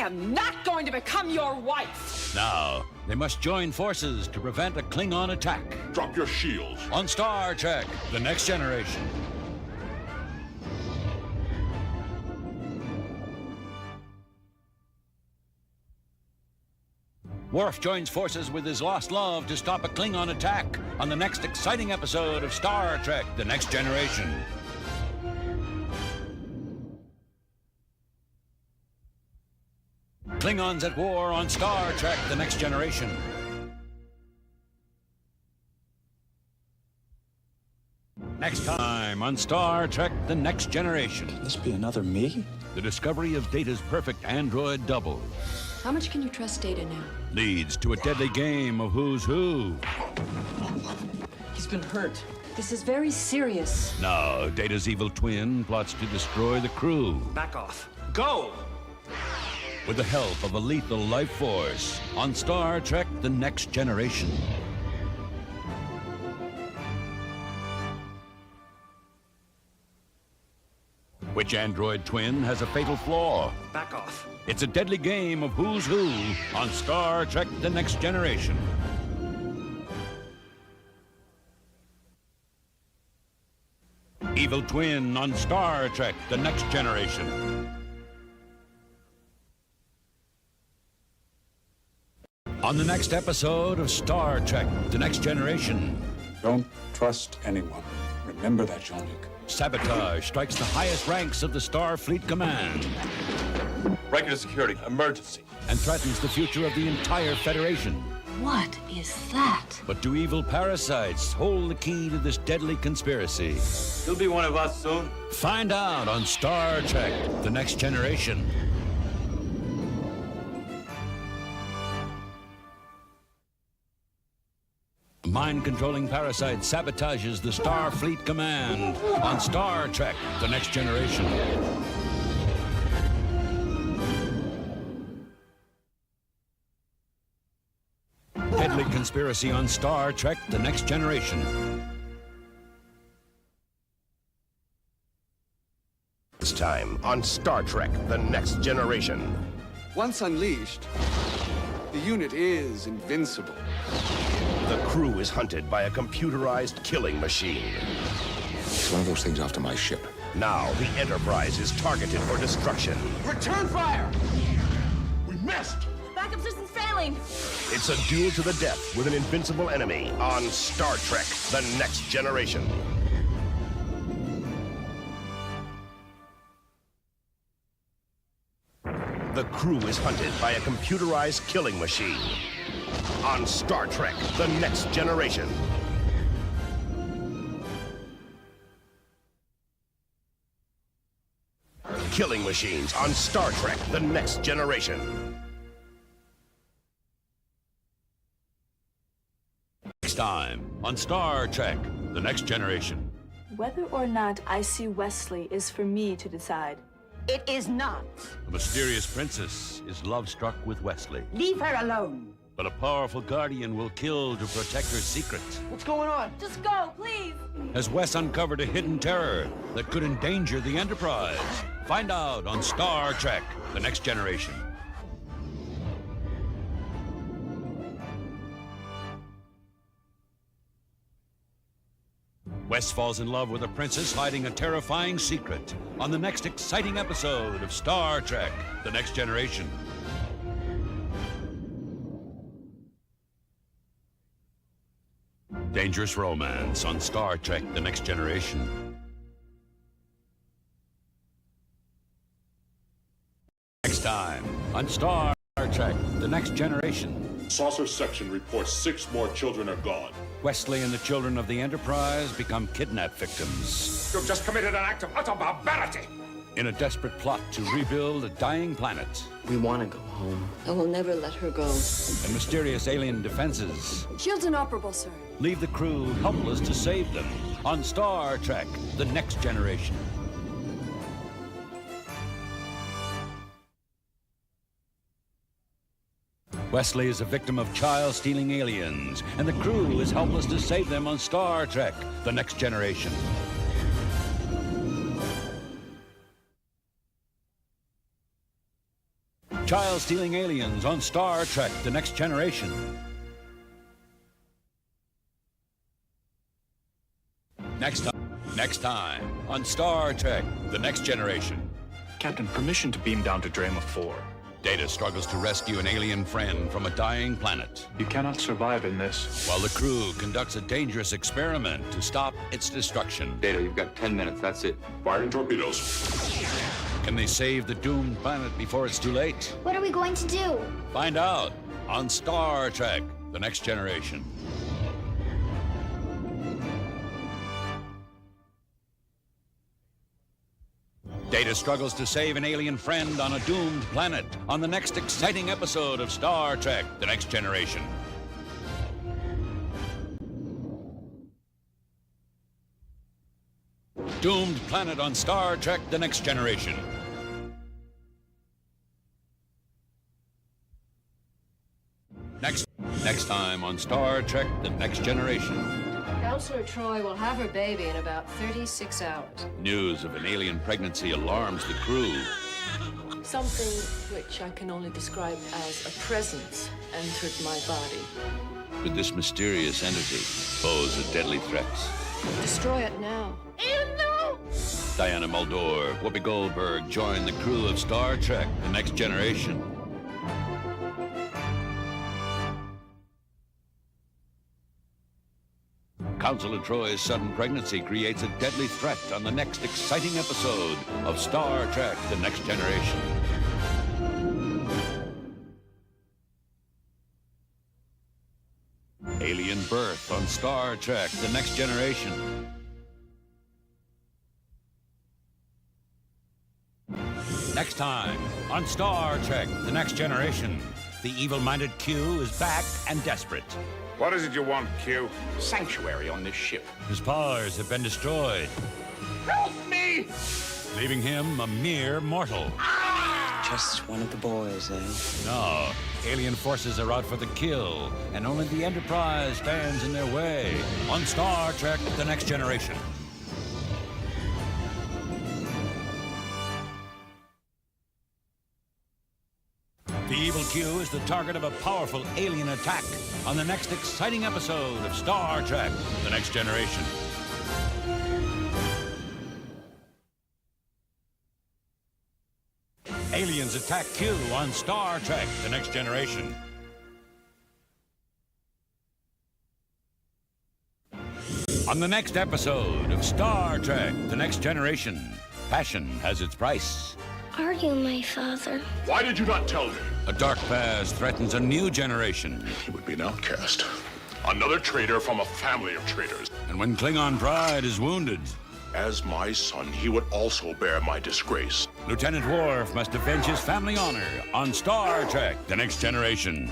am not going to become your wife! Now, they must join forces to prevent a Klingon attack. Drop your shields. On Star Trek, The Next Generation. Worf joins forces with his lost love to stop a Klingon attack on the next exciting episode of Star Trek, The Next Generation. Klingons at war on Star Trek, The Next Generation. Next time on Star Trek, The Next Generation. Can this be another me? The discovery of Data's perfect android double How much can you trust Data now? leads to a deadly game of who's who. He's been hurt. This is very serious. Now, Data's evil twin plots to destroy the crew Back off. Go! with the help of a lethal life force on Star Trek, The Next Generation. Which android twin has a fatal flaw? Back off. It's a deadly game of who's who on Star Trek, The Next Generation. Evil twin on Star Trek, The Next Generation. On the next episode of Star Trek, The Next Generation, Don't trust anyone. Remember that, Jean-Luc. sabotage strikes the highest ranks of the Starfleet Command Breaking to security. Emergency. and threatens the future of the entire Federation. What is that? But do evil parasites hold the key to this deadly conspiracy? You'll be one of us soon. Find out on Star Trek, The Next Generation. A mind-controlling parasite sabotages the Starfleet Command on Star Trek, The Next Generation. Deadly conspiracy on Star Trek, The Next Generation. This time on Star Trek, The Next Generation. Once unleashed, the unit is invincible. The crew is hunted by a computerized killing machine. It's one of those things off to my ship. Now the Enterprise is targeted for destruction. Return fire! We missed! Backup system's failing. It's a duel to the death with an invincible enemy on Star Trek, The Next Generation. The crew is hunted by a computerized killing machine on Star Trek, The Next Generation. Killing machines on Star Trek, The Next Generation. Next time on Star Trek, The Next Generation. Whether or not I see Wesley is for me to decide. It is not. A mysterious princess is love-struck with Wesley, Leave her alone. but a powerful guardian will kill to protect her secret. What's going on? Just go, please. Has Wes uncovered a hidden terror that could endanger the Enterprise? Find out on Star Trek, The Next Generation. Wes falls in love with a princess hiding a terrifying secret on the next exciting episode of Star Trek, The Next Generation. Dangerous romance on Star Trek, The Next Generation. Next time on Star Trek, The Next Generation. Saucer section reports 6 more children are gone. Wesley and the children of the Enterprise become kidnap victims You've just committed an act of utter barbarity. in a desperate plot to rebuild a dying planet. We want to go home. I will never let her go. And mysterious alien defenses Shield's inoperable, sir. leave the crew helpless to save them on Star Trek, The Next Generation. Wesley is a victim of child-stealing aliens, and the crew is helpless to save them on Star Trek, The Next Generation. Child-stealing aliens on Star Trek: The Next Generation. Next time on Star Trek: The Next Generation. Captain, permission to beam down to Drama 4. Data struggles to rescue an alien friend from a dying planet, You cannot survive in this. while the crew conducts a dangerous experiment to stop its destruction. Data, you've got 10 minutes. That's it. Firing torpedoes. Can they save the doomed planet before it's too late? What are we going to do? Find out on Star Trek: The Next Generation. Data struggles to save an alien friend on a doomed planet on the next exciting episode of Star Trek: The Next Generation. Doomed planet on Star Trek: The Next Generation. Next time on Star Trek: The Next Generation. Counselor Troy will have her baby in about 36 hours. News of an alien pregnancy alarms the crew. Something which I can only describe as a presence entered my body. Could this mysterious entity pose a deadly threat? Destroy it now. Diana Muldaur, Whoopi Goldberg join the crew of Star Trek: The Next Generation. Counselor Troy's sudden pregnancy creates a deadly threat on the next exciting episode of Star Trek: The Next Generation. Alien birth on Star Trek: The Next Generation. Next time on Star Trek: The Next Generation, the evil-minded Q is back and desperate. What is it you want, Q? Sanctuary on this ship. His powers have been destroyed, Help me! leaving him a mere mortal. Just one of the boys, eh? No, alien forces are out for the kill, and only the Enterprise stands in their way on Star Trek: The Next Generation. The evil Q is the target of a powerful alien attack on the next exciting episode of Star Trek: The Next Generation. Aliens attack Q on Star Trek: The Next Generation. On the next episode of Star Trek: The Next Generation, passion has its price. Are you my father? Why did you not tell me? A dark past threatens a new generation. He would be an outcast. Another traitor from a family of traitors. And when Klingon pride is wounded, As my son, he would also bear my disgrace. Lieutenant Worf must avenge his family honor on Star Trek: The Next Generation.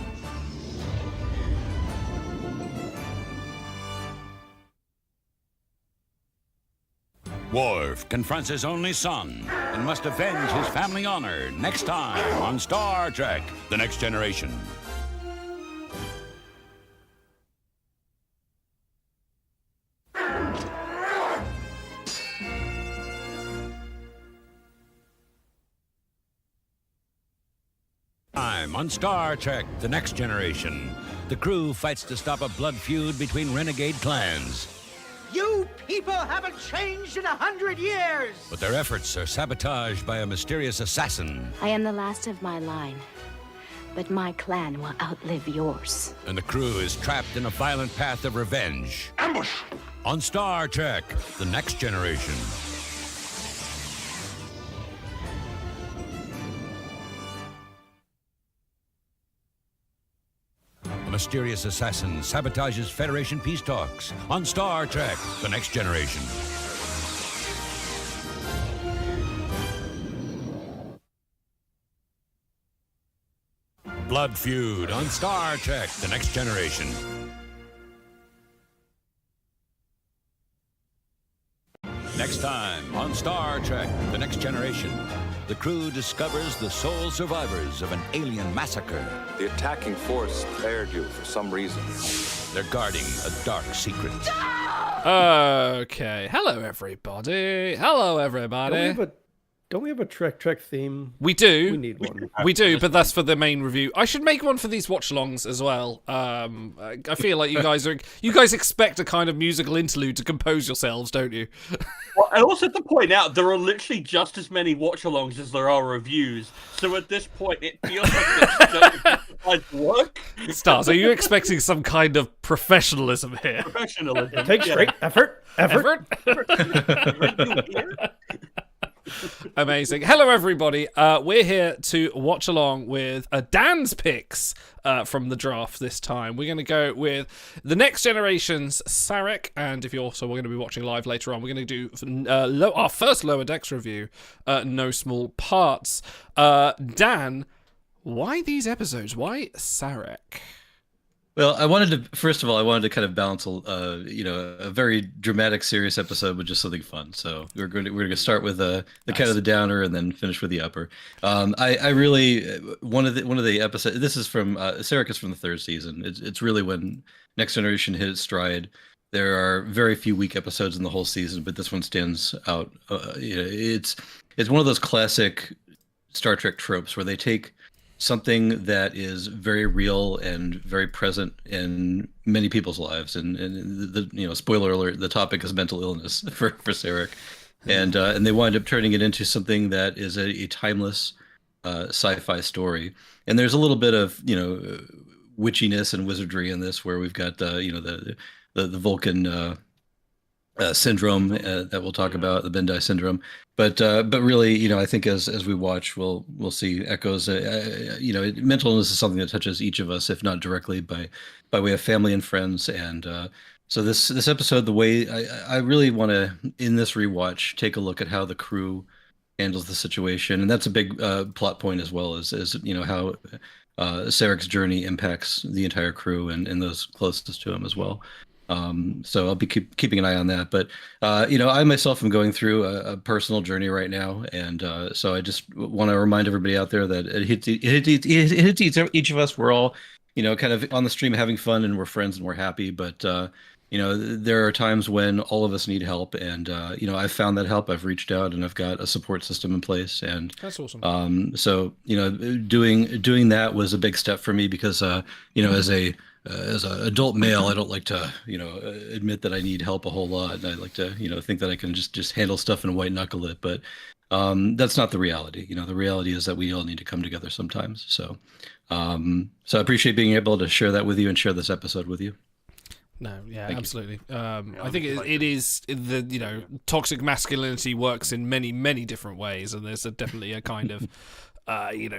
Worf confronts his only son and must avenge his family honor next time on Star Trek: The Next Generation. On Star Trek: The Next Generation, the crew fights to stop a blood feud between renegade clans. You people haven't changed in 100 years! But their efforts are sabotaged by a mysterious assassin. I am the last of my line, but my clan will outlive yours. And the crew is trapped in a violent path of revenge. Ambush! On Star Trek: The Next Generation. A mysterious assassin sabotages Federation peace talks on Star Trek: The Next Generation. Blood feud on Star Trek: The Next Generation. Next time on Star Trek: The Next Generation, the crew discovers the sole survivors of an alien massacre. The attacking force spared you for some reason. They're guarding a dark secret. Okay. Hello, everybody. Hello, everybody. Don't we have a Trek theme? We do. We need one. We do, but that's for the main review. I should make one for these watch-alongs as well. I feel like you guys expect a kind of musical interlude to compose yourselves, don't you? Well, and also to point out, there are literally just as many watch-alongs as there are reviews. So at this point, it feels like it's work. Stars, are you expecting some kind of professionalism here? Professionalism. It takes great effort. Amazing. Hello, everybody. We're here to watch along with Dan's picks from the draft this time. We're going to go with the Next Generation's Sarek, and if you also we're going to be watching live later on, we're going to do our first Lower Decks review, No Small Parts. Dan, why these episodes? Why Sarek? Well, first of all, I wanted to kind of balance, a very dramatic, serious episode with just something fun. So we're going to start with the kind of the downer and then finish with the upper. I really one of the episodes. This is from Sarek is from the third season. It's really when Next Generation hit its stride. There are very few weak episodes in the whole season, but this one stands out. It's one of those classic Star Trek tropes where they take something that is very real and very present in many people's lives, and the spoiler alert, the topic is mental illness for Sarek, and they wind up turning it into something that is a timeless sci-fi story. And there's a little bit of witchiness and wizardry in this, where we've got the Vulcan syndrome that we'll talk about, the Bendai syndrome, but really, I think as we watch, we'll see echoes. Mental illness is something that touches each of us, if not directly, by way of family and friends. And so this episode, the way I really want to, in this rewatch, take a look at how the crew handles the situation, and that's a big plot point as well as how Sarek's journey impacts the entire crew and those closest to him as well. So I'll be keeping an eye on that. But, I myself am going through a personal journey right now. And so I just want to remind everybody out there that it hits each of us. We're all, kind of on the stream having fun, and we're friends and we're happy. But, there are times when all of us need help. And, I've found that help. I've reached out and I've got a support system in place. And that's awesome. So, doing that was a big step for me because, as an adult male, I don't like to, admit that I need help a whole lot. And I like to, think that I can just handle stuff and white knuckle it. But that's not the reality. The reality is that we all need to come together sometimes. So, so I appreciate being able to share that with you and share this episode with you. No, yeah, absolutely. I think it is the toxic masculinity works in many, many different ways, and there's definitely a kind of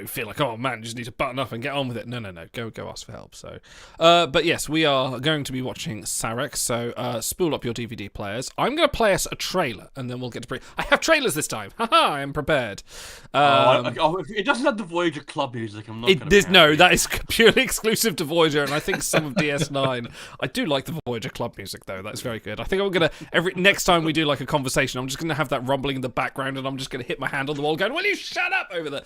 feel like, oh man, you just need to button up and get on with it. No, go ask for help. So, but yes, we are going to be watching Sarek. So, spool up your DVD players. I'm going to play us a trailer, and then we'll get to. I have trailers this time. Haha, I am prepared. It doesn't have the Voyager Club music. I'm not. That is purely exclusive to Voyager, and I think some of DS9. I do like the Voyager Club music though. That's very good. I think I'm gonna next time we do like a conversation, I'm just gonna have that rumbling in the background, and I'm just gonna hit my hand on the wall, going, "Will you shut up over there?"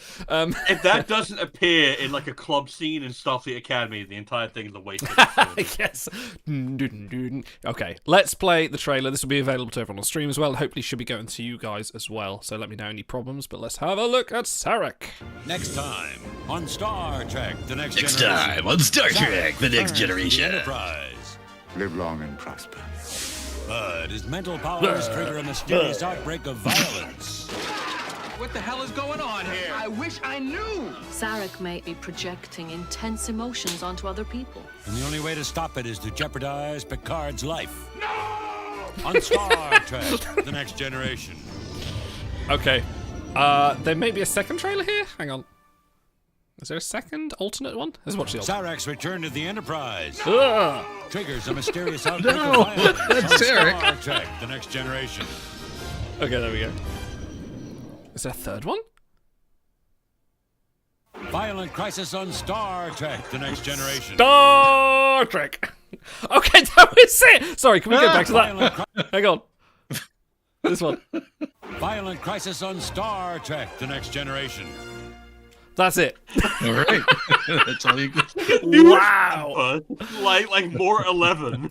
If that doesn't appear in like a club scene in Starfleet Academy, the entire thing is a waste of time. Yes. Okay, let's play the trailer. This will be available to everyone on stream as well. Hopefully should be going to you guys as well. So let me know any problems, but let's have a look at Sarek. Next time on Star Trek, The Next Next Generation. time on Star Trek, The Next Generation. The Enterprise. Live long and prosper. But his mental powers trigger a mysterious outbreak of violence. What the hell is going on here? I wish I knew. Sarek may be projecting intense emotions onto other people. And the only way to stop it is to jeopardize Picard's life. No! On Star Trek, The Next Generation. Okay. There may be a second trailer here? Hang on. Is there a second alternate one? Let's watch the alternate. Sarek's return to the Enterprise. No! Triggers a mysterious outbreak of violence. That's Sarek. Star Trek, The Next Generation. Okay, there we go. Is there a third one? Violent crisis on Star Trek, The Next Generation. Star Trek! Okay, that was it! Sorry, can we go back to that? Hang on. This one. Violent crisis on Star Trek, The Next Generation. That's it. All right. That's all you get. Wow! Like more 11.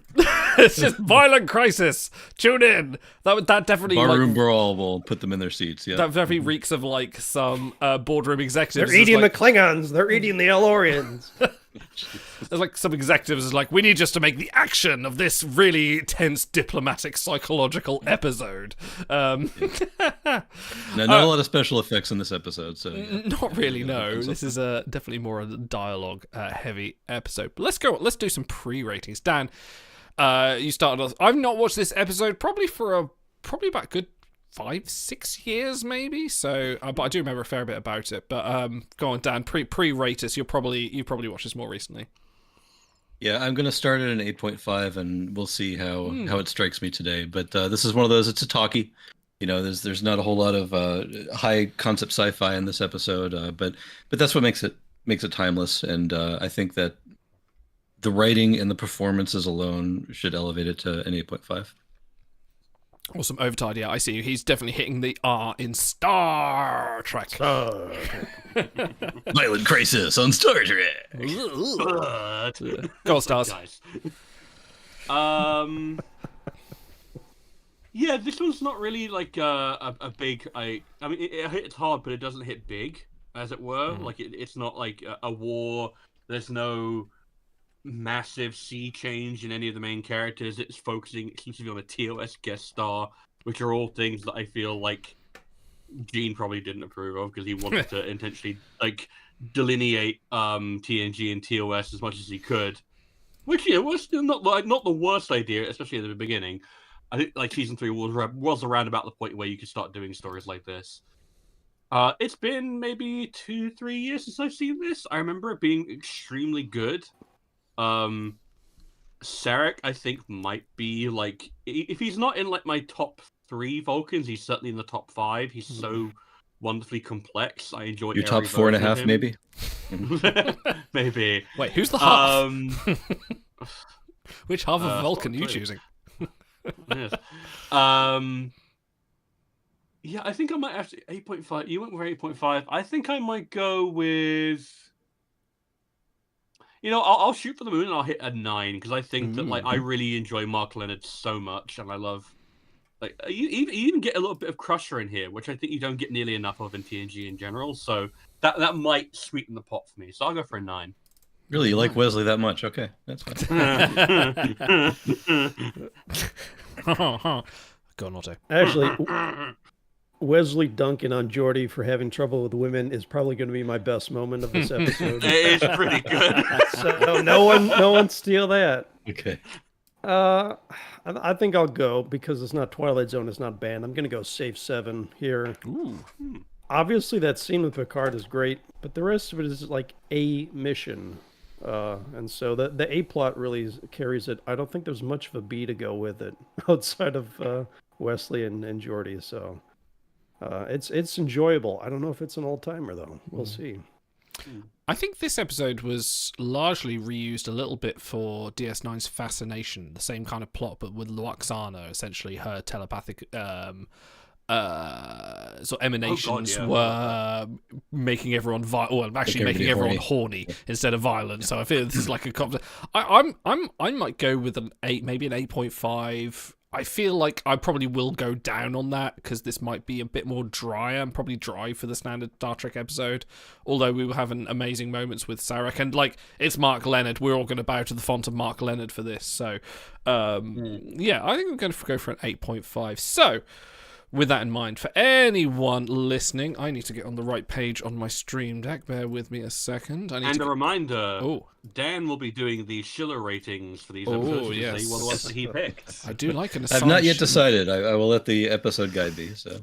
It's just violent crisis. Tune in. That definitely Barroom brawl will put them in their seats. Yeah, that very reeks of like some boardroom executives. They're eating like, the Klingons. They're eating the Elorians. There's like some executives is like, we need just to make the action of this really tense diplomatic psychological episode. No, not a lot of special effects in this episode. So not really. No, this is definitely more a dialogue heavy episode. But let's do some pre-ratings. Dan, you started us. I've not watched this episode probably about a good 5-6 years maybe. So, but I do remember a fair bit about it. But go on, Dan. Pre-rate us. You probably watched this more recently. Yeah, I'm gonna start at an 8.5, and we'll see how it strikes me today. But this is one of those. It's a talkie. You know, there's not a whole lot of high concept sci-fi in this episode. But that's what makes it timeless. And I think that the writing and the performances alone should elevate it to an 8.5. Awesome. Overtide, yeah, I see you. He's definitely hitting the R in Star Trek. Violent crisis on Star Trek. Go on, Stars. Yeah, this one's not really like a big. I mean, it hits hard, but it doesn't hit big, as it were. Like it's not like a war. There's no massive sea change in any of the main characters. It's focusing exclusively on a TOS guest star, which are all things that I feel like Gene probably didn't approve of because he wanted to intentionally like delineate TNG and TOS as much as he could, which was still not the worst idea, especially at the beginning. I think like season 3 was around about the point where you could start doing stories like this. It's been maybe 2-3 years since I've seen this. I remember it being extremely good. Sarek, I think, might be like, if he's not in like my top 3 Vulcans, he's certainly in the top 5. He's so wonderfully complex. I enjoy your top 4.5, maybe. Maybe. Wait, who's the half? Which half of Vulcan are you choosing? Yes. Yeah, I think I might have to 8.5. You went with 8.5. I think I might go with. You know, I'll shoot for the moon and I'll hit a 9 because I think that like I really enjoy Mark Leonard so much, and I love like you even get a little bit of Crusher in here, which I think you don't get nearly enough of in TNG in general. So that might sweeten the pot for me. So I'll go for a 9. Really, you like Wesley that much? Okay, that's fine. Go on, Otto. Actually, Wesley dunking on Geordi for having trouble with women is probably going to be my best moment of this episode. It is pretty good. So no one steal that. Okay. I think I'll go because it's not Twilight Zone. It's not banned. I'm going to go safe 7 here. Ooh. Obviously, that scene with Picard is great, but the rest of it is like a mission. And so the A plot really carries it. I don't think there's much of a B to go with it outside of Wesley and Geordi. So it's enjoyable. I don't know if it's an all-timer, though. We'll see. I think this episode was largely reused a little bit for DS9's Fascination, the same kind of plot, but with Luoxana, essentially her telepathic so emanations were making everyone making everyone horny instead of violent. So I feel this is like a I might go with an 8, maybe an 8.5. I feel like I probably will go down on that because this might be a bit more dry. I'm probably dry for the standard Star Trek episode, although we were having amazing moments with Sarek, and like it's Mark Leonard. We're all going to bow to the font of Mark Leonard for this. So yeah, I think I'm going to go for an 8.5. So with that in mind, for anyone listening, I need to get on the right page on my stream deck. Bear with me a second. A reminder, Dan will be doing the Schiller ratings for these episodes. Yes. The ones that he picked. I do like an assumption. I've not yet decided. I will let the episode guide be. So.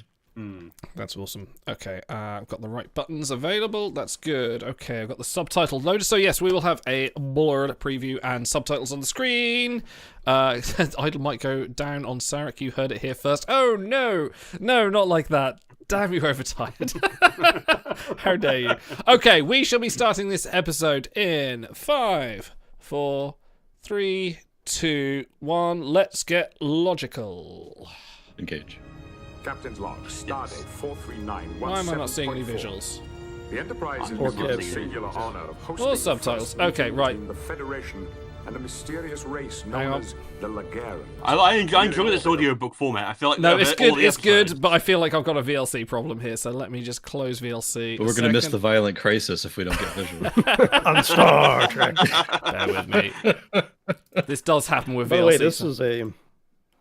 That's awesome. Okay, I've got the right buttons available. That's good. Okay, I've got the subtitles loaded. So yes, we will have a blurred preview and subtitles on the screen. Idle might go down on Sarek. You heard it here first. Oh no, not like that. Damn you, overtired. How dare you? Okay, we shall be starting this episode in 5, 4, 3, 2, 1. Let's get logical. Engage. Captain's log, stardate 43917.4. Why am I not seeing any visuals? The Enterprise is given the singular honor of hosting or subtitles. Okay, right. the Federation and a mysterious race Hang known on. as the Lagarans. I enjoy this audiobook format. I feel like No, it's all good. the It's episodes- good, but I feel like I've got a VLC problem here. So let me just close VLC. But we're going to miss the violent crisis if we don't get visual. On Star Trek. Bear with me. This does happen with By VLC. the way,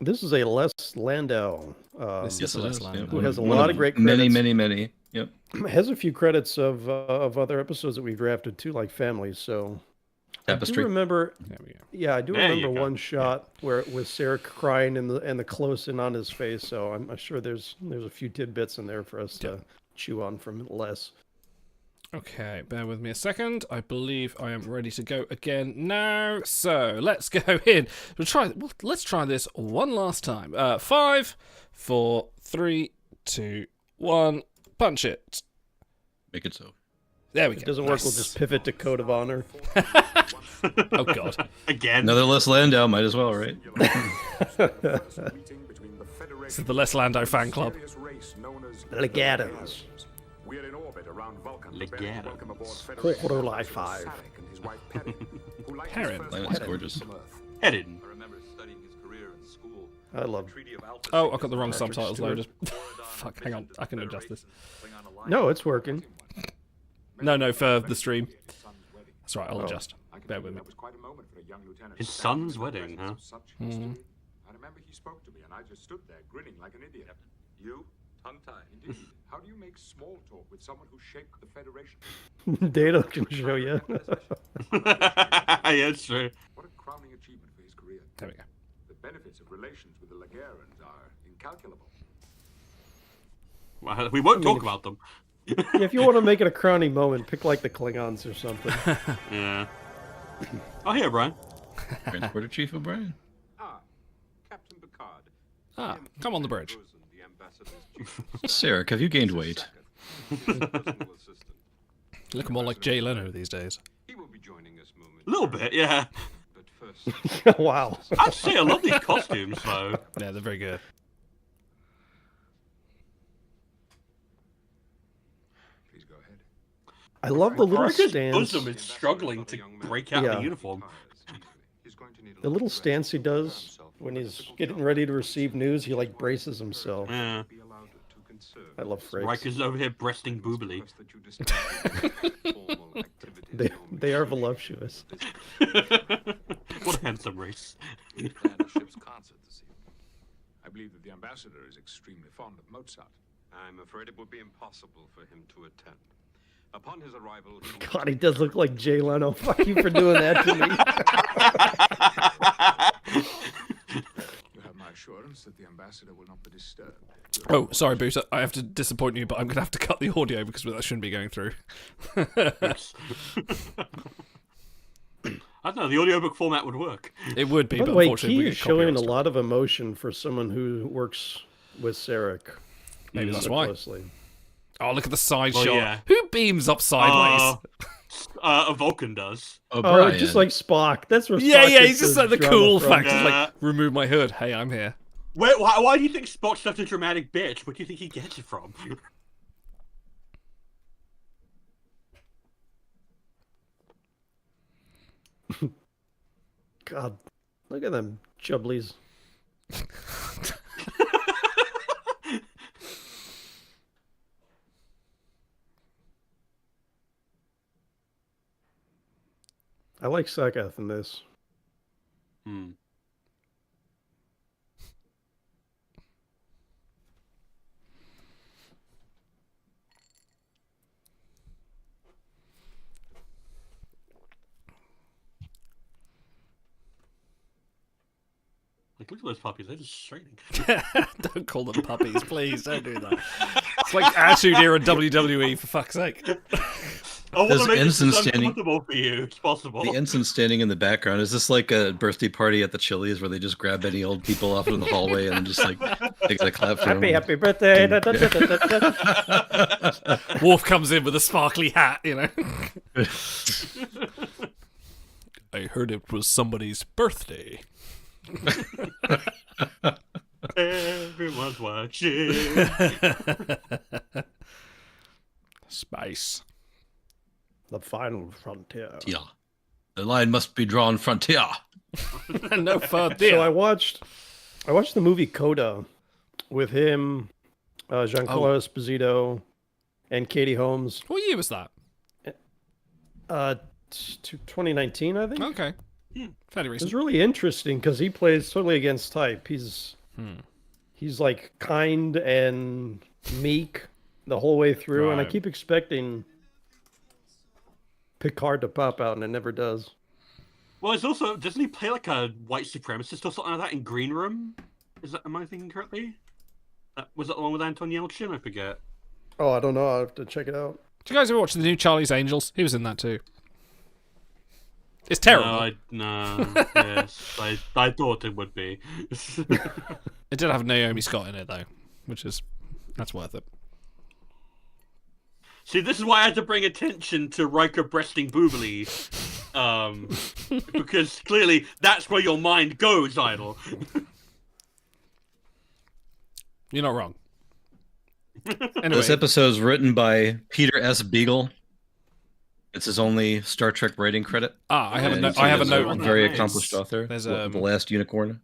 this is a Les Landau, This is a Les Landau. who has a One lot of great many, credits. many. Yep. Has a few credits of other episodes that we've drafted too, like Family. So I do Tapestry. remember. There we go. Yeah, I do There you remember go. one shot where it was Sarek crying and the close in on his face. So I'm sure there's a few tidbits in there for us to chew on from Les. Okay, bear with me a second. I believe I am ready to go again now. So let's go in. Let's try this one last time. 5, 4, 3, 2, 1. Punch it. Make it so. There we If go. it doesn't work, we'll just pivot to Code of Honor. Oh God. Again. Another Les Landau, might as well, right? This is the Les Landau fan club. Legatons. We're in orbit around Vulcan. Legato. Welcome aboard Crocodile 5. Sarek and his wife Perrin, who like Perrin. his first Planet's wife, gorgeous. from Earth. Headed. I remember studying his career in school. I love. Oh, I've got the wrong subtitles loaded. Fuck, hang on. I can adjust this. No, it's working. No, for the stream. That's right, I'll Oh. adjust. I can Bear tell with you me. that was quite a moment for a young lieutenant. His to stand son's in the wedding, presence huh? of such history. I remember he spoke to me, and I just stood there grinning like an idiot. You? Tongue-tied. Indeed. How do you make small talk with someone who shaped the Federation? Data can show you. Yeah, it's true. What a crowning achievement for his career. There we go. The benefits of relations with the Lagarans are incalculable. Well, we won't talk about them. Yeah, if you want to make it a crowning moment, pick like the Klingons or something. Yeah. Oh, here, Brian. Transporter Chief O'Brien. Captain Picard. Ah, come on the bridge. The ambassador's chief. Sarek, have you gained weight? Look more like Jay Leno these days. He will be joining us momentarily. A little bit, yeah. But first, Wow. I'd say I love these costumes, though. Yeah, they're very good. please go ahead. I love the little Parker's stance. bosom is struggling to break out Yeah. the uniform. He's going to need a The little stance he does when he's getting ready to receive news, he like braces himself. Yeah. be allowed to conserve. I love Frakes. Riker's over here breasting boobily. Request that you discuss formal activities They are voluptuous. What a handsome race. planned a ship's concert this evening. I believe that the ambassador is extremely fond of Mozart. I'm afraid it would be impossible for him to attend. Upon his arrival, he will God, he does look like Jay Leno. Fuck you for doing that to me. You have my assurance that the ambassador will not be disturbed. Oh, sorry, Booter. I have to disappoint you, but I'm going to have to cut the audio because that shouldn't be going through. Oops. I don't know, the audiobook format would work. It would be, By but the way, unfortunately, Key we is get copyright showing a strike. lot of emotion for someone who works with Sarek. Maybe that's so why. closely. Oh, look at the side Well, shot. yeah. Who beams up sideways? A Vulcan does. Oh, just like Spock. That's where Yeah, Spock yeah, gets he's just the like the drama cool from. fact. Just Yeah. like, remove my hood. Hey, I'm here. Why do you think Spock's such a dramatic bitch? Where do you think he gets it from? God, look at them chubblies. I like Sakath in this. Hmm. Like, look at those puppies, they're just straining. Don't call them puppies, please. Don't do that. It's like Attitude Era WWE, for fuck's sake. I want There's to make this ensign as standing- uncomfortable for you as possible. The ensign standing in the background. Is this like a birthday party at the Chili's where they just grab any old people off in the hallway and just like they gotta clap for them? Happy birthday. Da, da, da, da, da, da. Worf comes in with a sparkly hat, you know. I heard it was somebody's birthday. Everyone's watching. Space. The final frontier. Yeah. The line must be drawn frontier. No further. So I watched the movie Coda with him, Giancarlo Esposito, and Katie Holmes. What year was that? 2019, I think. Okay. Fairly recent. It's really interesting because he plays totally against type. He's like kind and meek the whole way through, and I keep expecting Picard to pop out, and it never does. Well, it's also, doesn't he play like a white supremacist or something like that in Green Room? Am I thinking correctly? Was that the one with Anton Yelchin? I forget. Oh, I don't know. I'll have to check it out. Did you guys ever watch the new Charlie's Angels? He was in that too. It's terrible. No, yes, I thought it would be. It did have Naomi Scott in it though, that's worth it. See, this is why I had to bring attention to Riker breasting boobily, because clearly that's where your mind goes, Idol. You're not wrong. Anyway. This episode is written by Peter S. Beagle. It's his only Star Trek writing credit. I have a note on that. Very accomplished author. There's The Last Unicorn.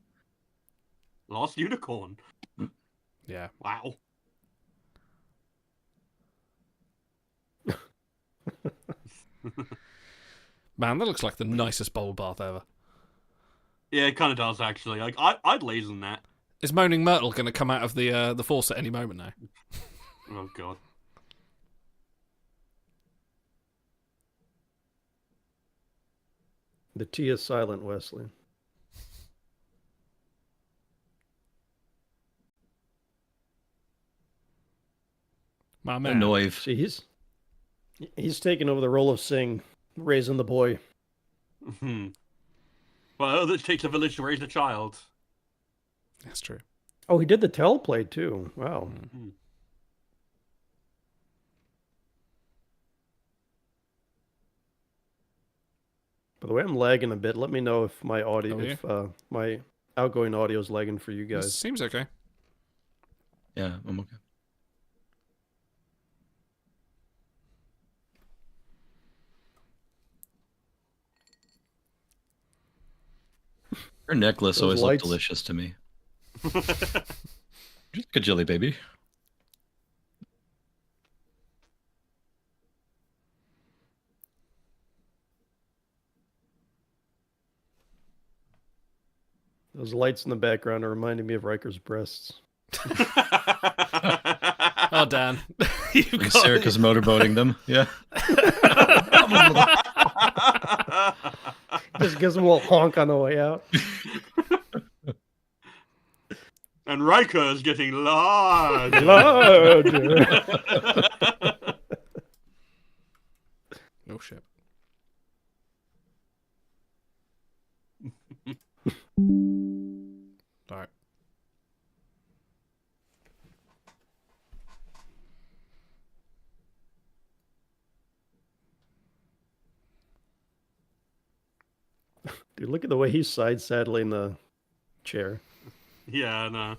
Last Unicorn. Yeah. Wow. Man, that looks like the nicest bowl bath ever. Yeah, it kind of does actually. Like I'd laze in that. Is Moaning Myrtle going to come out of the Force at any moment now? Oh god. The T is silent, Wesley. My man. Noive. See, he's taking over the role of Singh, raising the boy. Well, it takes a village to raise a child. That's true. Oh, he did the teleplay too. Wow. By the way, I'm lagging a bit. Let me know if my audio, if my outgoing audio is lagging for you guys. It seems okay. Yeah, I'm okay. Her necklace always looked delicious to me. Just a jelly baby. Those lights in the background are reminding me of Riker's breasts. Oh, Dan. Sarek is motorboating them. Yeah. Just gives them a little honk on the way out. And Riker is getting larger. No shit. All right. Dude, look at the way he's side saddling the chair. Yeah, I know.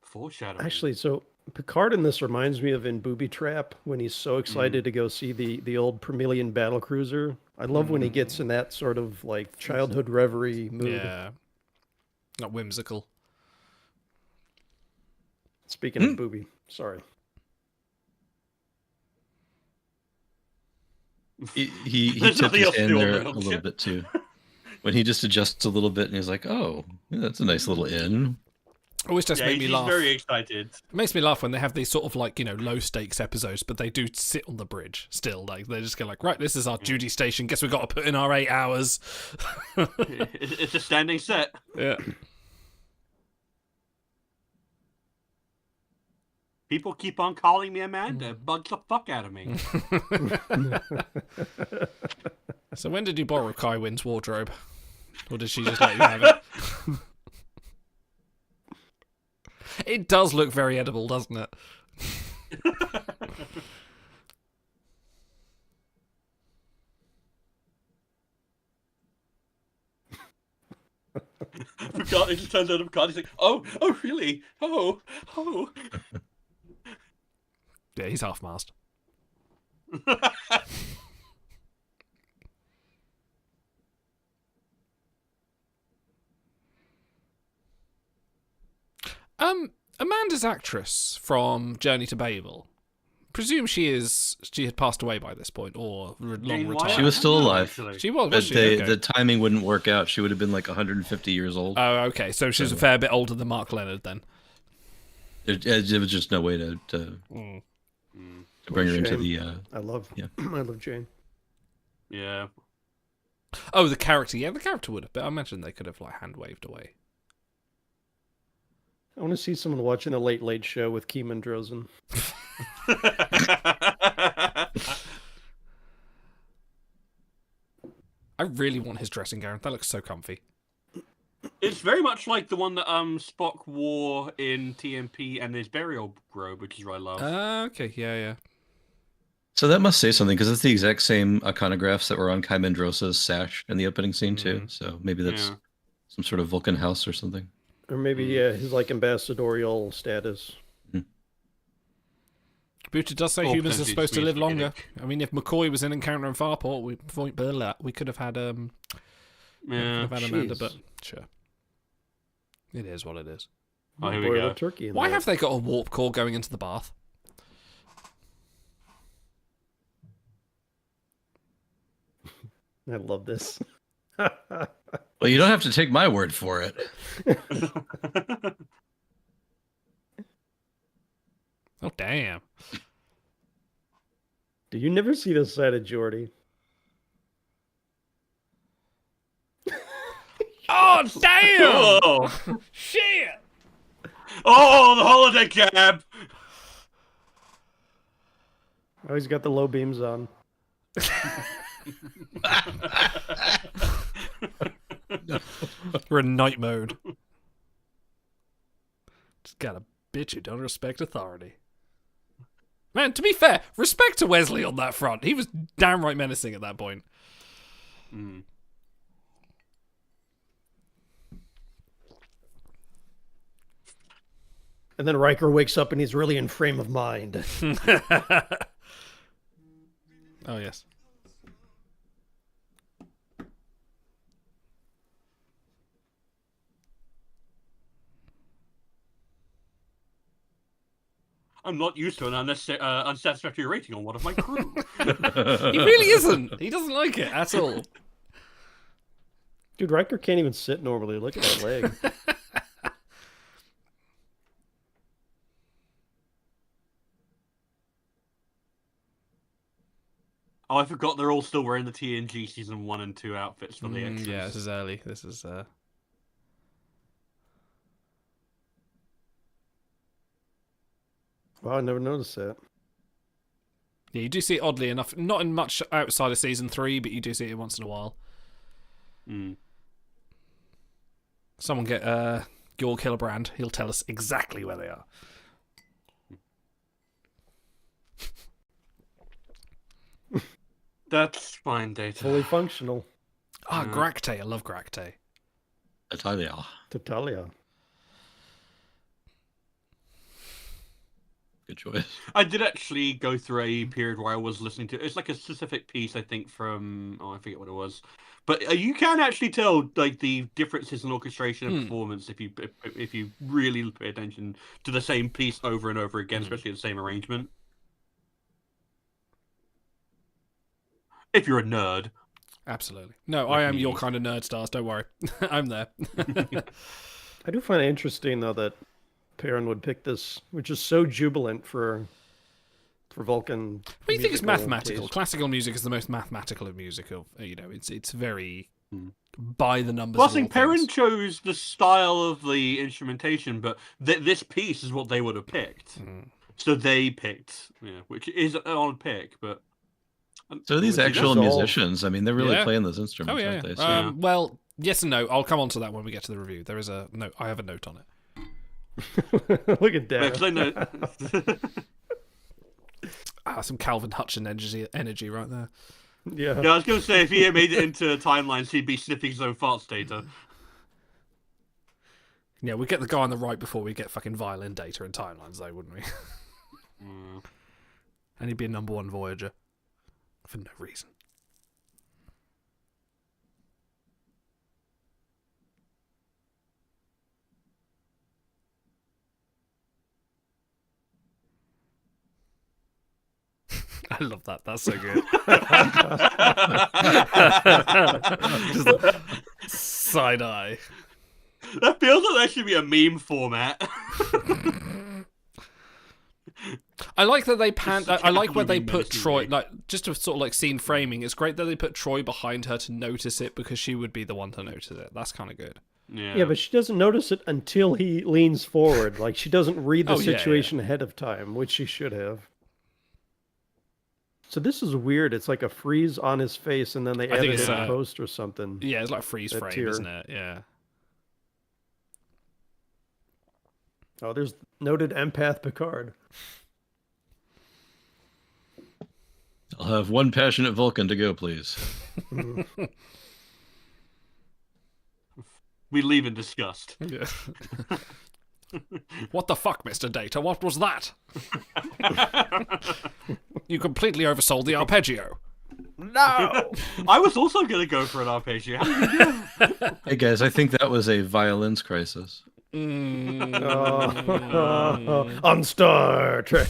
Foreshadowing. Actually, so Picard in this reminds me of in Booby Trap when he's so excited to go see the old Permelian battlecruiser. I love when he gets in that sort of like childhood reverie mood. Yeah. Not whimsical. Speaking of Booby, sorry. He tipped his hand there a little bit too. When he just adjusts a little bit and he's like, oh, yeah, that's a nice little inn. Always just make me laugh. He's very excited. It makes me laugh when they have these sort of like, low stakes episodes, but they do sit on the bridge still. Like they just go like, right, this is our duty station. Guess we've got to put in our 8 hours. It's a standing set. Yeah. People keep on calling me Amanda. It bugs the fuck out of me. So when did you borrow Kai Wynn's wardrobe? Or did she just let you have it? It does look very edible, doesn't it? It just turns out of Picard. He's like, oh, really? Oh. Yeah, he's half-mast. Amanda's actress from Journey to Babel. Presume she had passed away by this point, or long retired. She was still alive. She was. But She? Okay. the timing wouldn't work out. She would have been like 150 years old. Oh, okay. So she's a fair bit older than Mark Leonard then. There was just no way to bring her into the. I love Jane. Yeah. Oh, the character. Yeah, the character would have. But I imagine they could have like hand waved away. I want to see someone watching a Late Late Show with Keeman Drozen. I really want his dressing gown. That looks so comfy. It's very much like the one that Spock wore in TMP and his burial robe, which is what I love. Okay, yeah. So that must say something, because it's the exact same iconographs that were on Kai Mendrosa's sash in the opening scene too. So maybe that's some sort of Vulcan house or something. Or maybe his like ambassadorial status. Buta does say humans are supposed to live longer. I mean, if McCoy was in Encounter in Farport, we could have had Amanda, but sure, it is what it is. Oh, here we go. Turkey Why have they got a warp core going into the bath? I love this. Well, you don't have to take my word for it. Oh, damn. Do you never see this side of Geordi? Oh, damn! Oh. Shit! Oh, the holiday cab! Oh, he's got the low beams on. We're in night mode. Just got a bitch who don't respect authority. Man, to be fair, respect to Wesley on that front. He was downright menacing at that point. Mm. And then Riker wakes up and he's really in frame of mind. Oh, yes. I'm not used to an unsatisfactory rating on one of my crew. He really isn't. He doesn't like it at all. Dude, Riker can't even sit normally. Look at that leg. Oh, I forgot they're all still wearing the TNG season 1 and 2 outfits for the extras. Yeah, this is early. This is Wow, I never noticed that. Yeah, you do see it oddly enough. Not in much outside of season 3, but you do see it once in a while. Mm. Someone get Georg Hillebrand. He'll tell us exactly where they are. That's fine, Data. Fully functional. Ah, Grakte. I love Grakte. Tatalia. Good choice. I did actually go through a period where I was listening to... It's like a specific piece, I think, from... Oh, I forget what it was. But you can actually tell like the differences in orchestration and performance if you really pay attention to the same piece over and over again, especially the same arrangement. If you're a nerd. Absolutely. No, I am your kind of nerd, Stars. Don't worry. I'm there. I do find it interesting, though, that Perrin would pick this, which is so jubilant for Vulcan. What do you think is mathematical? Taste. Classical music is the most mathematical of music. It's very by the numbers. Well, I think Perrin chose the style of the instrumentation, but this piece is what they would have picked. So they picked, which is an odd pick, but. So are these actual musicians? I mean, they're really playing those instruments, aren't they? So... Well, yes and no. I'll come on to that when we get to the review. There is a note. I have a note on it. Look at that. Some Calvin Hutchin energy right there. Yeah. I was going to say, if he had made it into timelines, he'd be sniffing his own farts data. Yeah, we get the guy on the right before we get fucking violin data and timelines, though, wouldn't we? And he'd be a #1 Voyager. For no reason. I love that. That's so good. Just like, side eye. That feels like that should be a meme format. I like that they pan. I like where they put Troy, like just to sort of like scene framing. It's great that they put Troy behind her to notice it because she would be the one to notice it. That's kind of good. Yeah, but she doesn't notice it until he leans forward. Like she doesn't read the situation ahead of time, which she should have. So this is weird. It's like a freeze on his face, and then they edit it in post or something. Yeah, it's like a freeze frame, isn't it? Yeah. Oh, there's noted empath Picard. I'll have one passionate Vulcan to go, please. We leave in disgust. Yeah. What the fuck, Mr. Data? What was that? You completely oversold the arpeggio. No! I was also going to go for an arpeggio. How did you do? Hey guys, I think that was a violins crisis. On Star Trek.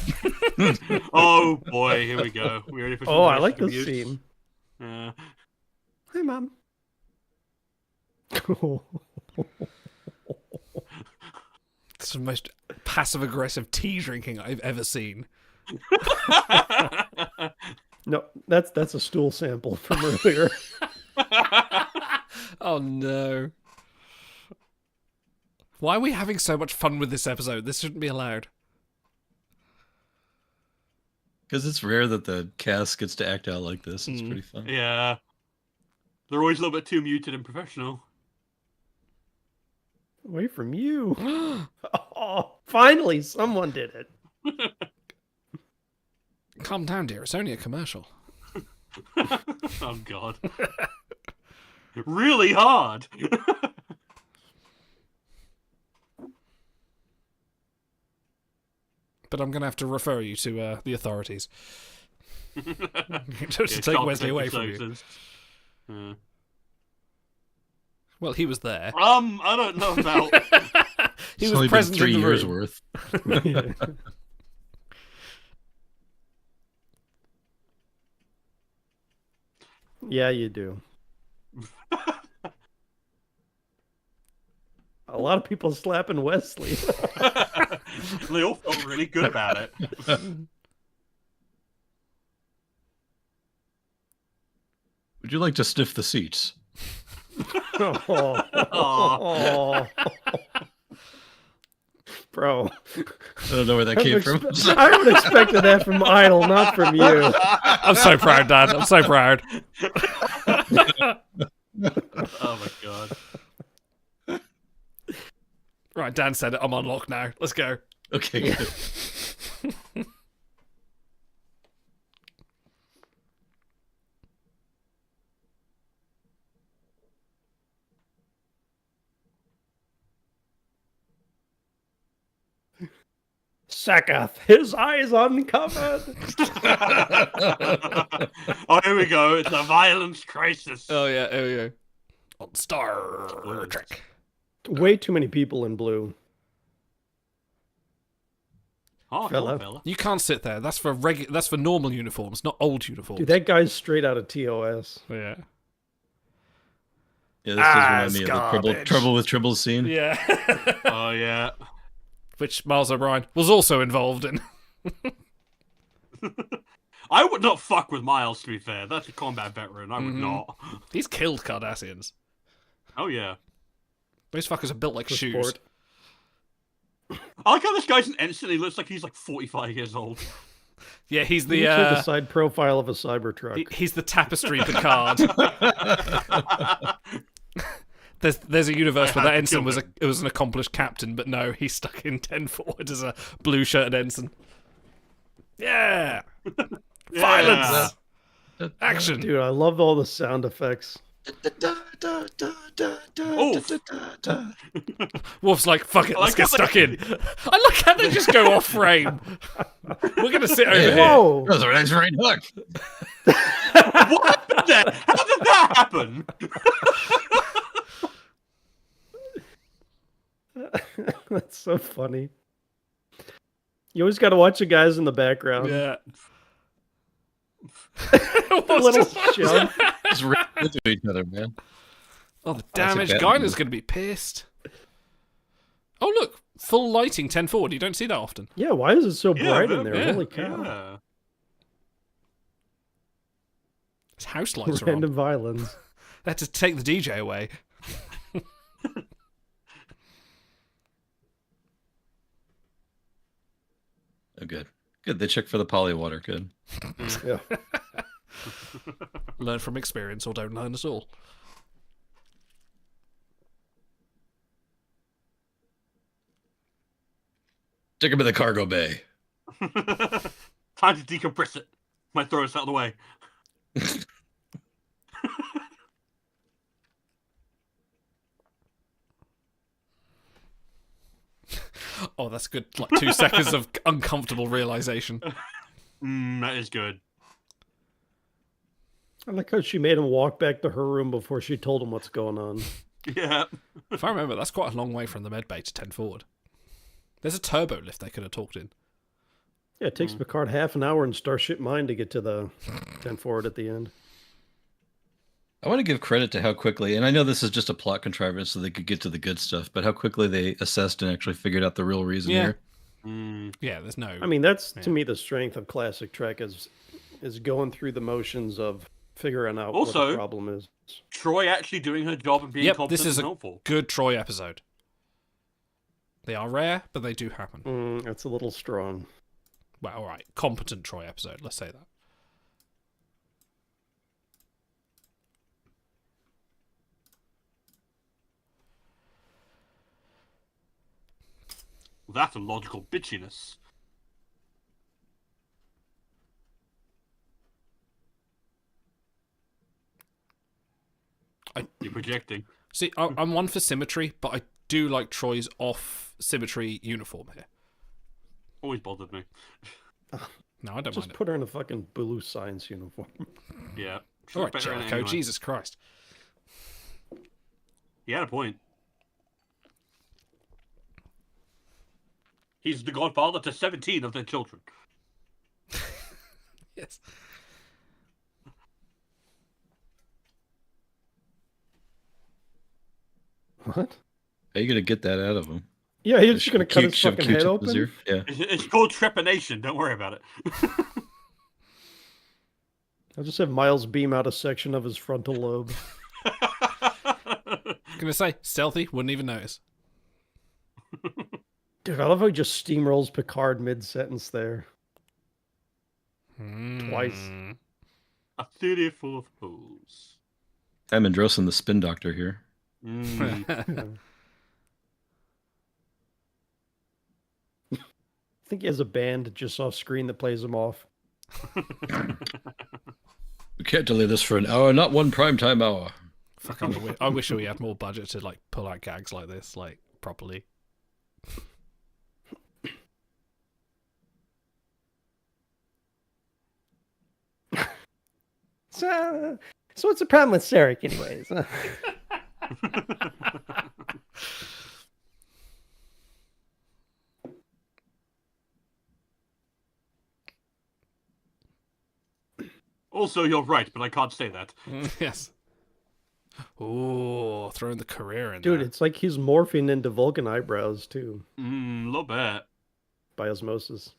Oh boy, here we go. We ready for some I like this abuse? scene. Yeah. Hi, Mom. It's the most passive-aggressive tea drinking I've ever seen. No, that's a stool sample from earlier. Oh no. Why are we having so much fun with this episode? This shouldn't be allowed. Because it's rare that the cast gets to act out like this. It's pretty fun. Yeah. They're always a little bit too muted and professional. Away from you. Oh, finally, someone did it. Calm down, dear. It's only a commercial. Oh, God. Really hard. But I'm going to have to refer you to the authorities. to take Wesley away from you. Well, he was there. I don't know about... He was present 3 in the years room. worth. Yeah, you do. A lot of people slapping Wesley. They all felt really good about it. Would you like to sniff the seats? Oh. Bro. I don't know where that came from. I would have expected that from Idol, not from you. I'm so proud, Dad. I'm so proud. Oh my God. Right, Dan said it. I'm on lock now. Let's go. Okay, good. Sakath, his eyes uncovered. Oh, here we go. It's a violence crisis. Oh, yeah, here we go. On Star Trek. Way too many people in blue. Oh, fella. You can't sit there. That's for That's for normal uniforms, not old uniforms. Dude, that guy's straight out of TOS. Yeah. Yeah, this does remind me of the trouble with Tribbles scene. Yeah. Oh, yeah. Which Miles O'Brien was also involved in. I would not fuck with Miles, to be fair. That's a combat veteran. I would not. He's killed Cardassians. Oh, yeah. Those fuckers are built like shoes. Sport. I like how this guy's an ensign. He looks like he's like 45 years old. Yeah, he's the the side profile of a Cybertruck. He's the tapestry Picard. There's a universe where that ensign was an accomplished captain, but no, he's stuck in 10 forward as a blue shirted ensign. Yeah. Violence. Action. Dude, I love all the sound effects. Wolf's like, fuck it, let's get stuck in. I like how they just go off frame. We're gonna sit over here. Whoa! That was a nice right hook. What happened there? How did that happen? That's so funny. You always got to watch the guys in the background. Yeah. A little shove. Just rip into each other, man. Oh, the damaged Guyner's going to be pissed. Oh, look. Full lighting 10 forward. You don't see that often. Yeah, why is it so bright in there? Yeah. Holy cow. Yeah. His house lights are Random on. violence. They had to take the DJ away. Oh, good. Good. They checked for the polywater. Good. Yeah. Learn from experience or don't learn at all. Stick him in the cargo bay. Time to decompress it. Might throw us out of the way. Oh, that's good. Like 2 seconds of uncomfortable realization. That is good. I like how she made him walk back to her room before she told him what's going on. Yeah. If I remember, that's quite a long way from the medbay to 10 forward. There's a turbo lift they could have talked in. Yeah, it takes Picard half an hour in Starship Mine to get to the 10 forward at the end. I want to give credit to how quickly, and I know this is just a plot contrivance so they could get to the good stuff, but how quickly they assessed and actually figured out the real reason here. Yeah, there's no... I mean, that's, to me, the strength of classic Trek is going through the motions of figuring out what the problem is. Troy actually doing her job and being competent this is and a helpful. good Troy episode. They are rare, but they do happen. That's a little strong. Well, all right. Competent Troy episode, let's say that. That's a logical bitchiness. You're projecting. See, I'm one for symmetry, but I do like Troy's off-symmetry uniform here. Always bothered me. No, I don't Just mind it. put her in a fucking blue science uniform. Yeah. All right, better than Jericho, anyone. Jesus Christ. He had a point. He's the godfather to 17 of their children. Yes. What? How are you going to get that out of him? Yeah, he's just going to cut his Shove fucking head Q-tip in his open? ear? Yeah. It's called trepanation. Don't worry about it. I'll just have Miles beam out a section of his frontal lobe. Gonna say, stealthy, wouldn't even notice. Dude, I love how he just steamrolls Picard mid-sentence there. Twice. A city full of fools. I'm Androsin, the spin doctor here. I think he has a band just off screen that plays him off. We can't delay this for an hour, not one primetime hour. Fuck, I wish we had more budget to like pull out gags like this, like properly. So what's the problem with Sarek, anyways? Also, you're right, but I can't say that. Yes. Oh, throwing the career in Dude, there. it's like he's morphing into Vulcan eyebrows, too. A little bit. By osmosis.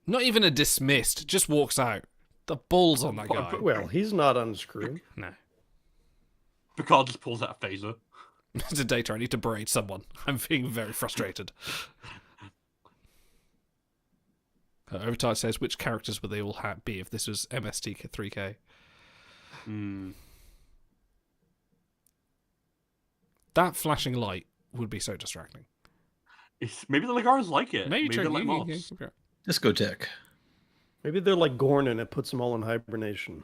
Not even a dismissed, just walks out. The balls on that guy. Well, he's not unscrewed. No. Picard just pulls out a phaser. It's a data, I need to berate someone. I'm being very frustrated. Overtime says, which characters would they all be if this was MST3K? That flashing light would be so distracting. Maybe the Ligaras like it. Maybe they're like moths. Discotheque. Maybe they're like Gorn and it puts them all in hibernation.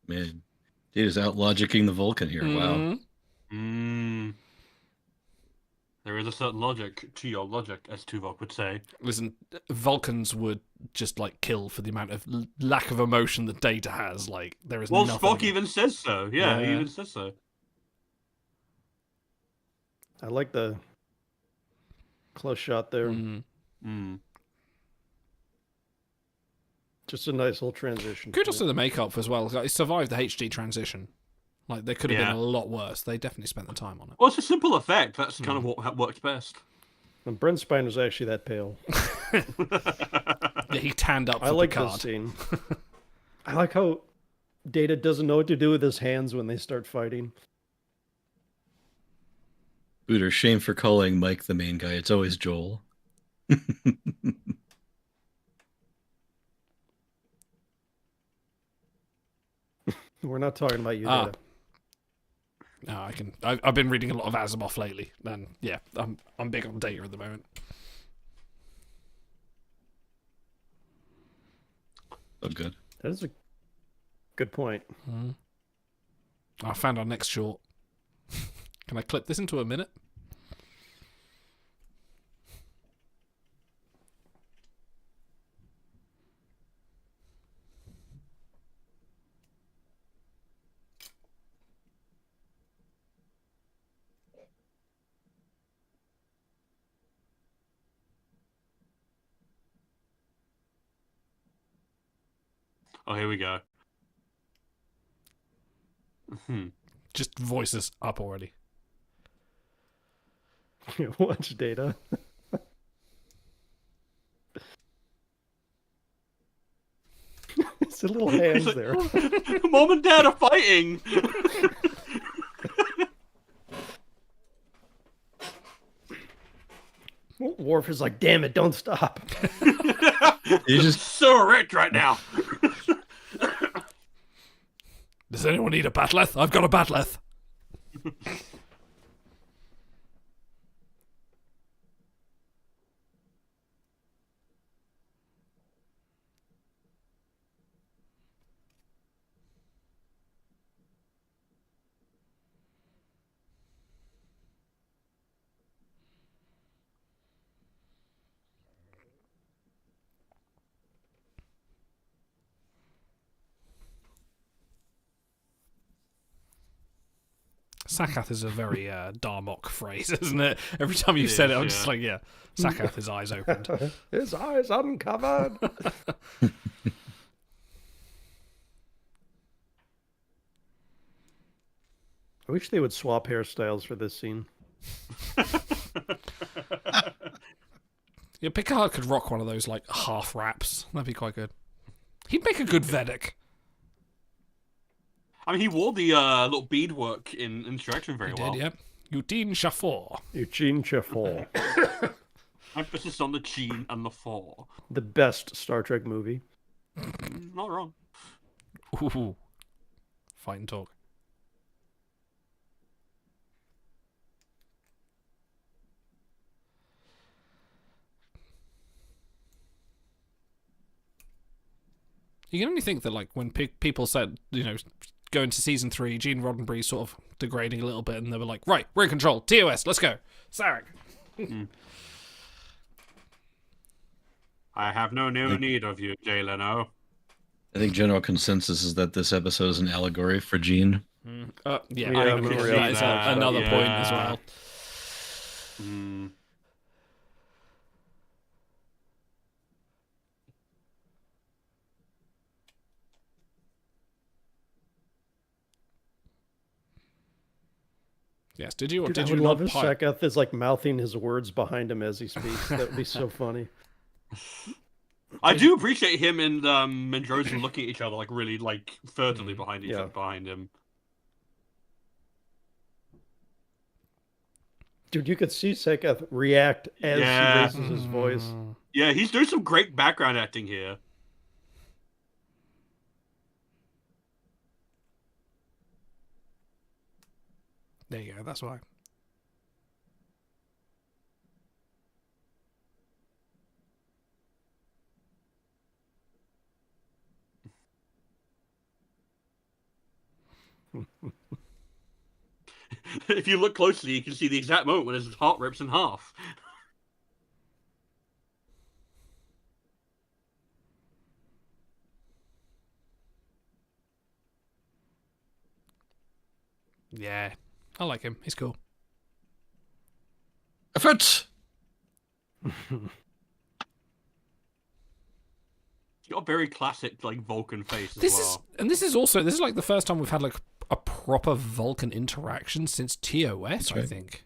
Man, Data's out logicking the Vulcan here. Wow. There is a certain logic to your logic, as Tuvok would say. Listen, Vulcans would just like kill for the amount of lack of emotion that Data has. Like there is. Well, nothing. Spock even says so. Yeah, he even says so. I like the close shot there. Just a nice little transition. Kudos to the makeup as well. It survived the HD transition. Like, there could have been a lot worse. They definitely spent the time on it. Well, it's a simple effect. That's kind of what works best. And Brent Spine was actually that pale. Yeah, he tanned up for I like Picard. this scene. I like how Data doesn't know what to do with his hands when they start fighting. Booter, shame for calling Mike the main guy. It's always Joel. We're not talking about you, Data. No, I've been reading a lot of Asimov lately, and yeah, I'm big on Data at the moment. Oh, good. That is a good point. I found our next short. Can I clip this into a minute? Oh, here we go. Just voices up already. Watch Data. It's a little hands there. Mom and Dad are fighting. Worf is like, damn it, don't stop. You just so rich right now. Does anyone need a batleth? I've got a batleth. Sakath is a very Darmok phrase, isn't it? Every time you said it, I'm just like, yeah, Sakath, his eyes opened. His eyes uncovered. I wish they would swap hairstyles for this scene. Yeah, Picard could rock one of those like half wraps. That'd be quite good. He'd make a good Vedic. I mean, he wore the little beadwork in Insurrection very well. He did, yeah. Eugene Chafour. Eugene Chafour. Emphasis on the Gene and the four. The best Star Trek movie. Not wrong. Ooh. Fight and talk. You can only think that, like, when people said, you know, go into season 3, Gene Roddenberry's sort of degrading a little bit, and they were like, right, we're in control. TOS, let's go. Sarek. I have no need of you, Jay Leno. I think general consensus is that this episode is an allegory for Gene. Yeah, I agree. That is another point as well. Yes, did you I would love if Sakath is like mouthing his words behind him as he speaks. That would be so funny. I do appreciate him and Mendoza looking at each other like really like furtively behind him. Dude, you could see Sakath react as he raises his voice. Yeah, he's doing some great background acting here. There you go, that's why. If you look closely, you can see the exact moment when his heart rips in half. Yeah, I like him. He's cool. Effort. He's got a very classic like Vulcan face as well. This is like the first time we've had like a proper Vulcan interaction since TOS, I think.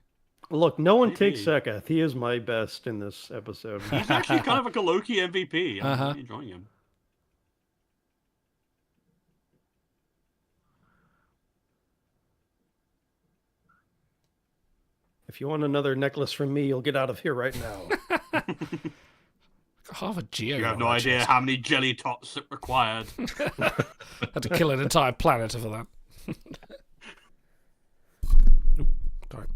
Look, no one takes Seketh. He is my best in this episode. He's actually kind of like a low-key MVP. I'm really enjoying him. If you want another necklace from me, you'll get out of here right now. Half a geo. You have no idea how many jelly tots it required. Had to kill an entire planet for that. Oop, sorry.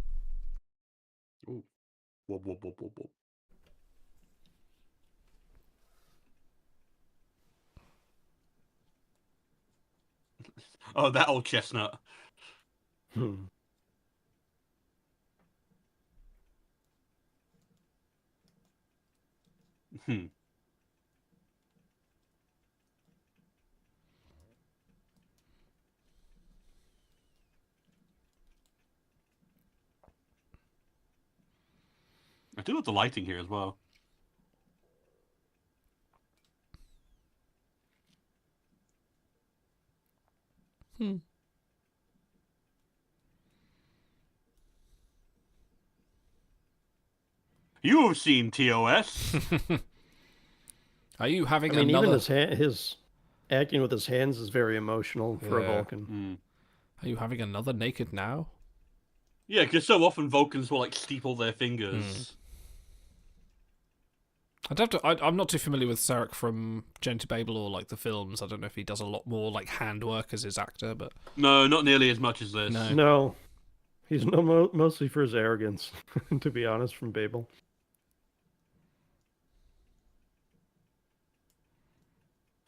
Ooh. Whoop, whoop, whoop, whoop, whoop. Oh, that old chestnut. I do love the lighting here as well. You have seen TOS. Are you having I mean, another... even his acting with his hands is very emotional for a Vulcan. Are you having another naked now? Yeah, because so often Vulcans will like steeple their fingers. I'm not too familiar with Sarek from Journey to Babel or like the films. I don't know if he does a lot more like handwork as his actor, but No, not nearly as much as this. No. He's mostly for his arrogance, to be honest, from Babel.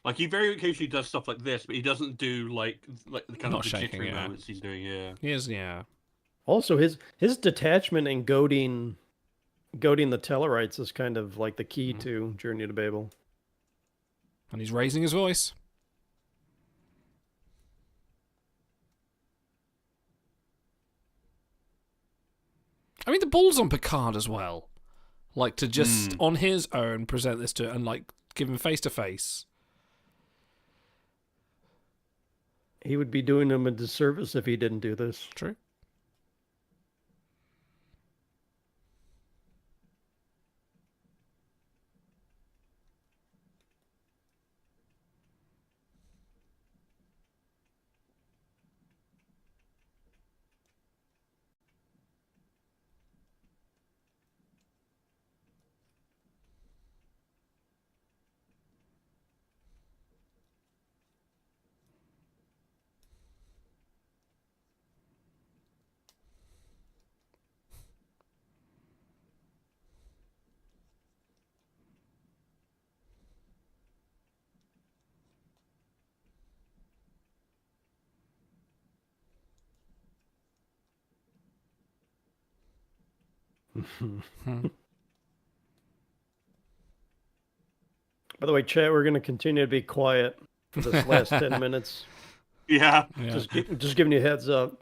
Like he very occasionally does stuff like this, but he doesn't do like the kind Not of the shaking, jittery yeah. moments he's doing. Yeah, he is. Yeah. Also, his detachment and goading the Tellarites is kind of like the key to Journey to Babel. And he's raising his voice. I mean, the ball's on Picard as well. Like, to just, on his own, present this to and, like, give him face-to-face. He would be doing him a disservice if he didn't do this. True. By the way, chat, we're going to continue to be quiet for this last 10 minutes. Yeah. Just giving you a heads up.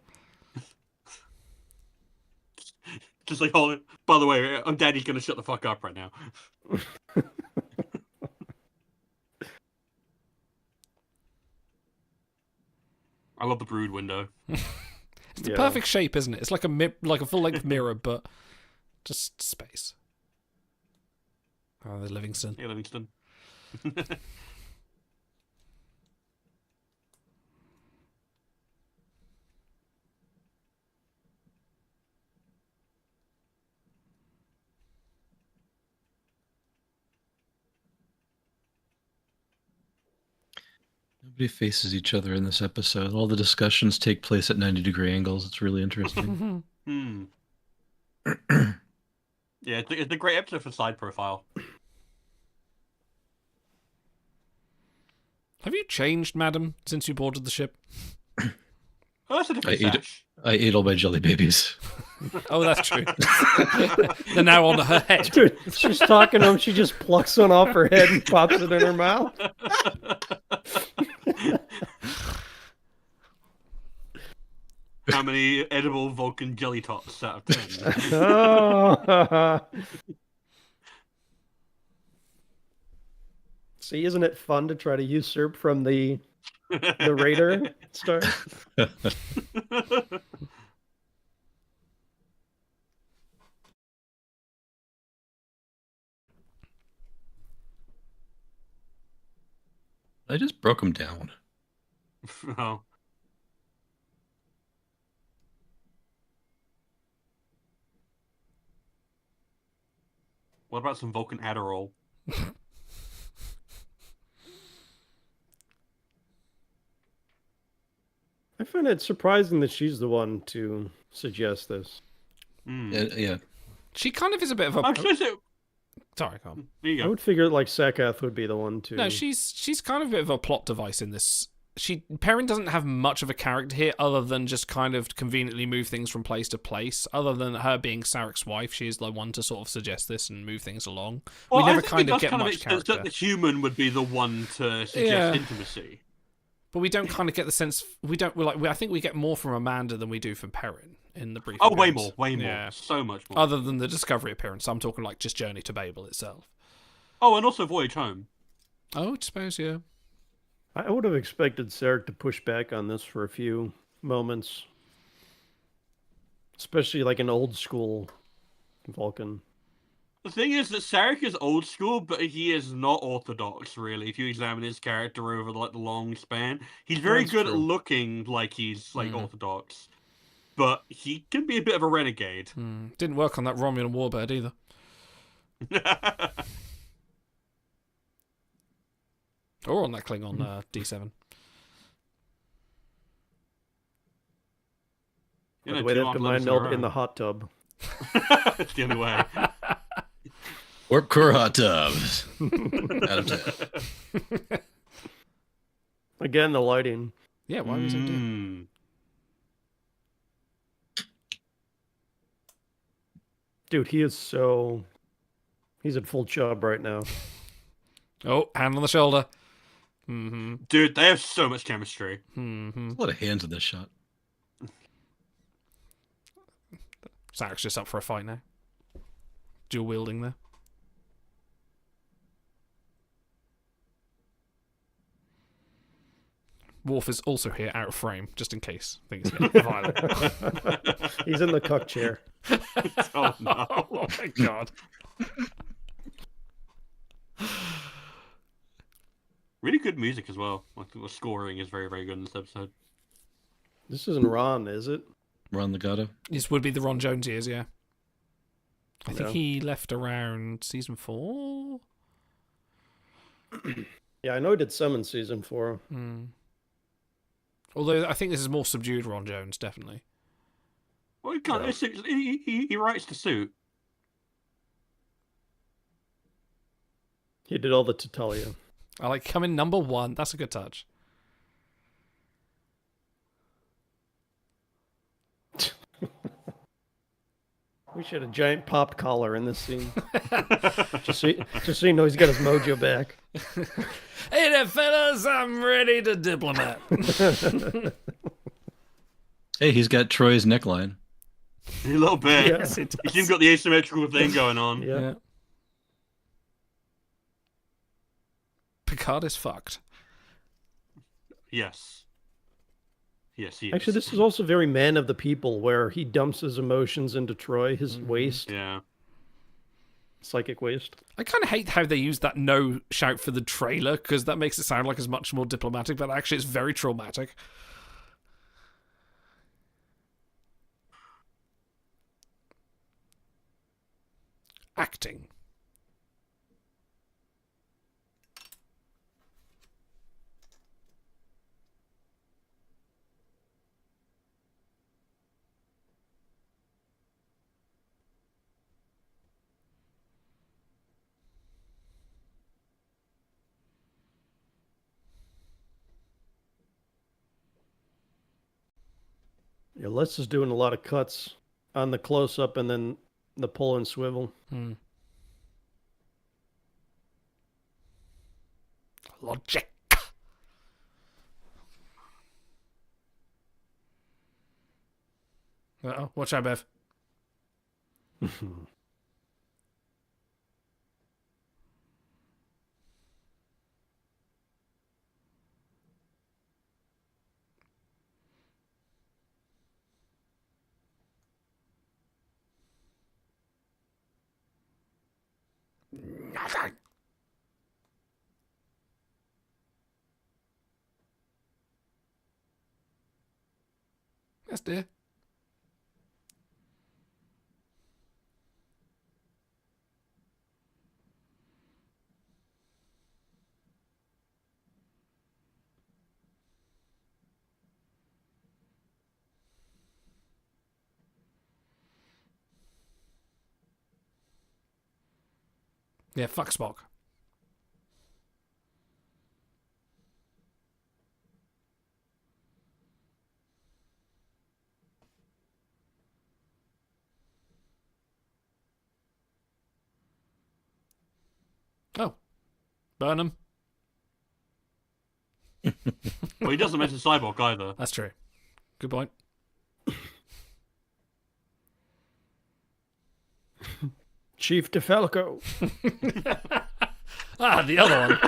Just like, oh, by the way, Daddy's gonna shut the fuck up right now. I love the brood window. It's the perfect shape, isn't it? It's like a full-length mirror, but just space. Oh, there's Livingston. Hey, Livingston. Nobody faces each other in this episode. All the discussions take place at 90-degree angles. It's really interesting. Yeah, it's a great episode for side profile. Have you changed, madam, since you boarded the ship? Oh, that's a different sash. I ate all my jelly babies. Oh, that's true. They're now on her head. Dude, she's talking to him. She just plucks one off her head and pops it in her mouth. How many edible Vulcan jelly tots out of 10? Oh. See, isn't it fun to try to usurp from the Raider star? I just broke him down. Oh. What about some Vulcan Adderall? I find it surprising that she's the one to suggest this. Yeah. She kind of is a bit of a... I'm supposed to... Sorry, Carl. There you go. I would figure like Sakath would be the one to... No, she's kind of a bit of a plot device in this. Perrin doesn't have much of a character here other than just kind of conveniently move things from place to place. Other than her being Sarek's wife, she's the one to sort of suggest this and move things along. Well, we never I think kind it of does get much make sense character. that the human would be the one to suggest intimacy. But we don't kind of get the sense... I think we get more from Amanda than we do from Perrin in the brief Oh, appearance. way more. Yeah. So much more. Other than the Discovery appearance. I'm talking like just Journey to Babel itself. Oh, and also Voyage Home. Oh, I suppose, yeah. I would have expected Sarek to push back on this for a few moments. Especially like an old school Vulcan. The thing is that Sarek is old school, but he is not orthodox, really. If you examine his character over the long span, he's very good at looking like he's orthodox, but he can be a bit of a renegade. Didn't work on that Romulan warbird either. Or on that Klingon D7. By the way, they have to mind melt in the hot tub. It's the only way. Warp core hot tubs. Out of 10. Again, the lighting. Yeah, why was it doing? Dude, he is so... He's at full chub right now. Oh, hand on the shoulder. Dude, they have so much chemistry. There's a lot of hands in this shot. Sarek's just up for a fight now. Dual wielding there. Worf is also here out of frame, just in case things get violent. He's in the cuck chair. Oh, no. Oh, my God. Really good music as well. Like the scoring is very, very good in this episode. This isn't Ron, is it? Ron Legato? This would be the Ron Jones years, yeah. I think he left around season 4. Yeah, I know he did some in season 4. Although I think this is more subdued Ron Jones, definitely. Well, he can't. He writes the suit. He did all the Tatalia. I like coming number 1. That's a good touch. We should have a giant pop collar in this scene. just so you know he's got his mojo back. Hey there, fellas, I'm ready to diplomat. Hey, he's got Troy's neckline. A little bit. Yes, He's even got the asymmetrical thing going on. Yeah. Picard is fucked. Yes. Yes, he is. Actually, this is also very Man of the People, where he dumps his emotions into Troy, his waste. Yeah. Psychic waste. I kind of hate how they use that no shout for the trailer, because that makes it sound like it's much more diplomatic, but actually it's very traumatic. Acting. Yeah, Les is doing a lot of cuts on the close-up and then the pull and swivel. Logic. Uh-oh. Watch out, Bev. Nothing. Yes, dear. Yeah, fuck Spock. Oh. Burn him. Well, he doesn't mention Cyborg either. That's true. Good point. Chief DeFalco. Ah, the other one.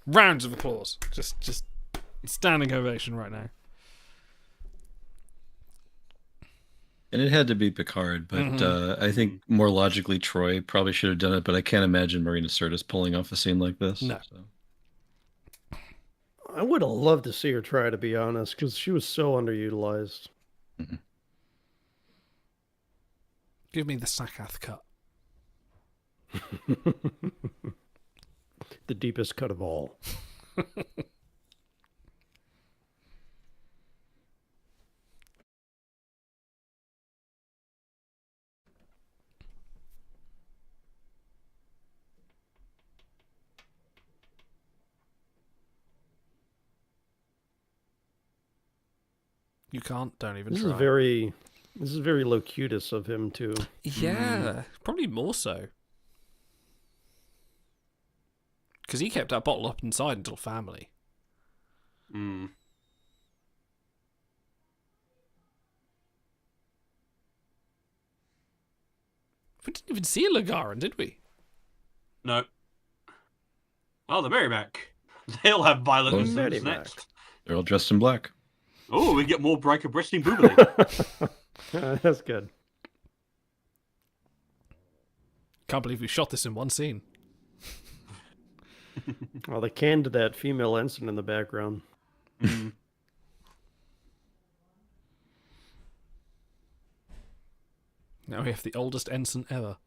Rounds of applause. Just standing ovation right now. And it had to be Picard, but I think more logically Troy probably should have done it, but I can't imagine Marina Sirtis pulling off a scene like this. No. So. I would have loved to see her try, to be honest, because she was so underutilized. Give me the Sakath cut. The deepest cut of all. You can't. Don't even This try. This is very locutus of him too. Yeah, probably more so. Because he kept that bottle up inside until family. Mm. We didn't even see a Lagaran, did we? No. Oh, the Merrimack. They'll have violent incidents next. They're all dressed in black. Oh, we get more Breaker Bristling Boobily. That's good. Can't believe we shot this in one scene. Well, they canned that female ensign in the background. Now we have the oldest ensign ever.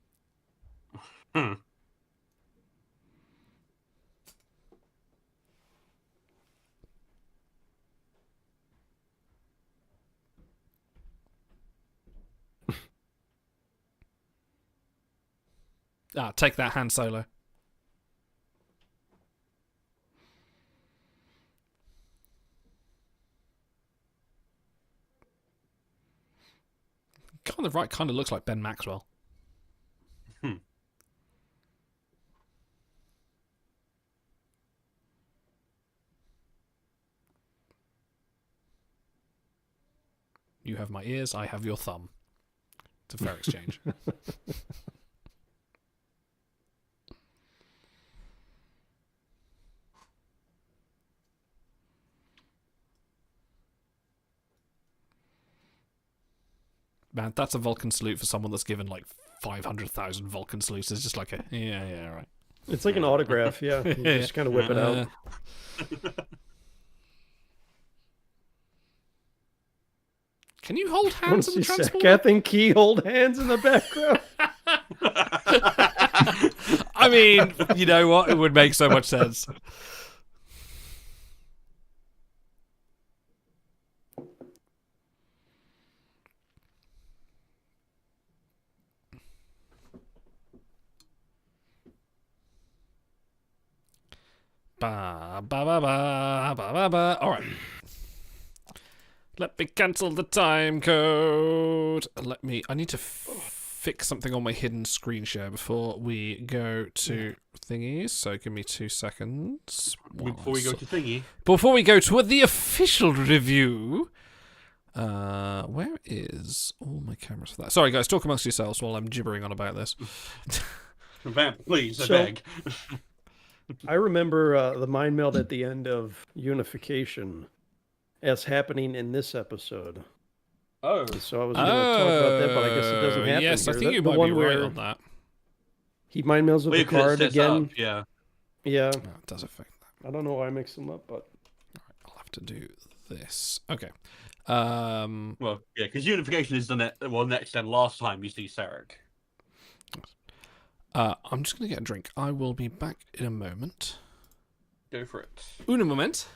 Ah, take that, Han Solo. Guy on the right kind of looks like Ben Maxwell. You have my ears, I have your thumb. It's a fair exchange. Man, that's a Vulcan salute for someone that's given like 500,000 Vulcan salutes. It's just like a, yeah, right. It's like an autograph, yeah. You just kind of whip it out. Can you hold hands in the transport? Kath and Key hold hands in the background. I mean, you know what? It would make so much sense. Ba ba ba ba ba ba ba. All right. Let me cancel the time code. I need to fix something on my hidden screen share before we go to thingies. So give me 2 seconds. Before we go to thingy. Before we go to the official review. Where is all my cameras for that? Sorry, guys, talk amongst yourselves while I'm gibbering on about this. Vamp, please, I So- beg. I remember the mind meld at the end of Unification as happening in this episode. Oh. So I was going to talk about that, but I guess it doesn't happen Yes, here. I think you The might one be right where on that. He mind melds with Well, the because it card sets again. up, yeah. Yeah. No, it does affect that. I don't know why I mix them up, but I'll have to do this. Okay. Well, yeah, because Unification is the next and last time you see Sarek. I'm just going to get a drink. I will be back in a moment. Go for it. Un moment.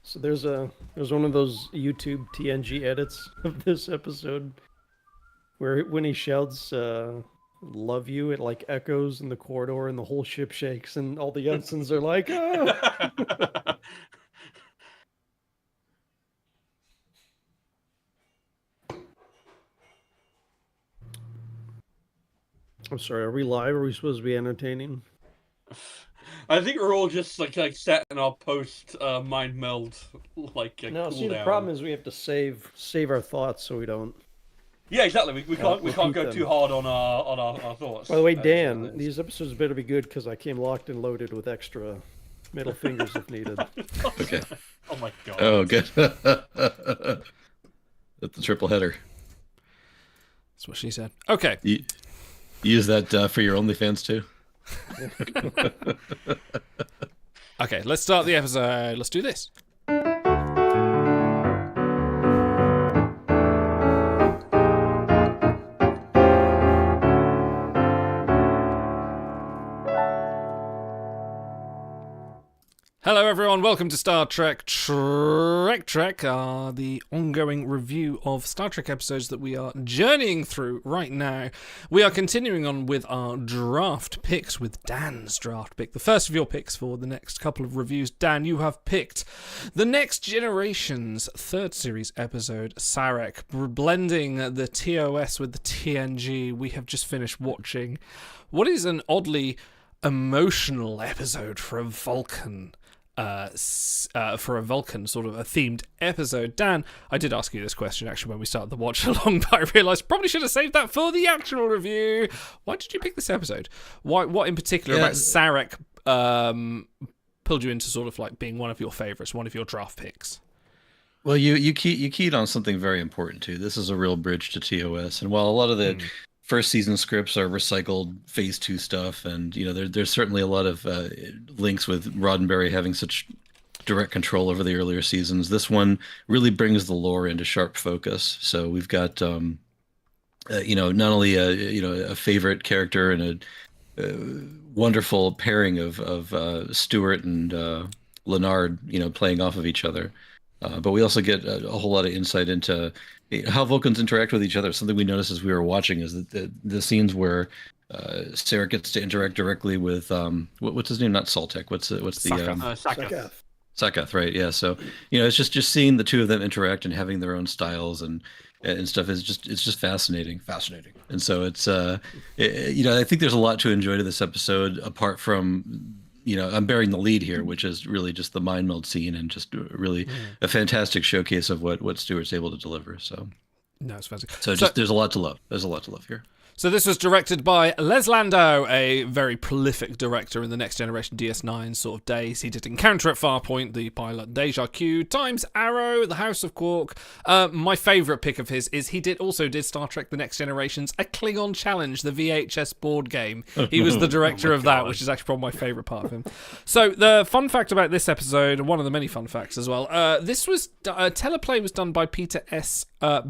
so there's one of those YouTube TNG edits of this episode where when he shouts "love you," it like echoes in the corridor and the whole ship shakes and all the ensigns are like, "Oh!" I'm sorry, are we live? Are we supposed to be entertaining? I think we're all just like set in our post mind meld No, see, the cooldown. problem is we have to save our thoughts so we don't. Yeah, exactly. We can't repeat go them. too hard on our thoughts. By the way, Dan, these episodes better be good because I came locked and loaded with extra middle fingers if needed. Okay. Oh my god. Oh, good. That's the triple header. That's what she said. Okay. You use that for your OnlyFans too? Okay, let's start the episode. Let's do this. Hello everyone, welcome to Star Trek Trek, the ongoing review of Star Trek episodes that we are journeying through right now. We are continuing on with our draft picks, with Dan's draft pick. The first of your picks for the next couple of reviews. Dan, you have picked The Next Generation's third series episode, Sarek, blending the TOS with the TNG. We have just finished watching what is an oddly emotional episode for a Vulcan. For a Vulcan sort of a themed episode. Dan, I did ask you this question actually when we started the watch along, but I realised probably should have saved that for the actual review. Why did you pick this episode? What in particular about Sarek pulled you into sort of like being one of your favourites, one of your draft picks? Well, you keyed on something very important too. This is a real bridge to TOS, and while a lot of the first season scripts are recycled Phase 2 stuff, and there's certainly a lot of links with Roddenberry having such direct control over the earlier seasons. This one really brings the lore into sharp focus. So we've got not only a favorite character and a wonderful pairing of Stewart and Leonard, playing off of each other. But we also get a whole lot of insight into how Vulcans interact with each other. Something we noticed as we were watching is that the scenes where Sarek gets to interact directly with what's his name? Not Saltek. What's the Sakath. Sakath, right? Yeah. So it's just seeing the two of them interact and having their own styles and stuff is just fascinating. And so it's I think there's a lot to enjoy to this episode apart from. I'm bearing the lead here, which is really just the mind meld scene and just really a fantastic showcase of what Stewart's able to deliver. So, no, it's fantastic. So there's a lot to love. There's a lot to love here. So this was directed by Les Landau, a very prolific director in the Next Generation DS9 sort of days. He did Encounter at Farpoint, the pilot Deja Q, Times Arrow, The House of Quark. My favourite pick of his is he also did Star Trek The Next Generation's A Klingon Challenge, the VHS board game. He was the director of that, which is actually probably my favourite part of him. So the fun fact about this episode, one of the many fun facts as well, this was teleplay was done by Peter S.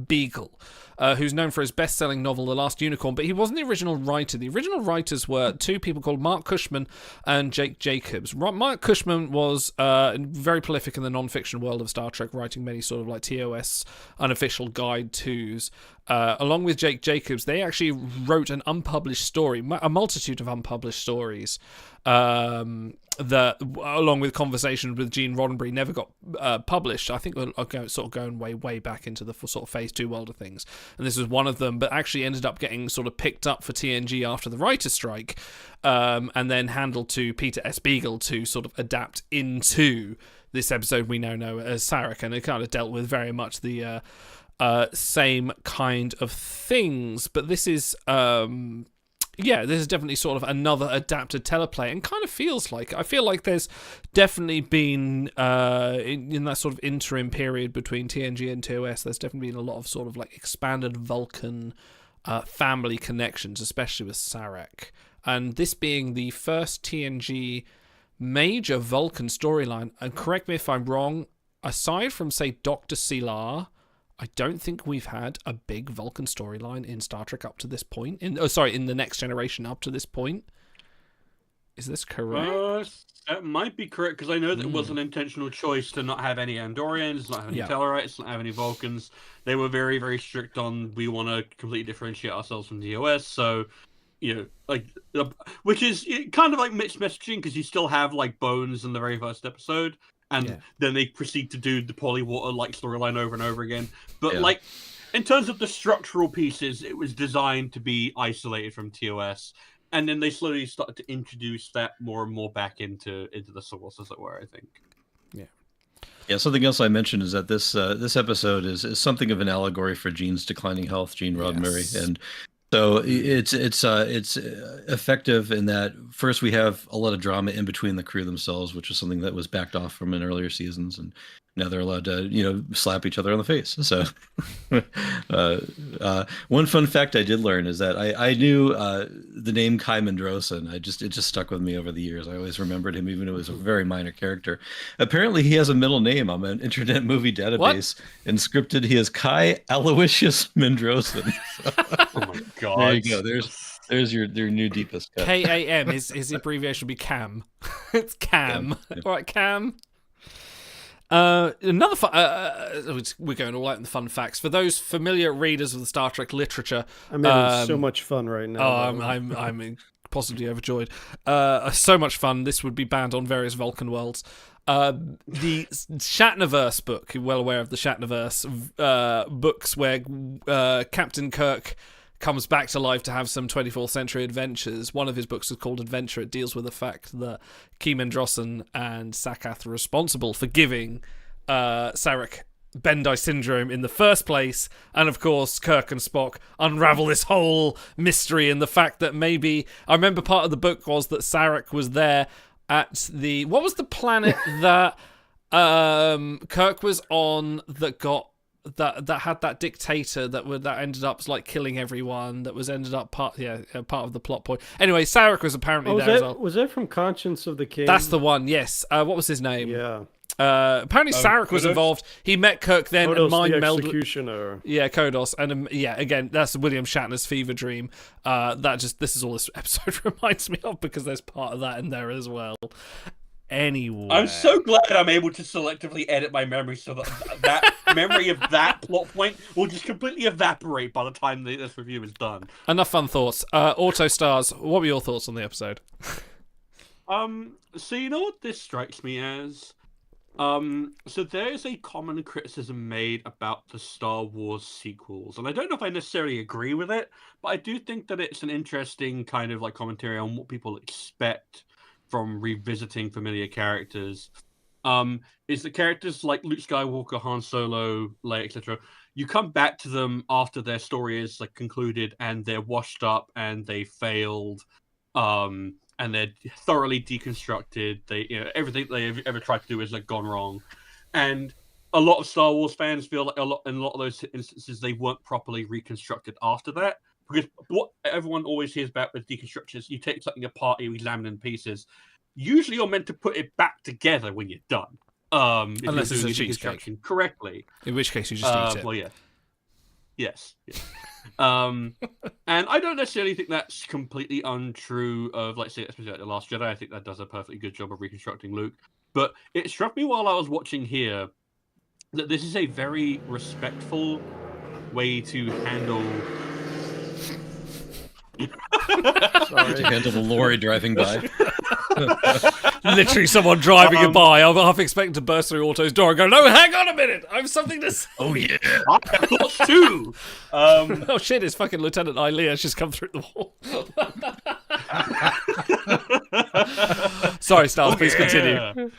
Beagle. who's known for his best-selling novel, The Last Unicorn, but he wasn't the original writer. The original writers were two people called Mark Cushman and Jake Jacobs. Mark Cushman was very prolific in the non-fiction world of Star Trek, writing many sort of like TOS unofficial guide tos. Along with Jake Jacobs, they actually wrote an unpublished story, a multitude of unpublished stories, that, along with conversations with Gene Roddenberry, never got published. I think we're sort of going way back into the sort of Phase 2 world of things. And this was one of them, but actually ended up getting sort of picked up for TNG after the writer's strike, and then handled to Peter S. Beagle to sort of adapt into this episode we now know as Sarek. And it kind of dealt with very much the same kind of things. But this is... this is definitely sort of another adapted teleplay, and kind of feels like, I feel like there's definitely been, in that sort of interim period between TNG and TOS, there's definitely been a lot of sort of like expanded Vulcan family connections, especially with Sarek. And this being the first TNG major Vulcan storyline, and correct me if I'm wrong, aside from, say, Dr. Silar, I don't think we've had a big Vulcan storyline in Star Trek up to this point. In the Next Generation up to this point. Is this correct? That might be correct, because I know that it was an intentional choice to not have any Andorians, not have any Tellarites, not have any Vulcans. They were very, very strict on, we want to completely differentiate ourselves from TOS, so, which is kind of like mixed messaging, because you still have, like, Bones in the very first episode. And then they proceed to do the Polywater like storyline over and over again. But like, in terms of the structural pieces, it was designed to be isolated from TOS, and then they slowly started to introduce that more and more back into the source, as it were. I think. Yeah. Something else I mentioned is that this episode is something of an allegory for Gene's declining health, Gene Roddenberry, and. So it's effective in that first we have a lot of drama in between the crew themselves, which is something that was backed off from in earlier seasons, and now they're allowed to slap each other on the face. So one fun fact I did learn is that I knew the name Kai Mendrosen. It just stuck with me over the years. I always remembered him, even though it was a very minor character. Apparently he has a middle name on an Internet Movie Database. In scripted, he is Kai Aloysius Mendrosen. Oh my god! There you go. There's your new deepest cut. KAM. His abbreviation would be Cam. It's Cam. Yeah. All right, Cam. Another fun, we're going all out in the fun facts. For those familiar readers of the Star Trek literature, I'm having so much fun right now. Oh, I'm positively overjoyed. So much fun. This would be banned on various Vulcan worlds. The Shatnerverse book, you're well aware of the Shatnerverse books, where Captain Kirk comes back to life to have some 24th century adventures. One of his books is called Adventure. It deals with the fact that Key Mendrosen and Sakath are responsible for giving Sarek Bendai syndrome in the first place, and of course Kirk and Spock unravel this whole mystery, and the fact that maybe, I remember part of the book was that Sarek was there at what was the planet that Kirk was on that had that dictator that ended up like killing everyone, that was ended up part of the plot point. Anyway, Sarek was apparently there as well. Was that from Conscience of the King? That's the one, yes. What was his name? Yeah. Apparently Sarek was involved. He met Kirk then Kodos, and mind melded. Executioner. Yeah, Kodos, and again, that's William Shatner's fever dream. This is all this episode reminds me of, because there's part of that in there as well. Anyway, I'm so glad I'm able to selectively edit my memory so that memory of that plot point will just completely evaporate by the time this review is done. Enough fun thoughts. Auto Stars, what were your thoughts on the episode? So you know what this strikes me as? So there is a common criticism made about the Star Wars sequels, and I don't know if I necessarily agree with it, but I do think that it's an interesting kind of like commentary on what people expect from revisiting familiar characters. Is the characters like Luke Skywalker, Han Solo, Leia, etc. You come back to them after their story is like concluded and they're washed up and they failed, and they're thoroughly deconstructed. They, everything they've ever tried to do is like gone wrong, and a lot of Star Wars fans feel like in a lot of those instances they weren't properly reconstructed after that. Because what everyone always hears about with deconstruction is you take something apart, you examine it in pieces. Usually you're meant to put it back together when you're done. Unless it's a cheesecake. Correctly. In which case you just eat it. Well, yeah. Yes. And I don't necessarily think that's completely untrue of, like, say, especially like The Last Jedi. I think that does a perfectly good job of reconstructing Luke. But it struck me while I was watching here that this is a very respectful way to handle. Sorry. To handle the lorry driving by. Literally someone driving it by. I'm half expecting to burst through Auto's door and go, no, hang on a minute, I have something to say. Oh, yeah. I have thoughts too. Oh, shit, it's fucking Lieutenant Ilea. She's come through the wall. Sorry, Styles, please continue.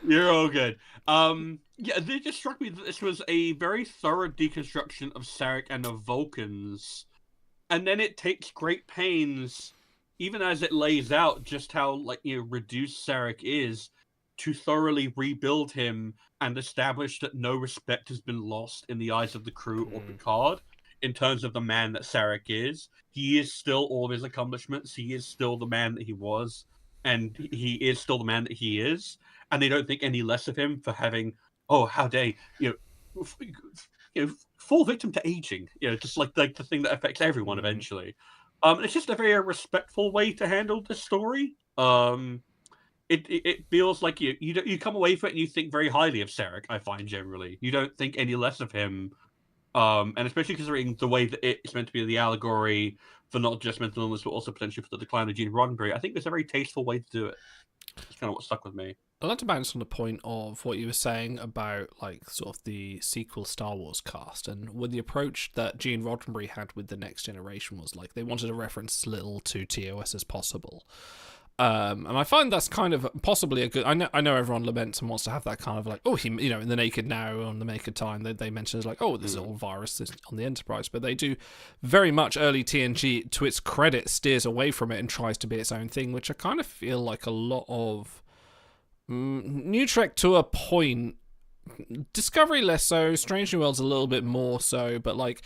You're all good. Yeah, it just struck me that this was a very thorough deconstruction of Sarek and the Vulcans. And then it takes great pains, even as it lays out just how, like, reduced Sarek is, to thoroughly rebuild him and establish that no respect has been lost in the eyes of the crew or Picard in terms of the man that Sarek is. He is still all of his accomplishments. He is still the man that he was, and he is still the man that he is. And they don't think any less of him for having, how dare fall victim to aging, just like the thing that affects everyone eventually. It's just a very respectful way to handle this story. It feels like you come away from it and you think very highly of Sarek. I find generally you don't think any less of him, and especially considering the way that it's meant to be the allegory for not just mental illness but also potentially for the decline of Gene Roddenberry. I think it's a very tasteful way to do it. It's kind of what stuck with me. I'd like to bounce on the point of what you were saying about, like, sort of the sequel Star Wars cast, and with the approach that Gene Roddenberry had with The Next Generation was, like, they wanted to reference as little to TOS as possible. And I find that's kind of possibly a good. I know everyone laments and wants to have that kind of like, he, in the Naked Now, on the Naked Time, they mention it's like, this is all virus on the Enterprise, but they do very much early TNG, to its credit, steers away from it and tries to be its own thing, which I kind of feel like a lot of New Trek to a point, Discovery less so, Strange New Worlds a little bit more so, but like,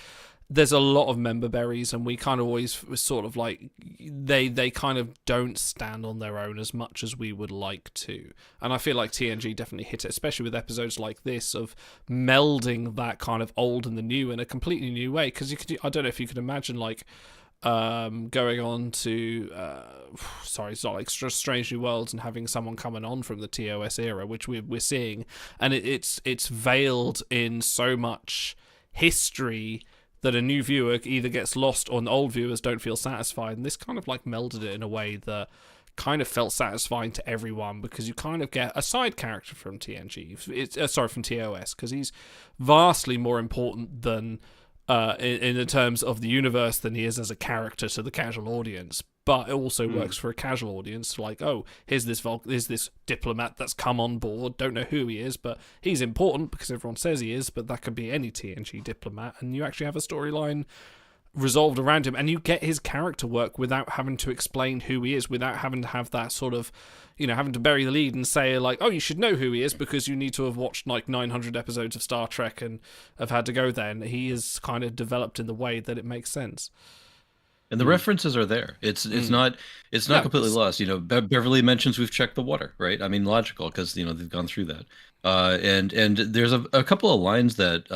there's a lot of member berries, and we kind of always sort of like they kind of don't stand on their own as much as we would like to. And I feel like TNG definitely hit it, especially with episodes like this of melding that kind of old and the new in a completely new way. Because I don't know if you could imagine like going on to it's not like Strange New Worlds and having someone coming on from the TOS era, which we're seeing, and it's veiled in so much history that a new viewer either gets lost or the old viewers don't feel satisfied. And this kind of like melded it in a way that kind of felt satisfying to everyone, because you kind of get a side character from TNG. From TOS, because he's vastly more important than in the terms of the universe than he is as a character to the casual audience. But it also works for a casual audience. Like, here's this diplomat that's come on board. Don't know who he is, but he's important because everyone says he is. But that could be any TNG diplomat, and you actually have a storyline resolved around him, and you get his character work without having to explain who he is, without having to have that sort of, having to bury the lead and say like, you should know who he is because you need to have watched like 900 episodes of Star Trek and have had to go there. And he is kind of developed in the way that it makes sense. And the references are there. It's not completely lost. Beverly mentions we've checked the water, right? I mean, logical because they've gone through that. And there's a couple of lines that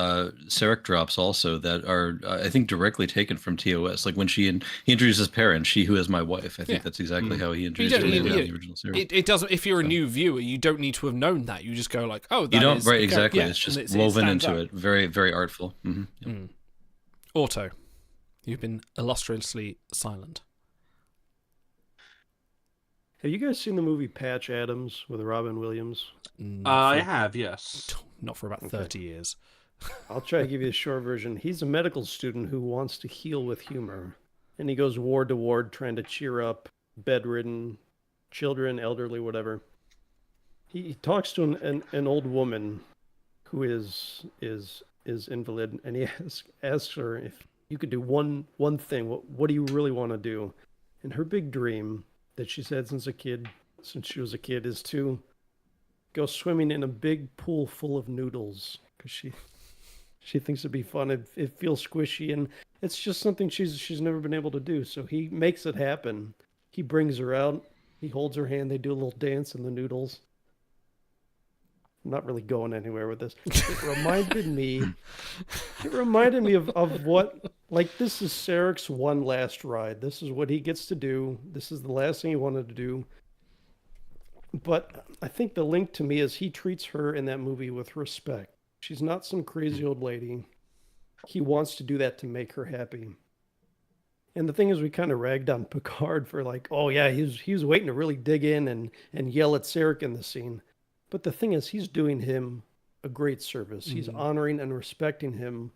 Sarek drops also that are I think directly taken from TOS. Like when he introduces Perrin, she who is my wife. I think that's exactly how he introduced her in the original series. It doesn't. If you're a new viewer, you don't need to have known that. You just go like, that you don't is, right exactly. Yeah, it's just woven into it. Very very artful. Auto. You've been illustriously silent. Have you guys seen the movie Patch Adams with Robin Williams? I have, yes. Not for about 30 years. I'll try to give you a short version. He's a medical student who wants to heal with humor. And he goes ward to ward trying to cheer up bedridden children, elderly, whatever. He talks to an old woman who is invalid, and he asks her if you could do one thing. What do you really want to do? And her big dream that she's had since she was a kid, is to go swimming in a big pool full of noodles, because she thinks it'd be fun. It feels squishy, and it's just something she's never been able to do. So he makes it happen. He brings her out. He holds her hand. They do a little dance in the noodles. I'm not really going anywhere with this. It reminded me of what, like, this is Sarek's one last ride. This is what he gets to do. This is the last thing he wanted to do. But I think the link to me is he treats her in that movie with respect. She's not some crazy old lady. He wants to do that to make her happy. And the thing is, we kind of ragged on Picard for like, oh yeah, he was waiting to really dig in and yell at Sarek in the scene. But the thing is, he's doing him a great service. He's honoring and respecting him.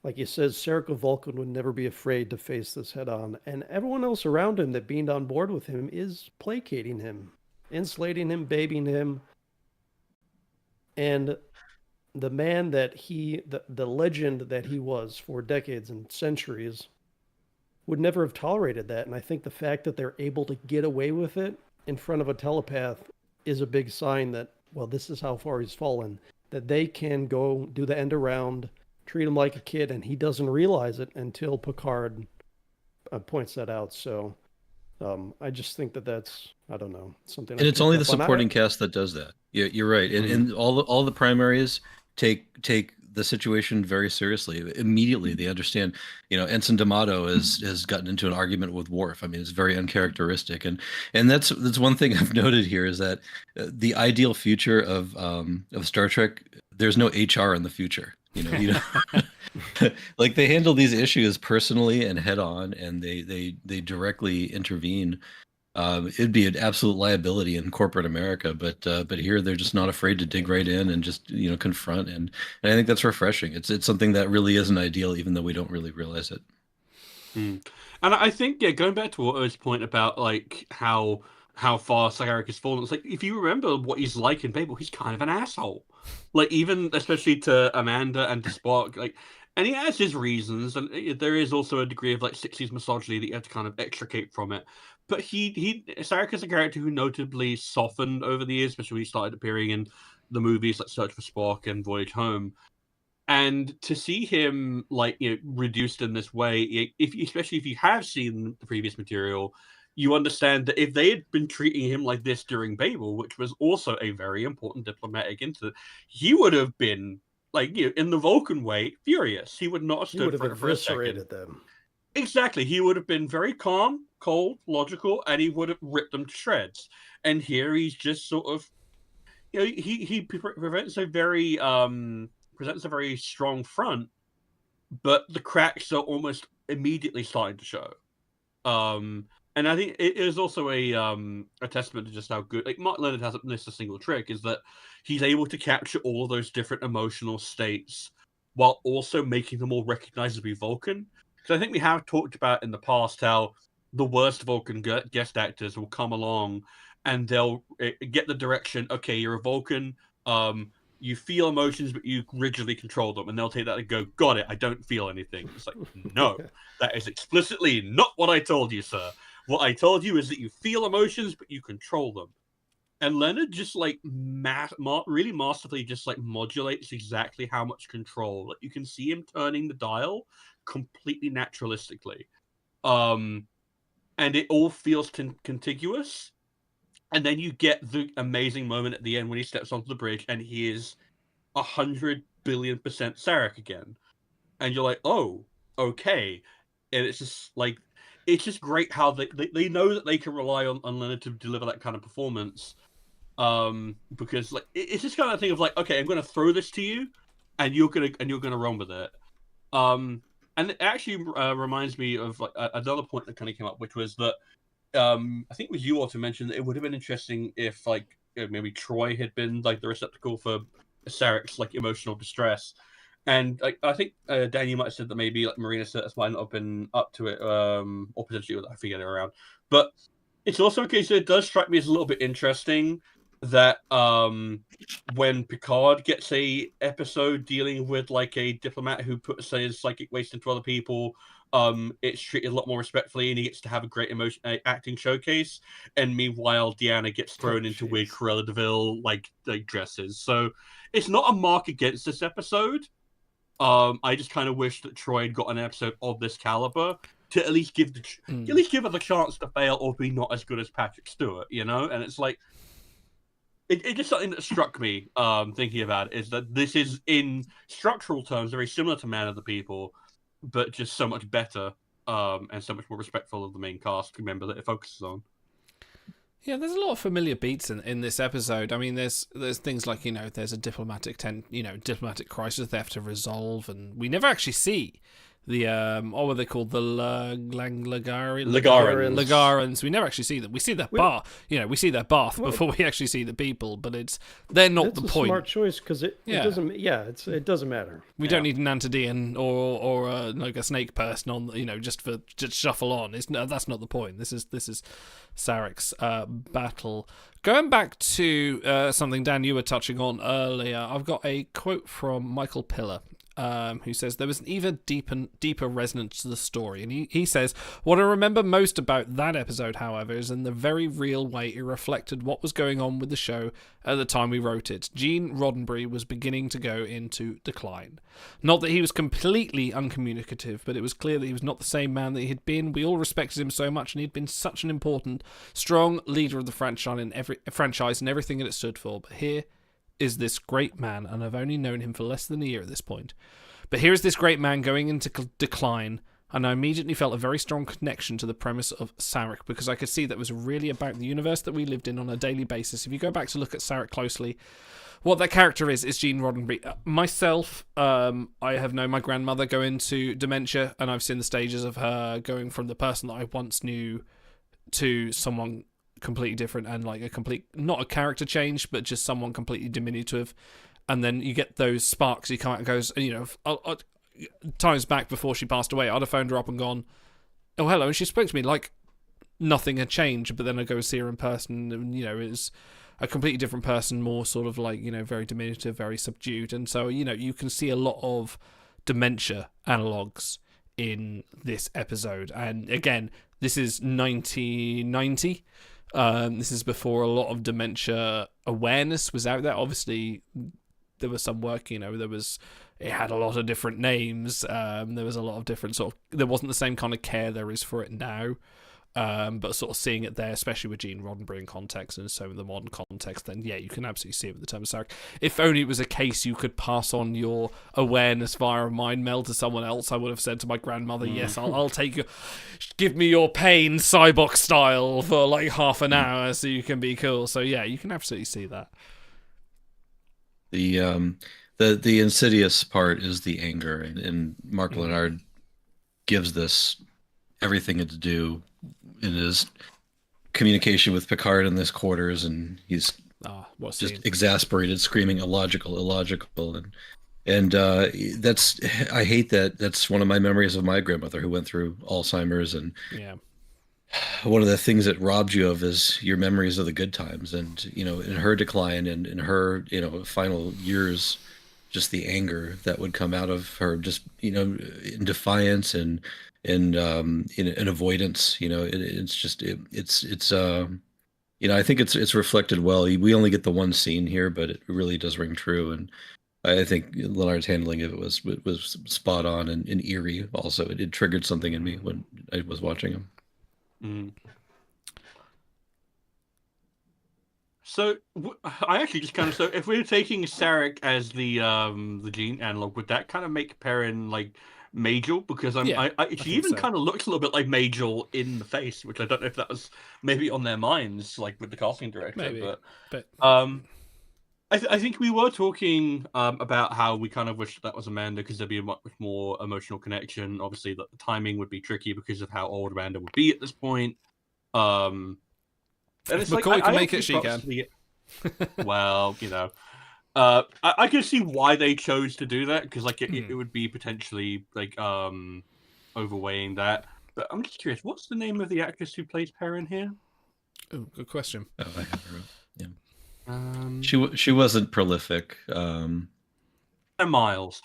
Like he says, Sarek of Vulcan would never be afraid to face this head on. And everyone else around him that beamed on board with him is placating him, insulating him, babying him. And the man that the legend that he was for decades and centuries would never have tolerated that. And I think the fact that they're able to get away with it in front of a telepath is a big sign that, well, this is how far he's fallen, that they can go do the end around, treat him like a kid, and he doesn't realize it until Picard points that out. So I just think that's, I don't know, something. And it's only the supporting cast that does that. You're right. And all the primaries take the situation very seriously. Immediately they understand, Ensign D'Amato has gotten into an argument with Worf. I mean, it's very uncharacteristic. And that's one thing I've noted here is that the ideal future of Star Trek, there's no HR in the future. Like they handle these issues personally and head on, and they directly intervene. It'd be an absolute liability in corporate America, but here they're just not afraid to dig right in and just confront, and I think that's refreshing. It's something that really isn't ideal, even though we don't really realize it. And I think going back to Otto's point about like how far Sarek has fallen, it's like if you remember what he's like in Babel, he's kind of an asshole. Like even especially to Amanda and to Spock, like. And he has his reasons, and there is also a degree of like 60s misogyny that you have to kind of extricate from it. But Sarek is a character who notably softened over the years, especially when he started appearing in the movies like Search for Spock and Voyage Home. And to see him reduced in this way, especially if you have seen the previous material, you understand that if they had been treating him like this during Babel, which was also a very important diplomatic incident, he would have been in the Vulcan way, furious. He would not have stood. He would have eviscerated them. Exactly. He would have been very calm, cold, logical, and he would have ripped them to shreds. And here he's just sort of, he presents a very strong front, but the cracks are almost immediately starting to show. And I think it is also a testament to just how good. Like Mark Leonard hasn't missed a single trick. Is that he's able to capture all of those different emotional states while also making them all recognizably Vulcan. Because I think we have talked about in the past how the worst Vulcan guest actors will come along and they'll get the direction. Okay, you're a Vulcan. You feel emotions, but you rigidly control them, and they'll take that and go, "Got it. I don't feel anything." It's like, no, that is explicitly not what I told you, sir. What I told you is that you feel emotions, but you control them. And Leonard just really masterfully just modulates exactly how much control. Like you can see him turning the dial completely naturalistically, and it all feels contiguous. And then you get the amazing moment at the end when he steps onto the bridge and he is 100 billion % Sarek again, and you're like, oh, okay. And it's just it's just great how they know that they can rely on Leonard to deliver that kind of performance. Because it's just kind of thing of okay, I'm going to throw this to you, and you're gonna run with it. And it actually reminds me of another point that kind of came up, which was that I think it was you also mentioned that it would have been interesting if maybe Troy had been the receptacle for Sarek's emotional distress. And I think Dan, you might have said that maybe Marina Sirtis might not have been up to it, or potentially I forget it around. But it's also a case that it does strike me as a little bit interesting that when Picard gets a episode dealing with a diplomat who puts his psychic waste into other people, it's treated a lot more respectfully, and he gets to have a great acting showcase. And meanwhile, Deanna gets thrown into weird Cruella de Vil dresses. So it's not a mark against this episode. I just kind of wish that Troy had got an episode of this caliber to at least give her the chance to fail or be not as good as Patrick Stewart, And it's it just something that struck me thinking about it, is that this is in structural terms very similar to Man of the People, but just so much better and so much more respectful of the main cast member that it focuses on. Yeah, there's a lot of familiar beats in this episode. I mean, there's things like, there's a diplomatic crisis they have to resolve, and we never actually see the what were they called, the Lagarans. We never actually see them. We see their we see their bath before we actually see the people, but they're not the point. Smart choice, because it doesn't. Yeah, it doesn't matter. We don't need an Antidean or a snake person on, just shuffle on. That's not the point. This is Sarek's battle. Going back to something, Dan, you were touching on earlier, I've got a quote from Michael Piller, who says, there was an even deeper resonance to the story. And he says, what I remember most about that episode, however, is in the very real way it reflected what was going on with the show at the time we wrote it. Gene Roddenberry was beginning to go into decline. Not that he was completely uncommunicative, but it was clear that he was not the same man that he had been. We all respected him so much, and he'd been such an important, strong leader of the franchise and everything that it stood for. But here is this great man, and I've only known him for less than a year at this point. But here is this great man going into decline, and I immediately felt a very strong connection to the premise of Sarek, because I could see that was really about the universe that we lived in on a daily basis. If you go back to look at Sarek closely, what that character is Gene Roddenberry. Myself, I have known my grandmother go into dementia, and I've seen the stages of her going from the person that I once knew to someone completely different, and like not a character change, but just someone completely diminutive. And then you get those sparks. He kind of goes, times back before she passed away, I'd have phoned her up and gone, oh, hello, and she spoke to me like nothing had changed. But then I go see her in person, and it's a completely different person, more sort of like, very diminutive, very subdued. And so, you can see a lot of dementia analogues in this episode. And again, this is 1990. This is before a lot of dementia awareness was out there. Obviously, there was some work, it had a lot of different names. There was a lot of different there wasn't the same kind of care there is for it now. But sort of seeing it there, especially with Gene Roddenberry in context and so in the modern context, then yeah, you can absolutely see it with the term Sarek. If only it was a case you could pass on your awareness via a mind meld to someone else, I would have said to my grandmother, yes, I'll take you, give me your pain Cyborg style for like half an hour so you can be cool. So yeah, you can absolutely see that. The insidious part is the anger, and Mark Lenard gives this everything to do in his communication with Picard in this quarters, and he's just exasperated, screaming illogical, and that's, I hate that. That's one of my memories of my grandmother who went through Alzheimer's, and one of the things that robbed you of is your memories of the good times, and in her decline and in her final years, just the anger that would come out of her, just in defiance and in avoidance. It's I think it's reflected well. We only get the one scene here, but it really does ring true, and I think Leonard's handling of it was spot on and eerie. Also, it triggered something in me when I was watching him. So I actually just kind of, so if we're taking Sarek as the Gene analog, would that kind of make Perrin like Majel? Because she even kind of looks a little bit like Majel in the face, which I don't know if that was maybe on their minds, like with the casting director. Maybe, but I think we were talking about how we kind of wish that was Amanda, because there'd be a much more emotional connection. Obviously, the timing would be tricky because of how old Amanda would be at this point. And it's McCoy like, can make it, she can. Well, I can see why they chose to do that, because like it would be potentially like overweighing that. But I'm just curious, what's the name of the actress who plays Perrin here? Oh, good question. Oh, I have her. Yeah. She wasn't prolific. Miles.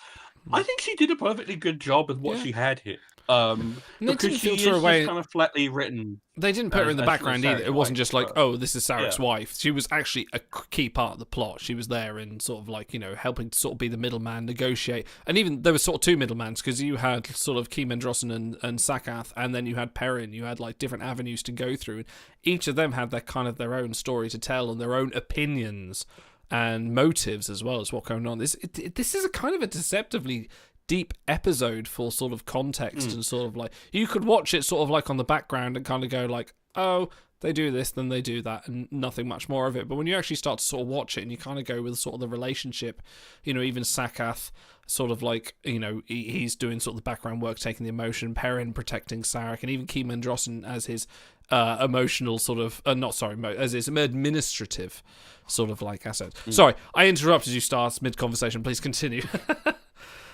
I think she did a perfectly good job with what she had here. Because didn't she is filter just away. kind of flatly written. They didn't put her in the as background either. Sarek's It wasn't wife, just like, but- oh, this is Sarek's yeah. wife. She was actually a key part of the plot. She was there in sort of like, helping to sort of be the middleman, negotiate. And even there were sort of two middlemans because you had sort of Key Mendrosson and Sakath, and then you had Perrin. You had like different avenues to go through. And each of them had their kind of their own story to tell and their own opinions and motives as well as what going on. This is a kind of a deceptively deep episode for sort of context and sort of like you could watch it sort of like on the background and kind of go like, oh, they do this, then they do that, and nothing much more of it. But when you actually start to sort of watch it and you kind of go with sort of the relationship, even Sakath sort of like, he's doing sort of the background work, taking the emotion, Perrin protecting Sarek, and even Key Mendrosson as his emotional sort of, as his administrative sort of like asset. Sorry, I interrupted you, Stars, mid-conversation. Please continue.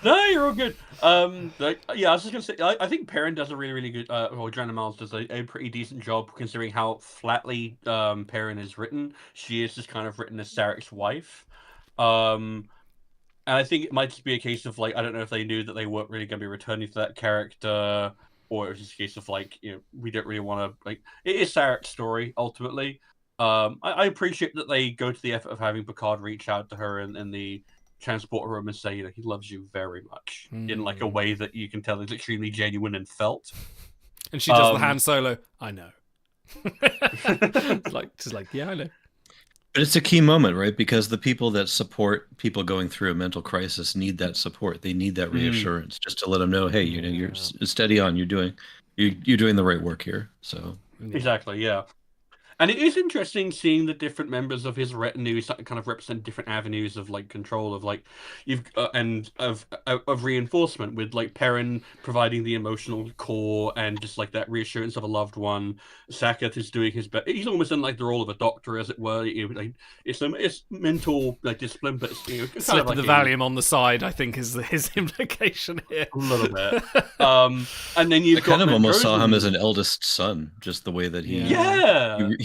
No, you're all good. I was just gonna say, I think Perrin does a really, really good, or Joanna Miles does a pretty decent job considering how flatly Perrin is written. She is just kind of written as Sarek's wife. And I think it might just be a case of like, I don't know if they knew that they weren't really going to be returning to that character, or it was just a case of like, we don't really want to, like, it is Sarek's story ultimately. I appreciate that they go to the effort of having Picard reach out to her in the transport room and say, he loves you very much in like a way that you can tell is extremely genuine and felt. And she does the Han Solo. I know. It's like, yeah, I know. But it's a key moment, right? Because the people that support people going through a mental crisis need that support. They need that reassurance just to let them know, hey, you're steady on. You're doing the right work here. So exactly, yeah. And it is interesting seeing the different members of his retinue kind of represent different avenues of like control of like and of reinforcement, with like Perrin providing the emotional core and just like that reassurance of a loved one. Sakath is doing his best. He's almost in like the role of a doctor, as it were. Like it's mental like discipline, but it's kind Slip of like the Valium on the side, I think, is his implication here. A little bit. And then I kind of almost saw him as an eldest son, just the way that he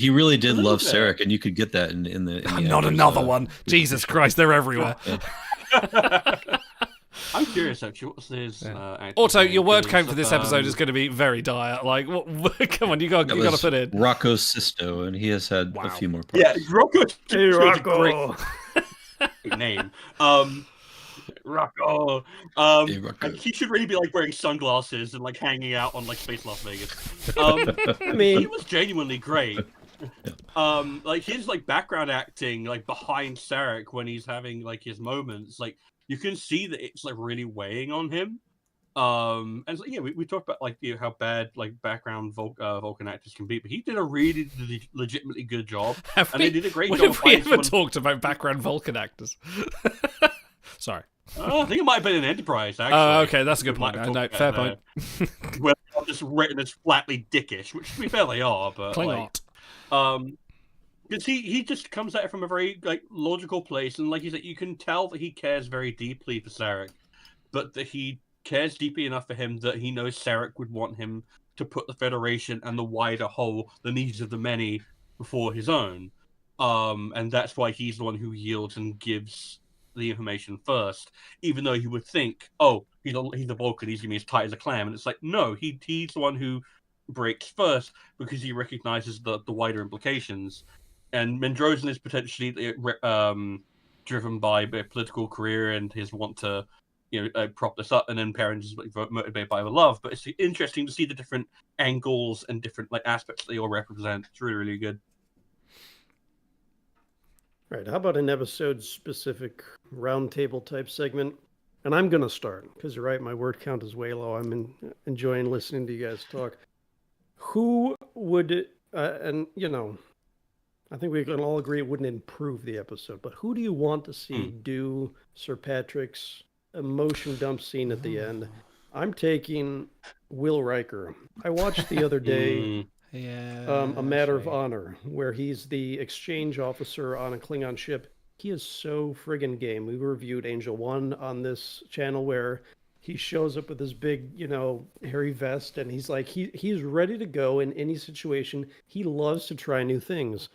he really did love Sarek, and you could get that in the not another one. Jesus Christ, they're everywhere. I'm curious actually, what's his Otto, your word count for this episode is going to be very dire. Like, come on, you got to fit in Rocco Sisto, and he has had a few more parts. Yeah, Rocco. Hey, Rocco. Great name. Rocco. And he should really be like wearing sunglasses and like hanging out on like Space Las Vegas. I mean, he was genuinely great. Like his like background acting like behind Sarek when he's having like his moments, like you can see that it's like really weighing on him. And so, yeah, we talked about like how bad like background Vulcan actors can be, but he did a really legitimately good job. They did a great job. Have we ever talked about background Vulcan actors? Sorry. I think it might have been an Enterprise, actually. Oh, okay, that's a good point. No, fair point. Well, just written as flatly dickish, which to be fair they are, but Klingot. Because he just comes at it from a very like logical place, and like you said, you can tell that he cares very deeply for Sarek, but that he cares deeply enough for him that he knows Sarek would want him to put the Federation and the wider whole, the needs of the many, before his own. And that's why he's the one who yields and gives the information first, even though you would think, oh, he's a Vulcan, he's gonna be as tight as a clam, and it's like, no, he's the one who breaks first because he recognizes the wider implications. And Mendrosson is potentially driven by a political career and his want to prop this up, and then Perrin is motivated by the love. But it's interesting to see the different angles and different like aspects they all represent. It's really, really good. Right, how about an episode-specific roundtable type segment? And I'm going to start, because you're right, my word count is way low. I'm enjoying listening to you guys talk. Who would, and I think we can all agree it wouldn't improve the episode, but who do you want to see do Sir Patrick's emotion dump scene at the end? I'm taking Will Riker. I watched the other day... A Matter of Honor, where he's the exchange officer on a Klingon ship. He is so friggin' game. We reviewed Angel 1 on this channel, where he shows up with this big, hairy vest, and he's like, he's ready to go in any situation. He loves to try new things.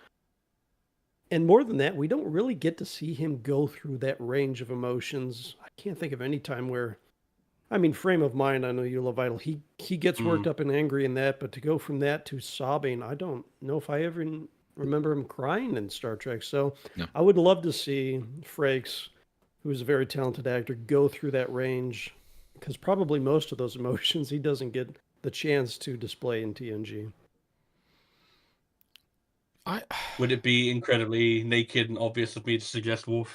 And more than that, we don't really get to see him go through that range of emotions. I can't think of any time where I mean, frame of mind, I know you love Vital. He gets worked up and angry in that, but to go from that to sobbing, I don't know if I ever remember him crying in Star Trek. So I would love to see Frakes, who's a very talented actor, go through that range, because probably most of those emotions he doesn't get the chance to display in TNG. Would it be incredibly naked and obvious of me to suggest Worf?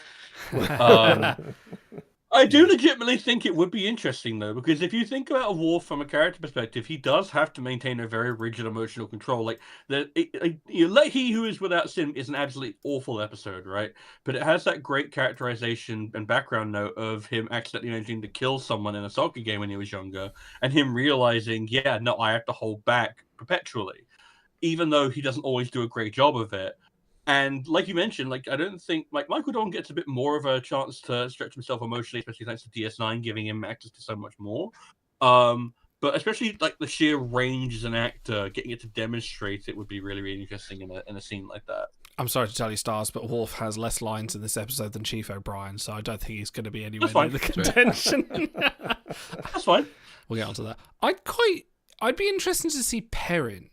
I do legitimately think it would be interesting, though, because if you think about Worf from a character perspective, he does have to maintain a very rigid emotional control. Like, Let He Who Is Without Sin is an absolutely awful episode, right? But it has that great characterization and background note of him accidentally managing to kill someone in a soccer game when he was younger, and him realizing, yeah, no, I have to hold back perpetually, even though he doesn't always do a great job of it. And like you mentioned, like I don't think like Michael Dorn gets a bit more of a chance to stretch himself emotionally, especially thanks to DS9 giving him access to so much more. But especially like the sheer range as an actor, getting it to demonstrate it would be really, really interesting in a scene like that. I'm sorry to tell you, Stars, but Worf has less lines in this episode than Chief O'Brien, so I don't think he's going to be anywhere near the contention. That's fine. We'll get onto that. I'd be interested to see Perrin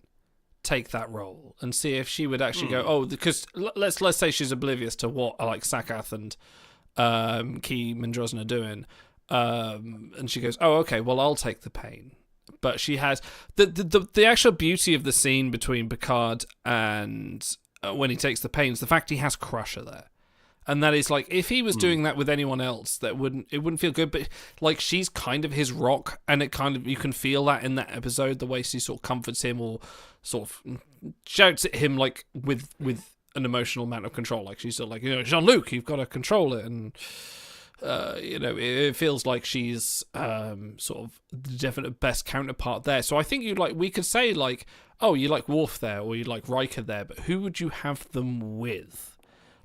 take that role and see if she would actually go, because let's say she's oblivious to what like Sakath and Key Mendrozan are doing, and she goes, oh, okay, well, I'll take the pain. But she has the actual beauty of the scene between Picard and when he takes the pain is the fact he has Crusher there. And that is like, if he was doing that with anyone else, it wouldn't feel good. But like, she's kind of his rock, and it kind of, you can feel that in that episode, the way she sort of comforts him or sort of shouts at him like with an emotional amount of control. Like she's sort of like, Jean-Luc, you've got to control it, and it feels like she's sort of the definite best counterpart there. So I think we could say like, oh, you like Worf there, or you like Riker there, but who would you have them with?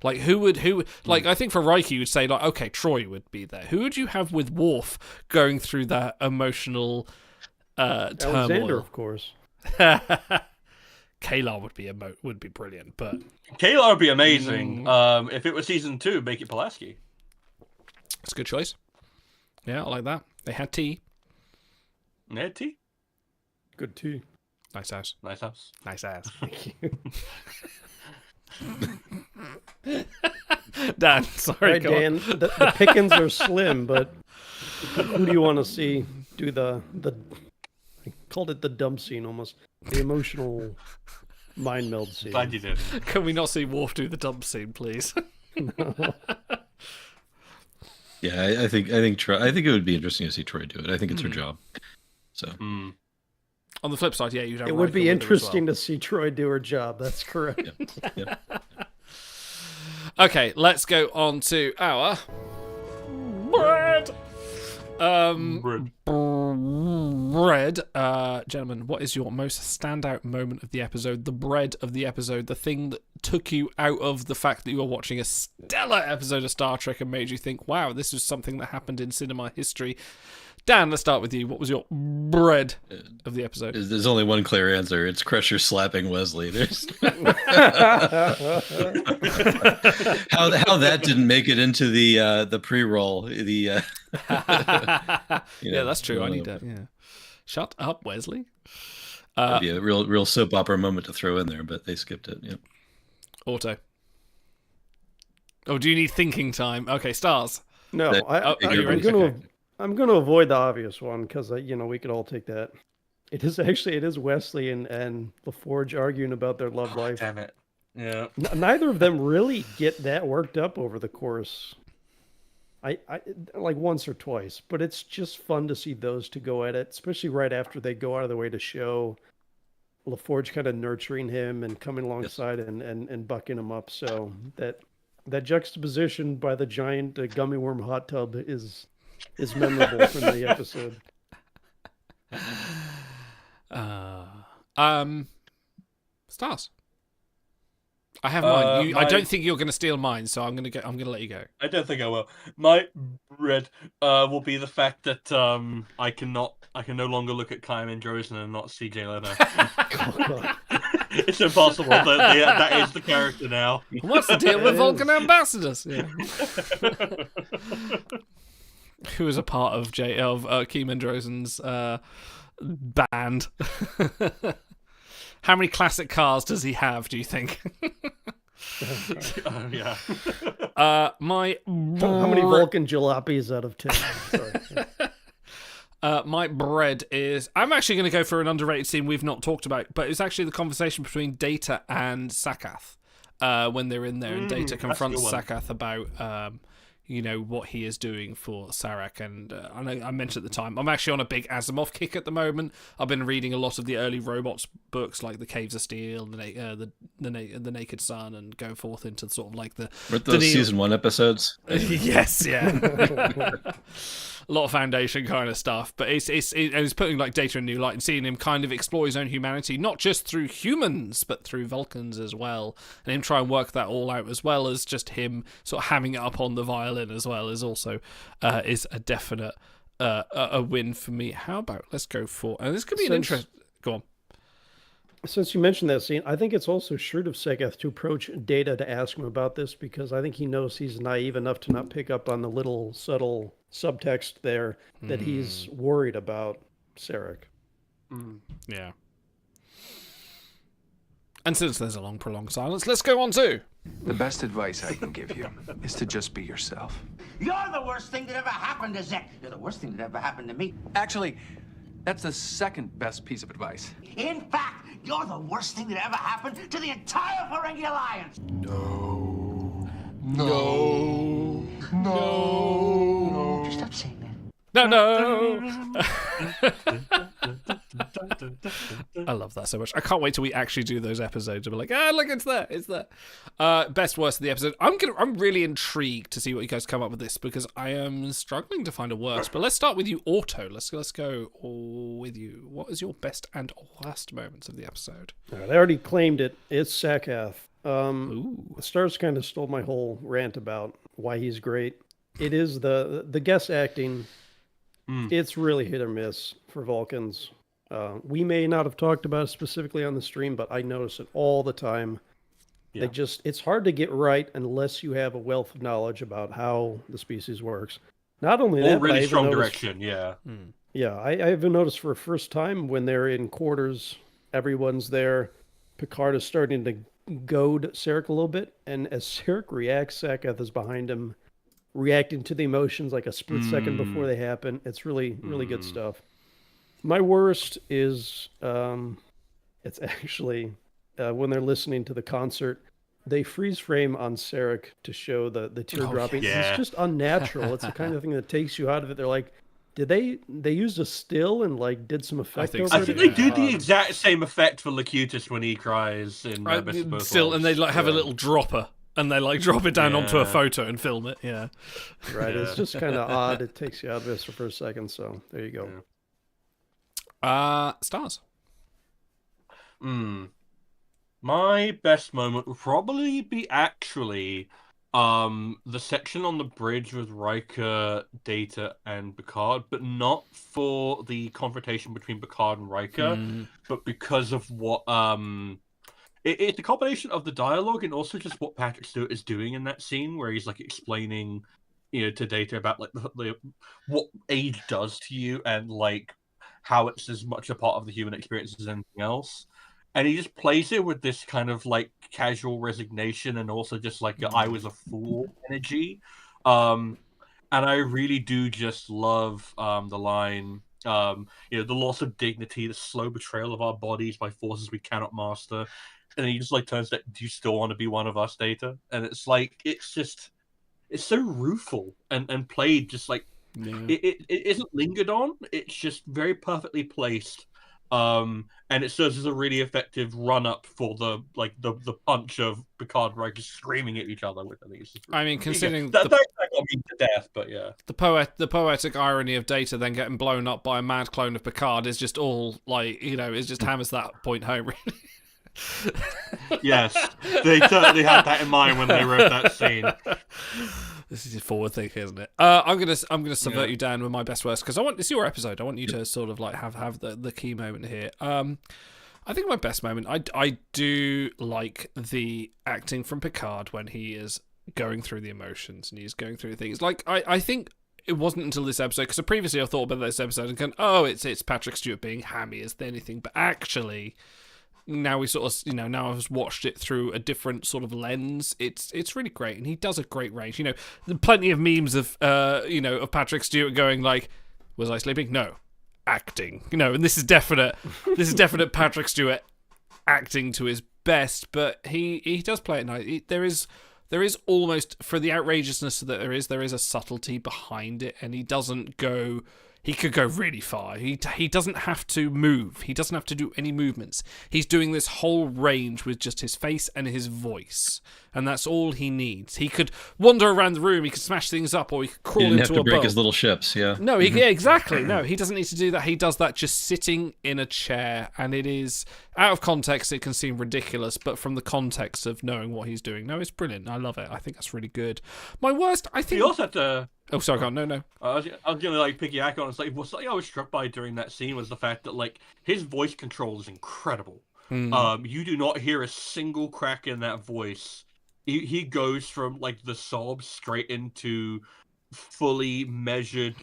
Like, I think for Riker, you would say, like, okay, Troy would be there. Who would you have with Worf going through that emotional turmoil? Alexander, of course. Kayla would be brilliant, but... Kayla would be amazing. If it was season 2, make it Pulaski. That's a good choice. Yeah, I like that. They had tea. They had tea? Good tea. Nice house. Nice house. Nice ass. Thank you. Dan, sorry. Right, Dan. The pickings are slim, but who do you want to see do the? I called it the dump scene almost. The emotional mind meld scene. Glad you did. Can we not see Worf do the dump scene, please? No. Yeah, I think it would be interesting to see Troy do it. I think it's her job. So. On the flip side, yeah, you'd have. It would be interesting to see Troy do her job. That's correct. Yeah. Okay, let's go on to our bread. Bread. Gentlemen, what is your most standout moment of the episode? The bread of the episode, the thing that took you out of the fact that you were watching a stellar episode of Star Trek and made you think, wow, this was something that happened in cinema history. Dan, let's start with you. What was your bread of the episode? There's only one clear answer. It's Crusher slapping Wesley. There's how that didn't make it into the pre-roll. Yeah, that's true. I need that. Yeah, shut up, Wesley. That'd be a real soap opera moment to throw in there, but they skipped it. Yep. Auto. Oh, do you need thinking time? Okay, Stars. No, I'm going to avoid the obvious one because we could all take that. It is Wesley and LaForge arguing about their love life. Damn it! Yeah. Neither of them really get that worked up over the course. I like once or twice, but it's just fun to see those two go at it, especially right after they go out of their way to show LaForge kind of nurturing him and coming alongside and bucking him up. So that juxtaposition by the giant gummy worm hot tub is memorable from the episode. Stars. I have mine. I don't think you're going to steal mine, so I'm going to let you go. I don't think I will. My bread will be the fact that I can no longer look at Kai Mendrozan and not see Jay Leno. It's impossible. That is the character now. What's the deal with Vulcan ambassadors? Yeah. who is a part of Keeman Drozen's band. How many classic cars does he have, do you think? Yeah. How many Vulcan jalopies out of 10? Sorry. My bread is... I'm actually going to go for an underrated scene we've not talked about, but it's actually the conversation between Data and Sakath when they're in there, and Data confronts Sakath about... what he is doing for Sarek. And I know I mentioned at the time, I'm actually on a big Asimov kick at the moment. I've been reading a lot of the early Robots books, like The Caves of Steel, the Naked Sun, and going forth into sort of like the... Weren't those season 1 episodes? Yes, yeah. A lot of Foundation kind of stuff, but it's putting like Data in a new light and seeing him kind of explore his own humanity, not just through humans, but through Vulcans as well, and him try and work that all out, as well as just him sort of hamming it up on the violin as well, is also is a definite a win for me. How about let's go for, and this could be an interest. Go on. Since you mentioned that scene, I think it's also shrewd of Sakath to approach Data to ask him about this, because I think he knows he's naive enough to not pick up on the little subtle subtext there that he's worried about Sarek. Yeah. And since there's a long, prolonged silence, let's go on to... The best advice I can give you is to just be yourself. You're the worst thing that ever happened to Zek. You're the worst thing that ever happened to me. Actually, that's the second best piece of advice. In fact, you're the worst thing that ever happened to the entire Ferengi Alliance. No. Just stop saying that. No. I love that so much. I can't wait till we actually do those episodes and be like, look, it's there. Best worst of the episode. I'm really intrigued to see what you guys come up with this, because I am struggling to find a worst. But let's start with you, Auto. Let's go with you. What is your best and worst moments of the episode? They already claimed it. It's Sakath. Stars kind of stole my whole rant about why he's great. It is the guest acting. It's really hit or miss for Vulcans. We may not have talked about it specifically on the stream, but I notice it all the time. Yeah. It's hard to get right unless you have a wealth of knowledge about how the species works. Not only that, really strong direction, yeah. Yeah, I even noticed for the first time when they're in quarters, everyone's there. Picard is starting to goad Sarek a little bit, and as Sarek reacts, Sakath is behind him, reacting to the emotions like a split second before they happen. It's really good stuff. My worst is it's actually when they're listening to the concert, they freeze frame on Sarek to show the tear dropping. Yeah. It's just unnatural. It's the kind of thing that takes you out of it. They're like, did they used a still and like did some effect over it? I think they do the exact same effect for Locutus when he cries in Best of Both Still, Worlds. and they like have a little dropper. And they like drop it down onto a photo and film it. Yeah, right. It's just kind of odd. It takes you out of it for a second. So there you go. Stars. My best moment would probably be actually the section on the bridge with Riker, Data, and Picard, but not for the confrontation between Picard and Riker, but because of what it's a combination of the dialogue and also just what Patrick Stewart is doing in that scene, where he's like explaining, to Data about like what age does to you and like how it's as much a part of the human experience as anything else. And he just plays it with this kind of like casual resignation and also just like I was a fool energy. And I really do just love the line, the loss of dignity, the slow betrayal of our bodies by forces we cannot master. And he just like turns to, do you still want to be one of us, Data? And it's like, it's so rueful and played just like, it isn't lingered on. It's just very perfectly placed. And it serves as a really effective run-up for the punch of Picard and Riker screaming at each other. With I mean, considering that got me to death, but yeah, the poetic irony of Data then getting blown up by a mad clone of Picard is just all like, it just hammers that point home, really. Yes, they certainly had that in mind when they wrote that scene. This is forward thinking, isn't it? I'm gonna subvert you down with my best worst, because it's your episode. I want you to sort of like have the key moment here. I think my best moment, I do like the acting from Picard when he is going through the emotions and he's going through things. Like I think it wasn't until this episode, because previously I thought about this episode and gone, oh, it's Patrick Stewart being hammy as anything, but actually, now we sort of, now I've watched it through a different sort of lens. It's really great, and he does a great range. There's plenty of memes of of Patrick Stewart going like, "Was I sleeping? No, acting." And this is definite Patrick Stewart acting to his best, but he does play it nice. There is almost, for the outrageousness that there is a subtlety behind it, and he doesn't go. He could go really far. He doesn't have to move. He doesn't have to do any movements. He's doing this whole range with just his face and his voice, and that's all he needs. He could wander around the room. He could smash things up, or he could crawl into a boat. He didn't have to break his little ships. Yeah. No, exactly. No, he doesn't need to do that. He does that just sitting in a chair, and it is out of context. It can seem ridiculous, but from the context of knowing what he's doing, no, it's brilliant. I love it. I think that's really good. My worst, I think. He also had to. Oh, sorry, no. I was gonna piggyback on. It's like something I was struck by during that scene was the fact that his voice control is incredible. You do not hear a single crack in that voice. He goes from the sobs straight into fully measured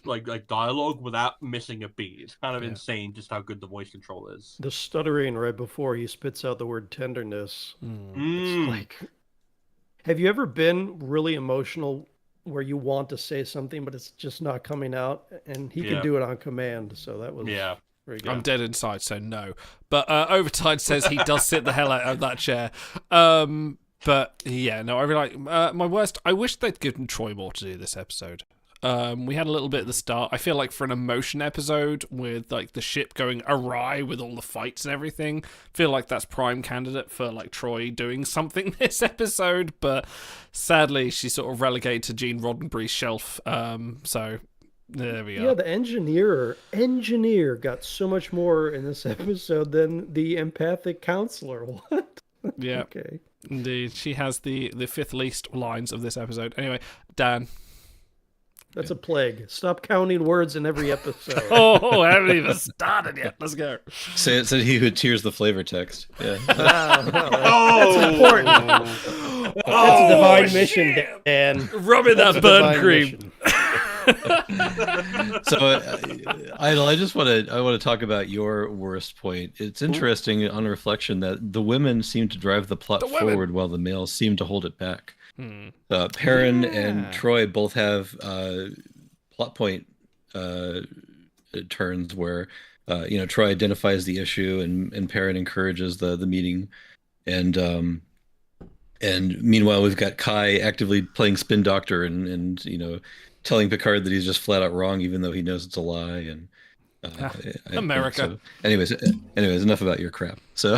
dialogue without missing a beat. It's kind of insane just how good the voice control is. The stuttering right before he spits out the word tenderness. It's like, have you ever been really emotional where you want to say something but it's just not coming out? And he can do it on command, so that was very good. I'm dead inside, so no. But Overtide says he does sit the hell out of that chair. But yeah, no, I really like my worst. I wish they'd given Troy more to do this episode. We had a little bit at the start. I feel like for an emotion episode with the ship going awry with all the fights and everything, I feel like that's prime candidate for Troy doing something this episode. But sadly, she's sort of relegated to Gene Roddenberry's shelf. So there we are. Yeah, the engineer got so much more in this episode than the empathic counselor. What? Yeah. Okay. Indeed, she has the fifth least lines of this episode. Anyway, Dan. That's a plague. Stop counting words in every episode. I haven't even started yet. Let's go. Say it said he who tears the flavor text. Yeah. That's important. That's a divine mission, Dan. Rubbing that burn cream. So, Idol, I want to talk about your worst point. It's interesting on reflection that the women seem to drive the plot forward while the males seem to hold it back. Perrin and Troy both have plot point turns where Troy identifies the issue and Perrin encourages the meeting, and meanwhile we've got Kai actively playing spin doctor and telling Picard that he's just flat out wrong even though he knows it's a lie. And America. So, anyways, enough about your crap. So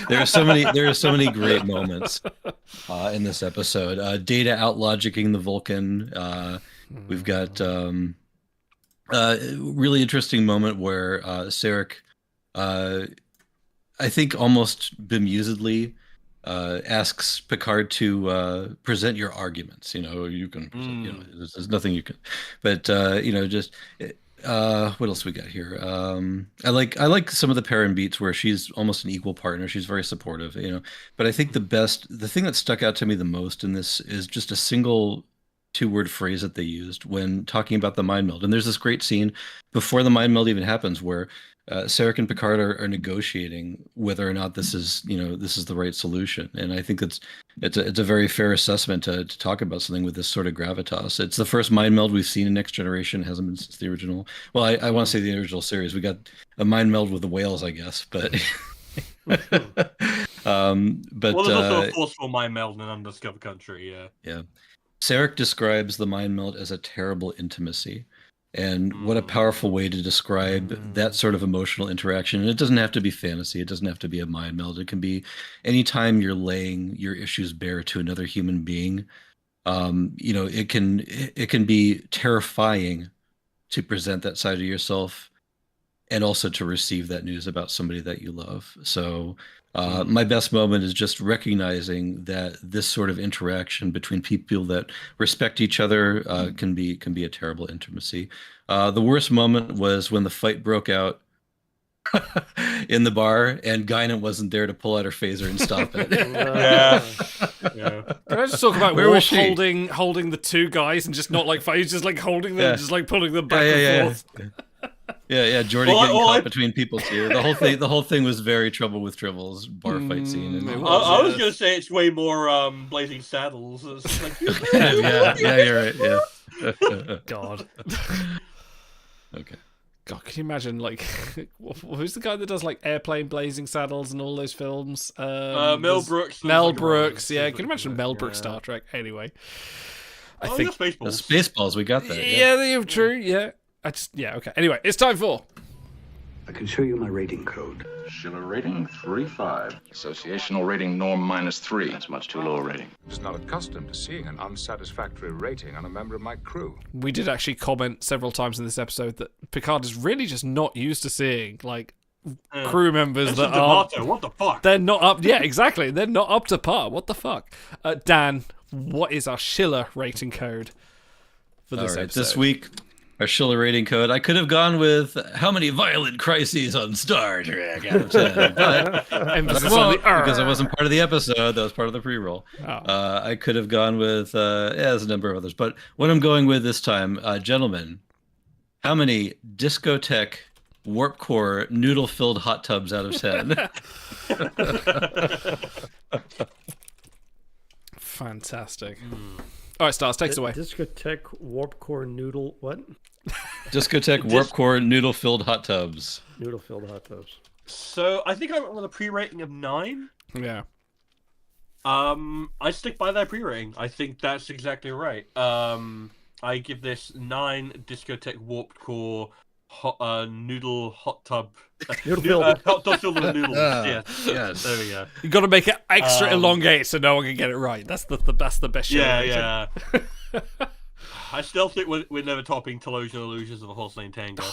there are so many great moments in this episode. Data out logicking the Vulcan. We've got really interesting moment where Sarek, I think almost bemusedly, asks Picard to present your arguments. You can present, there's nothing you can, but just. What else we got here? I like some of the Perrin beats where she's almost an equal partner. She's very supportive, But I think the thing that stuck out to me the most in this is just a single 2-word phrase that they used when talking about the mind meld. And there's this great scene before the mind meld even happens where Sarek and Picard are negotiating whether or not this is the right solution. And I think it's a very fair assessment to talk about something with this sort of gravitas. It's the first mind meld we've seen in Next Generation. It hasn't been since the original. Well, I want to say the original series. We got a mind meld with the whales, I guess, but. There's also a forceful mind meld in an undiscovered country. Yeah. Sarek describes the mind meld as a terrible intimacy. And what a powerful way to describe that sort of emotional interaction. And it doesn't have to be fantasy. It doesn't have to be a mind meld. It can be anytime you're laying your issues bare to another human being. It can be terrifying to present that side of yourself and also to receive that news about somebody that you love. So my best moment is just recognizing that this sort of interaction between people that respect each other can be a terrible intimacy. The worst moment was when the fight broke out in the bar, and Guinan wasn't there to pull out her phaser and stop it. Yeah. Can I just talk about Where was Worf she? holding the two guys and just not like fight, he's just like holding them, Yeah. just like pulling them back and forth. Yeah, Jordy getting caught between people too. The whole thing was very Trouble with Tribbles bar fight scene. And I was gonna say it's way more Blazing Saddles. It's like, yeah, you're right. Yeah. God. Okay. God, can you imagine, like, who's the guy that does, like, Airplane, Blazing Saddles and all those films? Mel Brooks. Mel Brooks, yeah. Can you imagine Mel Brooks Star Trek? Anyway. I think... Spaceballs. Spaceballs, we got that. Yeah, true, yeah. Okay. Anyway, it's time for... I can show you my rating code. Schiller rating 3.5. Associational rating norm -3. That's much too low a rating. I'm just not accustomed to seeing an unsatisfactory rating on a member of my crew. We did actually comment several times in this episode that Picard is really just not used to seeing, like, crew members that are... What the fuck? They're not up... Yeah, exactly. They're not up to par. What the fuck? Dan, what is our Schiller rating code for this episode? This week... Our Schiller rating code. I could have gone with how many violent crises on Star Trek out of 10, but Emphasis on the because I wasn't part of the episode. That was part of the pre-roll. Oh. I could have gone with there's a number of others, but what I'm going with this time, gentlemen, how many discotheque warp core noodle-filled hot tubs out of 10? Fantastic. All right, Stars, take us away. Discotheque warp core noodle what? Discotheque warp core noodle-filled hot tubs. Noodle-filled hot tubs. So I think I went with a pre-rating of 9. Yeah. I stick by that pre-rating. I think that's exactly right. I give this 9 discotheque warp core noodle hot tub. Noodle-filled. Hot tub filled with noodles. Yes. There we go. You got to make it extra elongated so no one can get it right. That's the best shit. Yeah. I still think we're never topping Television Illusions of a Horse Named Tango.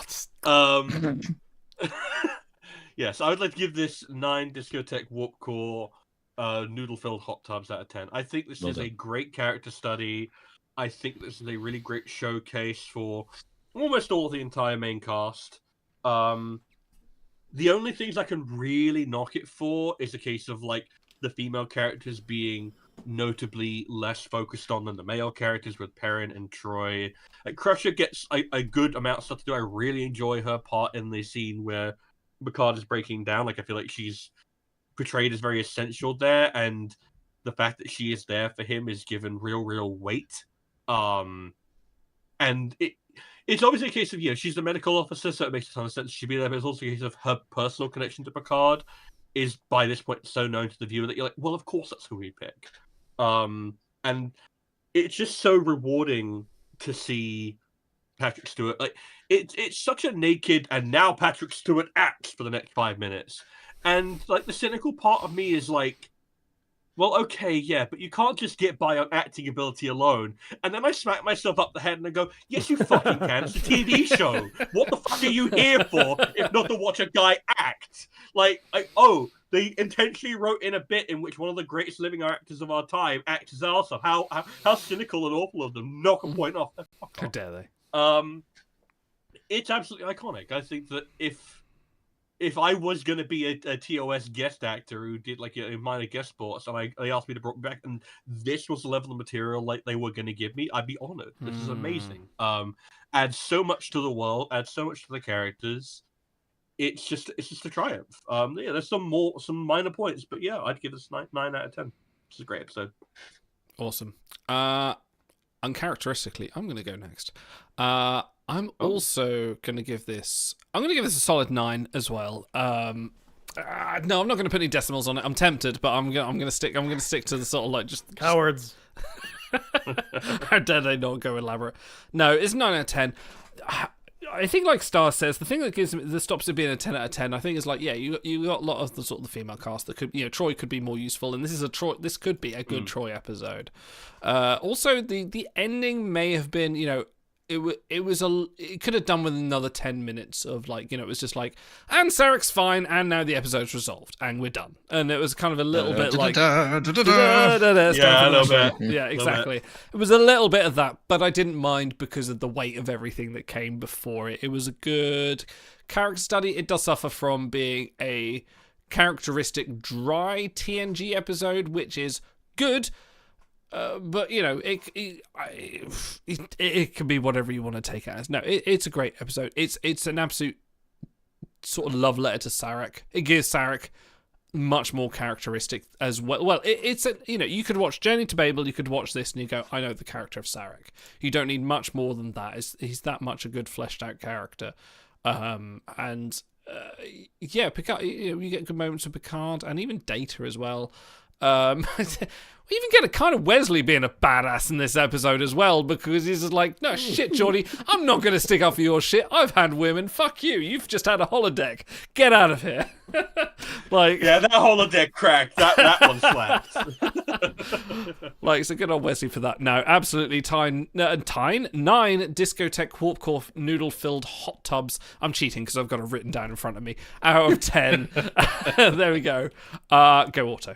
Yes, I would like to give this 9 discotheque warp core noodle-filled hot tubs out of 10. I think this is a great character study. I think this is a really great showcase for almost all of the entire main cast. The only things I can really knock it for is a case of, like, the female characters being notably less focused on than the male characters with Perrin and Troy. Crusher gets a good amount of stuff to do. I really enjoy her part in the scene where Picard is breaking down. Like, I feel like she's portrayed as very essential there, and the fact that she is there for him is given real weight. And it's obviously a case of, she's the medical officer, so it makes a ton of sense she'd be there, but it's also a case of her personal connection to Picard is by this point so known to the viewer that you're like, well, of course that's who we pick. And it's just so rewarding to see Patrick Stewart. Like, it's such a naked, and now Patrick Stewart acts for the next 5 minutes. And, like, the cynical part of me is like, well, okay, yeah, but you can't just get by on acting ability alone. And then I smack myself up the head and I go, yes, you fucking can. It's a TV show. What the fuck are you here for if not to watch a guy act? Like, they intentionally wrote in a bit in which one of the greatest living actors of our time acts his arse off. How cynical and awful of them. Knock a point off. How dare they? It's absolutely iconic. I think that if I was going to be a TOS guest actor who did like a minor guest spot, so they asked me to bring me back, and this was the level of material like they were going to give me, I'd be honored. This is amazing. Adds so much to the world, adds so much to the characters. It's just a triumph. Yeah, there's some minor points, but yeah, I'd give this 9 out of 10. It's a great episode. Awesome. Uncharacteristically, I'm going to go next. I'm also going to give this... I'm going to give this a solid 9 as well. No, I'm not going to put any decimals on it. I'm tempted, but I'm going to stick to the sort of like just... Cowards. How dare they not go elaborate? No, it's 9 out of 10. I think, like Star says, the thing that stops it being a 10 out of 10, I think, is like, yeah, you got a lot of the sort of the female cast that could, Troy could be more useful, and this could be a good Troy episode. Also, the ending may have been, it could have done with another 10 minutes of like, it was just like, and Sarek's fine, and now the episode's resolved, and we're done. And it was kind of a little bit like, yeah, a little bit. Yeah, exactly. It was a little bit of that, but I didn't mind because of the weight of everything that came before it. It was a good character study. It does suffer from being a characteristic dry TNG episode, which is good. But it can be whatever you want to take it as. No, it's a great episode. It's an absolute sort of love letter to Sarek. It gives Sarek much more characteristic as well. Well, you could watch Journey to Babel, you could watch this, and you go, I know the character of Sarek. You don't need much more than that. He's that much a good fleshed out character. Picard. You get good moments of Picard and even Data as well. We even get a kind of Wesley being a badass in this episode as well, because he's just like, no shit, Geordie, I'm not going to stick up for your shit. I've had women. Fuck you. You've just had a holodeck. Get out of here. That holodeck cracked. That one slapped. So good old Wesley for that. No, absolutely. 9 discotheque warp core noodle filled hot tubs. I'm cheating because I've got it written down in front of me. Out of 10. There we go. Go Auto.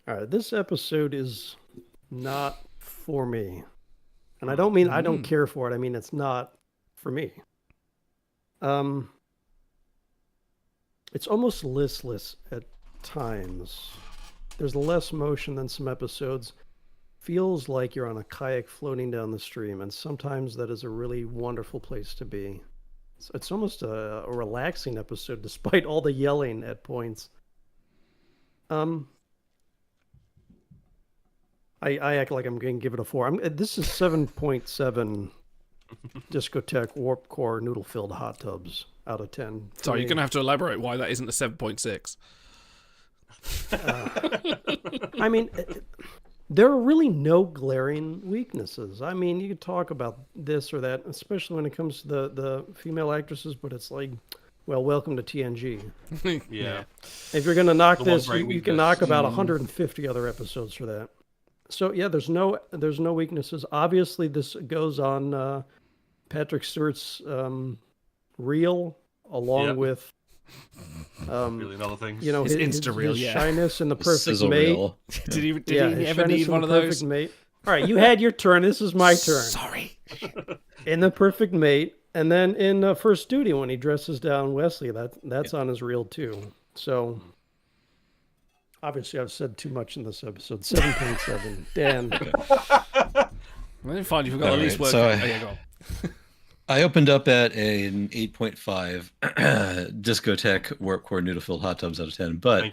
All right, this episode is not for me. And I don't mean I don't care for it. I mean, it's not for me. It's almost listless at times. There's less motion than some episodes. Feels like you're on a kayak floating down the stream, and sometimes that is a really wonderful place to be. It's almost a relaxing episode, despite all the yelling at points. I act like I'm going to give it a 4. This is 7.7 discotheque warp core noodle filled hot tubs out of 10. Sorry, you're going to have to elaborate why that isn't a 7.6. I mean, there are really no glaring weaknesses. I mean, you could talk about this or that, especially when it comes to the female actresses, but it's like, well, welcome to TNG. Yeah. If you're going to knock this, you can knock about 150 other episodes for that. So yeah, there's no weaknesses. Obviously, this goes on Patrick Stewart's reel, along with really other things. His Insta-reel, his shyness and the perfect mate. Reel. Did he ever need one of those? Mate. All right, you had your turn. This is my turn. Sorry. In the perfect mate, and then in First Duty when he dresses down Wesley, that's on his reel too. So. Obviously, I've said too much in this episode. 7.7. Dan. I didn't find you forgot at least work. So go on. I opened up at an 8.5 discotheque warp core noodle filled hot tubs out of 10. But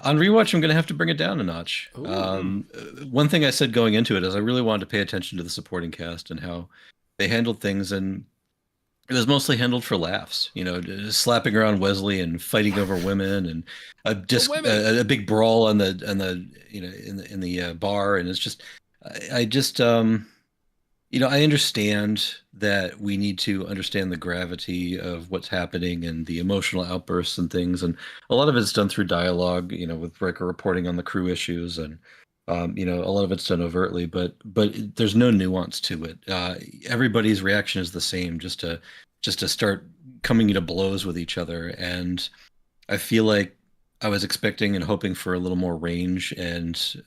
on rewatch, I'm going to have to bring it down a notch. One thing I said going into it is I really wanted to pay attention to the supporting cast and how they handled things, and it was mostly handled for laughs, just slapping around Wesley and fighting over women, and a big brawl in the bar, and it's just, I understand that we need to understand the gravity of what's happening and the emotional outbursts and things, and a lot of it's done through dialogue, with Riker reporting on the crew issues, and a lot of it's done overtly, but there's no nuance to it. Everybody's reaction is the same, just to start coming to blows with each other. And I feel like I was expecting and hoping for a little more range and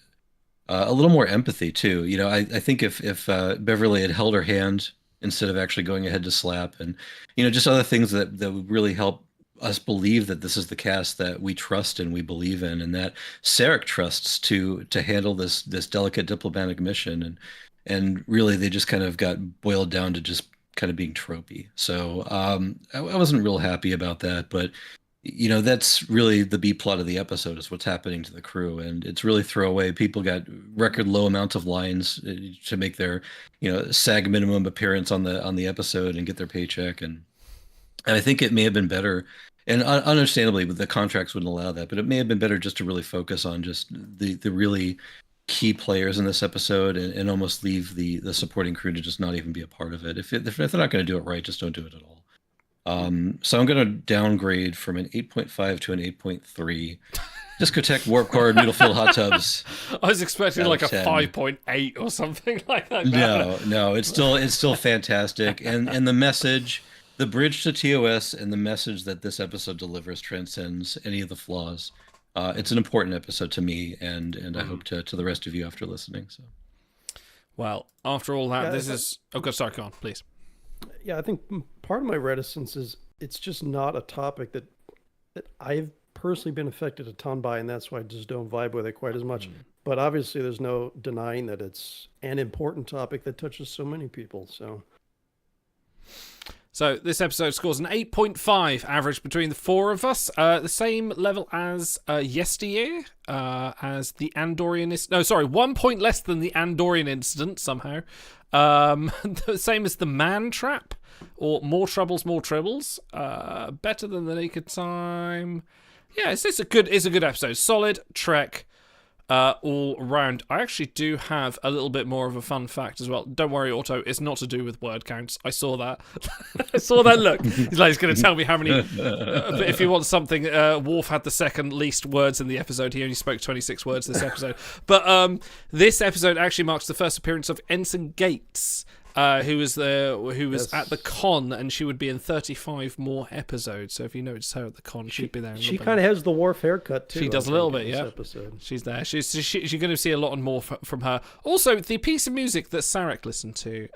a little more empathy too. I think if Beverly had held her hand instead of actually going ahead to slap, and just other things that would really help us believe that this is the cast that we trust and we believe in, and that Sarek trusts to handle this delicate diplomatic mission, and really they just kind of got boiled down to just kind of being tropey. So I wasn't real happy about that, but that's really the B plot of the episode, is what's happening to the crew, and it's really throwaway. People got record low amounts of lines to make their SAG minimum appearance on the episode and get their paycheck, and I think it may have been better. And understandably, the contracts wouldn't allow that, but it may have been better just to really focus on just the really key players in this episode, and almost leave the supporting crew to just not even be a part of it. If they're not going to do it right, just don't do it at all. So I'm going to downgrade from an 8.5 to an 8.3. Discotheque, warp core, needle-filled hot tubs. I was expecting Out like of a 10. 5.8 or something like that. No, it's still fantastic, and the message, the bridge to TOS, and the message that this episode delivers transcends any of the flaws. It's an important episode to me, and I hope to the rest of you after listening. So, well, after all that, Yeah, this is. Oh, God, sorry, go on, please. Yeah, I think part of my reticence is it's just not a topic that I've personally been affected a ton by, and that's why I just don't vibe with it quite as much. But obviously, there's no denying that it's an important topic that touches so many people. So this episode scores an 8.5 average between the four of us, the same level as yesteryear, as the Andorian. No, sorry, 1 point less than the Andorian incident somehow. The same as the Man Trap, or More Troubles, More Tribbles. Better than the Naked Time. Yeah, it's a good episode. Solid Trek. All round. I actually do have a little bit more of a fun fact as well. Don't worry, Otto, it's not to do with word counts. I saw that. I saw that look. He's like, he's going to tell me how many. But if you want something, Worf had the second least words in the episode. He only spoke 26 words this episode. But this episode actually marks the first appearance of Ensign Gates, who was at the con, and she would be in 35 more episodes. So if you notice her at the con, she'd be there. She kind of has the Worf haircut too. She does a little bit, yeah. Episode. She's there. She's going to see a lot more from her. Also, the piece of music that Sarek listened to.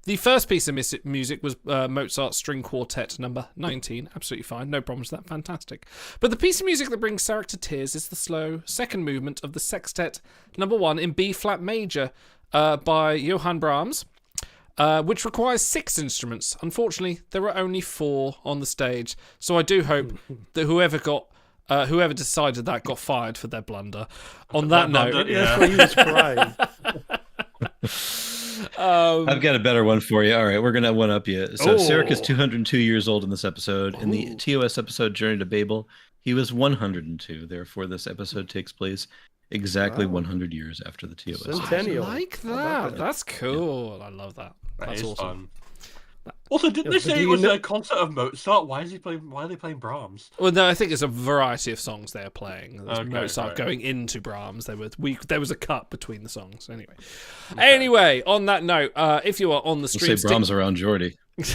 The first piece of music was Mozart's String Quartet number 19. Absolutely fine, no problems with that. Fantastic. But the piece of music that brings Sarek to tears is the slow second movement of the Sextet number 1 in B flat major by Johann Brahms. Which requires 6 instruments. Unfortunately, there are only 4 on the stage. So I do hope that whoever decided that got fired for their blunder. On that note, that's why he was crying. I've got a better one for you. All right, we're gonna one up you. So Sarek is 202 years old in this episode. In the TOS episode Journey to Babel, he was 102. Therefore, this episode takes place exactly 100 years after the TOS. Centennial. I like that. That's cool. I love that. That's awesome. Fun. Also, didn't they say it was a concert of Mozart? Why are they playing Brahms? Well, no, I think it's a variety of songs they're playing. There's Okay, Mozart right. going into Brahms. There was a cut between the songs. Anyway, on that note, if you are on the stream, We'll say Brahms around Geordie. not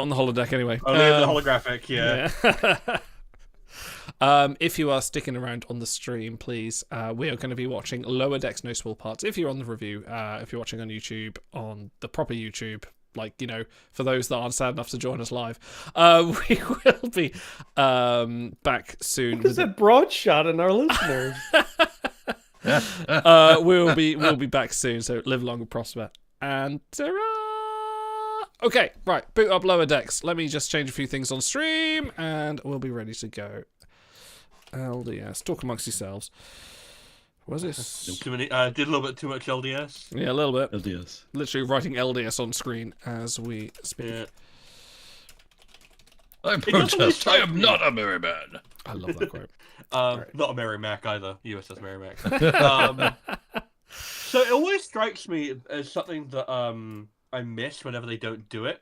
on the holodeck anyway. Only in the holographic, yeah. If you are sticking around on the stream, please, we are going to be watching Lower Decks No Spoil Parts. If you're on the review, if you're watching on YouTube, on the proper YouTube, like, for those that aren't sad enough to join us live, we will be back soon. What is that broad shot in our listeners? We'll be back soon, so live long and prosper. And okay, right, boot up Lower Decks. Let me just change a few things on stream, and we'll be ready to go. LDS. Talk amongst yourselves. Was this? Too many. Did a little bit too much LDS. Yeah, a little bit. LDS. Literally writing LDS on screen as we speak. Yeah. I protest. I am not a merry man. I love that quote. Not a Merry Mac either. USS Merry Mac. So it always strikes me as something that I miss whenever they don't do it.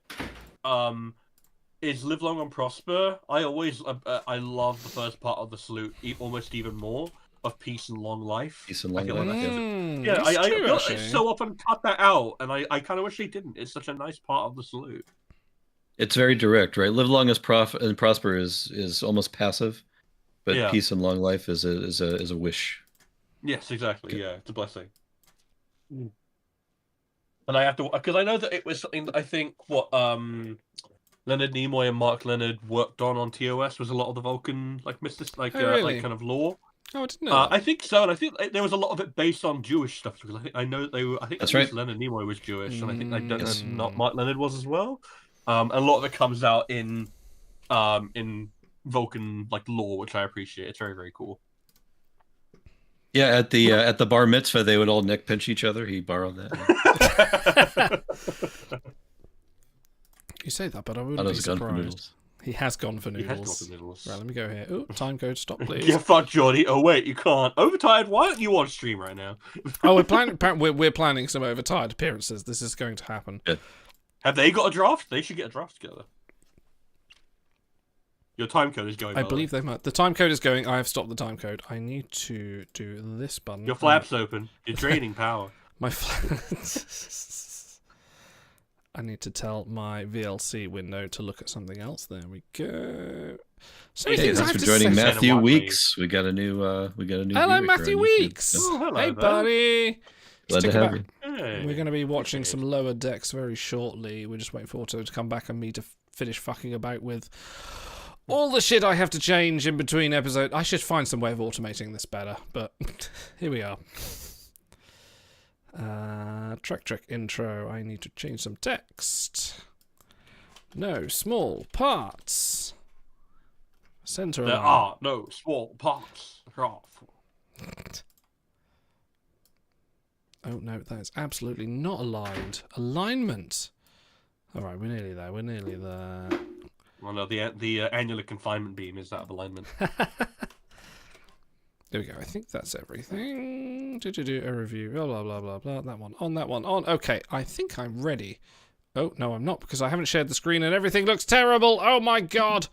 Is Live Long and Prosper. I always I love the first part of the salute almost even more, of Peace and Long Life. Peace and Long Life. I feel like they so often cut that out, and I kind of wish they didn't. It's such a nice part of the salute. It's very direct, right? Live long and prosper is almost passive, but peace and long life is a wish. Yes, exactly. Yeah, it's a blessing. And I have to, because I know that it was something that I think Leonard Nimoy and Mark Leonard worked on TOS was a lot of the Vulcan like like kind of lore. Oh, I didn't know. I think so, and I think there was a lot of it based on Jewish stuff because I know that they were. I think that's right. Leonard Nimoy was Jewish, and I think not Mark Leonard was as well. And a lot of it comes out in Vulcan like lore, which I appreciate. It's very, very cool. Yeah, at the bar mitzvah, they would all neck pinch each other. He borrowed that. You say that, but I wouldn't be surprised. He has gone for noodles. He has gone for noodles. Right, let me go here. Ooh, time code, stop, please. Yeah, fuck, Jordy. Oh, wait, you can't. Overtired? Why aren't you on stream right now? Oh, we're planning some overtired appearances. This is going to happen. Good. Have they got a draft? They should get a draft together. Your time code is going. I believe they might. The time code is going. I have stopped the time code. I need to do this button. Your flaps open. You're draining power. My I need to tell my VLC window to look at something else. There we go. So hey, thanks for joining Matthew Weeks. We got a new Hello, Matthew Weeks. Oh, hello, hey, buddy. Glad to have you. Hey. We're going to be watching some Lower Decks very shortly. We're just waiting for Otto to come back and me to finish fucking about with all the shit I have to change in between episodes. I should find some way of automating this better, but here we are. Trek intro. I need to change some text. No small parts. Center. There are no small parts. Oh no, that is absolutely not aligned. Alignment. All right, we're nearly there. We're nearly there. Well, no, the annular confinement beam is out of alignment. There we go. I think that's everything. Do a review. Blah blah blah blah blah. That one on. That one on. Okay, I think I'm ready. Oh no, I'm not because I haven't shared the screen and everything looks terrible. Oh my god.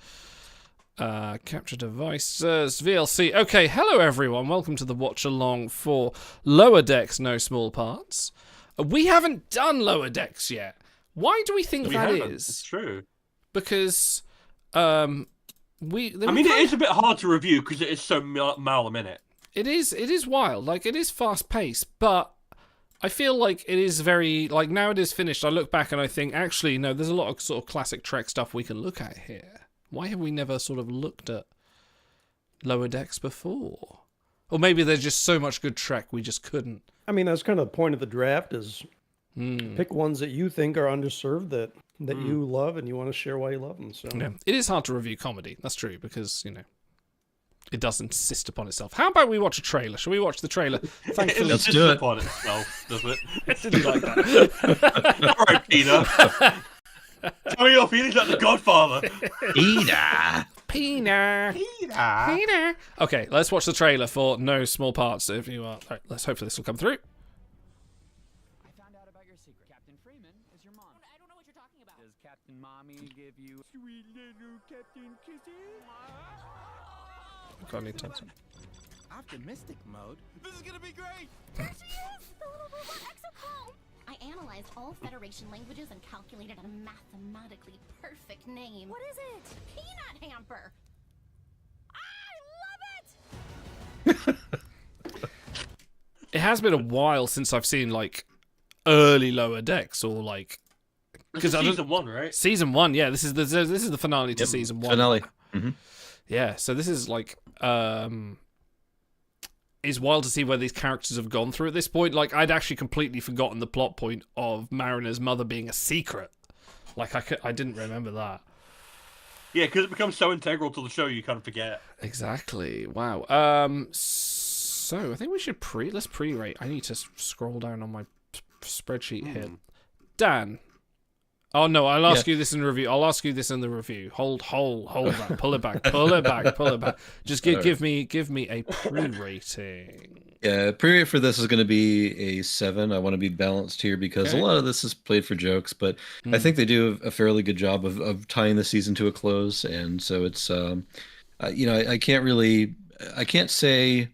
Capture devices, VLC. Okay, hello everyone. Welcome to the watch along for Lower Decks, No Small Parts. We haven't done Lower Decks yet. Why do we think that is? It's true. Because I mean, it is a bit hard to review because it is so mile a minute. It is wild. Like, it is fast paced, but I feel like it is very, like, now it is finished. I look back and I think, actually, no, there's a lot of sort of classic Trek stuff we can look at here. Why have we never sort of looked at Lower Decks before? Or maybe there's just so much good Trek we just couldn't. I mean, that's kind of the point of the draft is pick ones that you think are underserved that you love and you want to share why you love them. So yeah, it is hard to review comedy. That's true because, you know, it does insist upon itself. How about we watch a trailer? Shall we watch the trailer? Thankfully, let's do it. Upon itself, does it? Didn't like that. All right, Peter. Tell me your feelings like the Godfather. Peter. Okay, let's watch the trailer for No Small Parts. If you are, all right, let's hope this will come through. I found out about your secret. Captain Freeman is your mom. I don't know what you're talking about. Does Captain Mommy give you sweet little Captain kisses? Got any time? Optimistic mode. This is gonna be great. There she is, the little robot exocomb. I analyzed all Federation languages and calculated a mathematically perfect name. What is it? Peanut Hamper. I love it! It has been a while since I've seen, like, early Lower Decks or, like... Because season 1, right? Season 1, yeah. This is the finale to season 1. Finale. Mm-hmm. Yeah, so this is, like... It's wild to see where these characters have gone through at this point. Like, I'd actually completely forgotten the plot point of Mariner's mother being a secret. Like, I didn't remember that. Yeah, because it becomes so integral to the show, you kind of forget. Exactly. Wow. So I think we should let's pre-rate. I need to scroll down on my spreadsheet here. Dan. Oh no, I'll ask you this in the review. I'll ask you this in the review. Hold that. Pull it back. Pull it back. Just give me a pre-rating. Yeah, pre-rate for this is going to be a 7. I want to be balanced here because a lot of this is played for jokes, but I think they do a fairly good job of tying the season to a close, and so it's you know, I can't say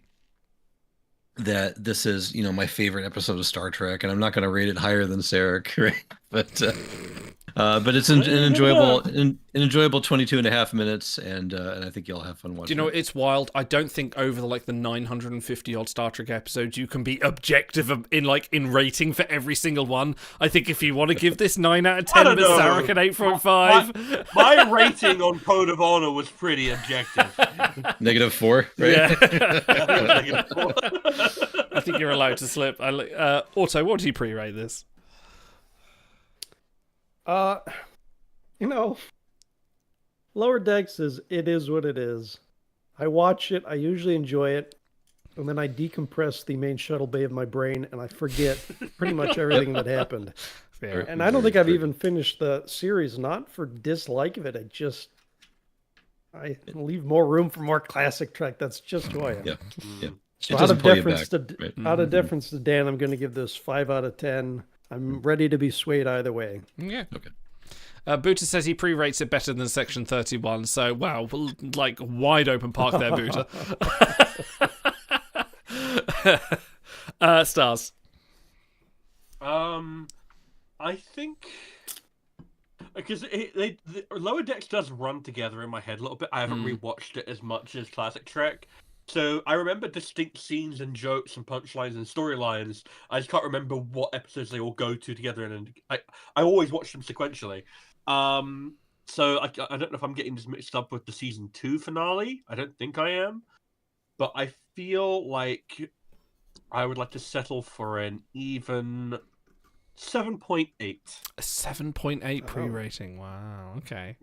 that this is, you know, my favorite episode of Star Trek, and I'm not going to rate it higher than Sarek, right? But it's an enjoyable 22 and a half minutes, and I think you'll have fun watching. Do you know, it's wild. I don't think over the 950 odd Star Trek episodes you can be objective in rating for every single one. I think if you want to give this 9 out of 10 with Sarek at 8.5, my rating on Code of Honor was pretty objective. -4, right? Yeah. -4. I think you're allowed to slip. Otto, what do you pre-rate this? You know, Lower Decks is what it is. I watch it, I usually enjoy it, and then I decompress the main shuttle bay of my brain, and I forget pretty much everything that happened. Fair. And I don't think I've even finished the series, not for dislike of it, I leave more room for more classic Trek. That's just who I am. Yeah. So out of deference to Dan, I'm going to give this 5 out of 10. I'm ready to be swayed either way. Yeah. Okay. Buta says he pre-rates it better than Section 31. So, wow, like wide open park there, Buta. Stars. I think because the Lower Decks does run together in my head a little bit. I haven't rewatched it as much as Classic Trek, so I remember distinct scenes and jokes and punchlines and storylines. I just can't remember what episodes they all go to together, and I always watch them sequentially. So I don't know if I'm getting this mixed up with the season 2 finale. I don't think I am, but I feel like I would like to settle for an even 7.8. A 7.8 pre-rating. Wow. Okay.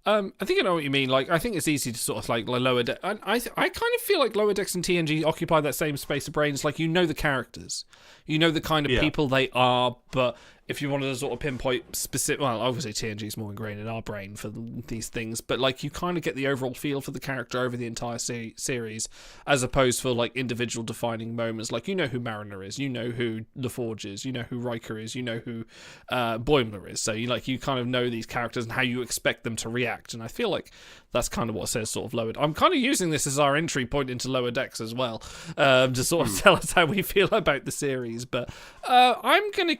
I think I know what you mean. Like, I think it's easy to sort of like Lower Decks. I kind of feel like Lower Decks and TNG occupy that same space of brains. Like, you know the characters, you know the kind of people they are, but if you wanted to sort of pinpoint specific, well, obviously TNG is more ingrained in our brain for these things, but like you kind of get the overall feel for the character over the entire series, as opposed for like individual defining moments. Like, you know who Mariner is, you know who LaForge is, you know who Riker is, you know who Boimler is. So you kind of know these characters and how you expect them to react. And I feel like that's kind of what says sort of Lower. I'm kind of using this as our entry point into Lower Decks as well, to sort of tell us how we feel about the series. But I'm gonna